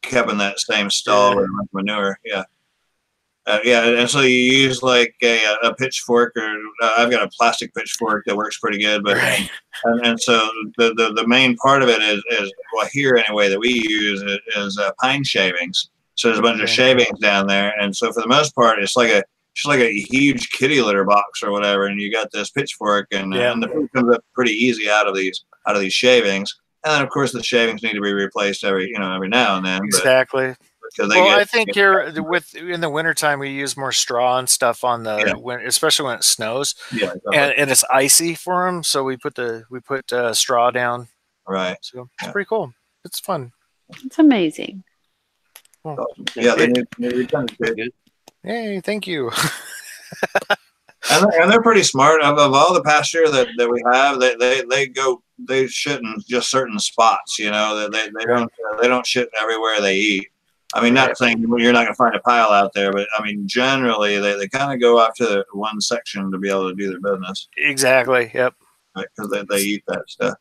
kept in that same stall with manure. Yeah. And so you use like a pitchfork, or I've got a plastic pitchfork that works pretty good. But and so the main part of it is well, here anyway, that we use is pine shavings. So there's a bunch of shavings down there, and so for the most part, it's like a huge kitty litter box or whatever, and you got this pitchfork, and the poop comes up pretty easy out of these shavings. And then of course the shavings need to be replaced every now and then. Exactly. I think here in the wintertime we use more straw and stuff on especially when it snows. Yeah, exactly. and it's icy for them, so we put straw down. Right. So it's pretty cool. It's fun. It's amazing. Cool. Yeah, they need good. Hey, thank you. and they're pretty smart. Of all the pasture that we have, they shit in just certain spots. They don't shit everywhere they eat. I mean, not saying you're not going to find a pile out there, but I mean, generally they kind of go off to one section to be able to do their business. Exactly. Yep. Because they eat that stuff.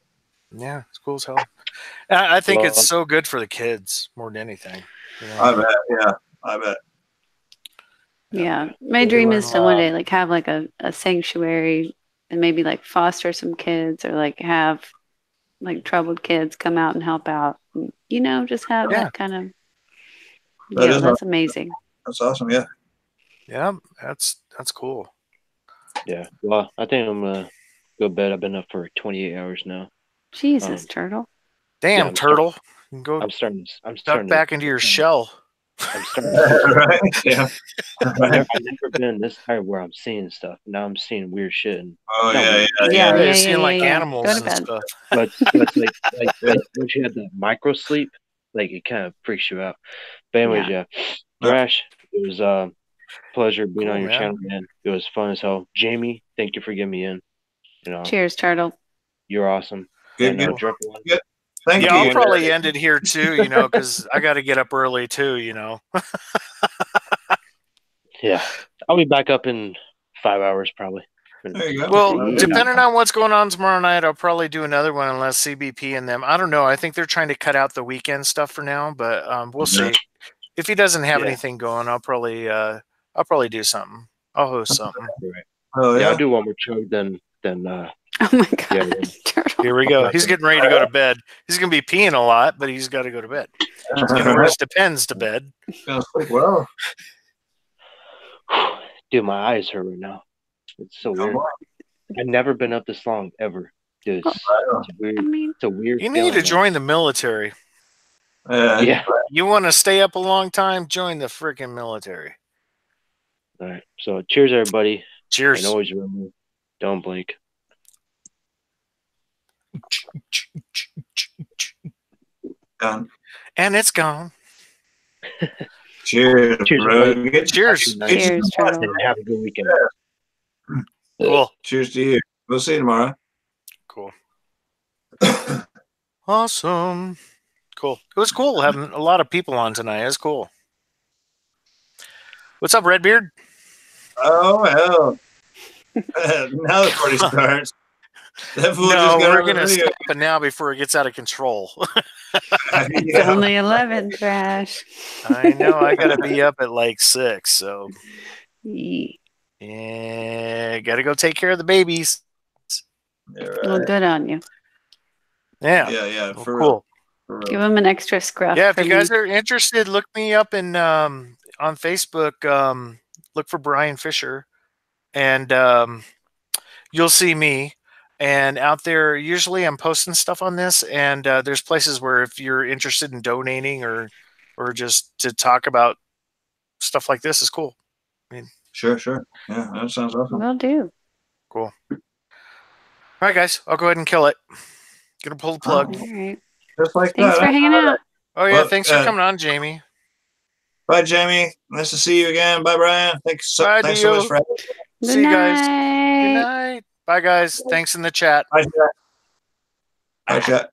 Yeah, it's cool as hell. I think it's so good for the kids more than anything. I bet. Yeah, I bet. Yeah, my dream is to one day like have like a sanctuary and maybe like foster some kids or like have like troubled kids come out and help out. Just have that kind of. That's amazing. That's awesome. Yeah. Yeah, that's cool. Yeah. Well, I think I'm gonna go to bed. I've been up for 28 hours now. Jesus, Turtle. Damn, Turtle. I'm starting back into your shell. I'm starting. Right? Yeah. I've never been this tired where I'm seeing stuff. Now I'm seeing weird shit. And You're seeing like animals and stuff. But it's like once you have that micro sleep, like it kind of freaks you out. But anyways, Thrash, it was a pleasure being on your channel, man. It was fun as hell. Jamie, thank you for getting me in. Cheers, Turtle. You're awesome. Good. Thank you. I'll probably end it here too, because I got to get up early too, Yeah, I'll be back up in 5 hours probably. There you go. Well, depending on what's going on tomorrow night, I'll probably do another one unless CBP and them. I don't know. I think they're trying to cut out the weekend stuff for now, but we'll see. If he doesn't have anything going, I'll probably do something. I'll host something. Oh yeah, I'll do one more show then. Oh my god, Yeah. turtle. Here we go. He's getting ready to go to bed. He's going to be peeing a lot, but he's got to go to bed. He's going to wear his Depends to bed. Gonna sleep well. Dude, my eyes hurt right now. It's so weird. I've never been up this long ever. Dude, it's weird. I mean, It's a weird. You need feeling, to man. join the military. Yeah. You want to stay up a long time? Join the freaking military. All right. So, cheers, everybody. Cheers. And always remember, don't blink. Gone. And it's gone. Cheers. Cheers, bro. everybody. Cheers. cheers, turtle. And have a good weekend. Cool. Cheers to you. We'll see you tomorrow. Cool. Awesome. Cool. It was cool having a lot of people on tonight. It was cool. What's up, Redbeard? Oh, hell. Now the party starts. That fool No, just got we're on the going to video. stop it now before it gets out of control. It's Yeah. only 11, Trash. I know. I got to be up at like 6. So, Yee. yeah, got to go take care of the babies. Yeah, Well, right. good on you. Yeah. Yeah. Well, For cool. real. For real. Give him an extra scruff. Yeah, if for you guys me. are interested, look me up in on Facebook. Look for Brian Fisher, and you'll see me. And out there, usually I'm posting stuff on this, and there's places where if you're interested in donating or just to talk about stuff like this is cool. I mean, Sure. Yeah, that sounds awesome. Will do. cool. All right, guys, I'll go ahead and kill it. Gonna pull the plug. All right. Just like Thanks that. for hanging out. Oh yeah, Well, thanks for coming on, Jamie. Bye, Jamie. Nice to see you again. Bye, Brian. Thanks so Bye, much Dio. for having me. Good See you guys. night. Good night. Bye, guys. Thanks in the chat. Bye, chat. Bye, chat.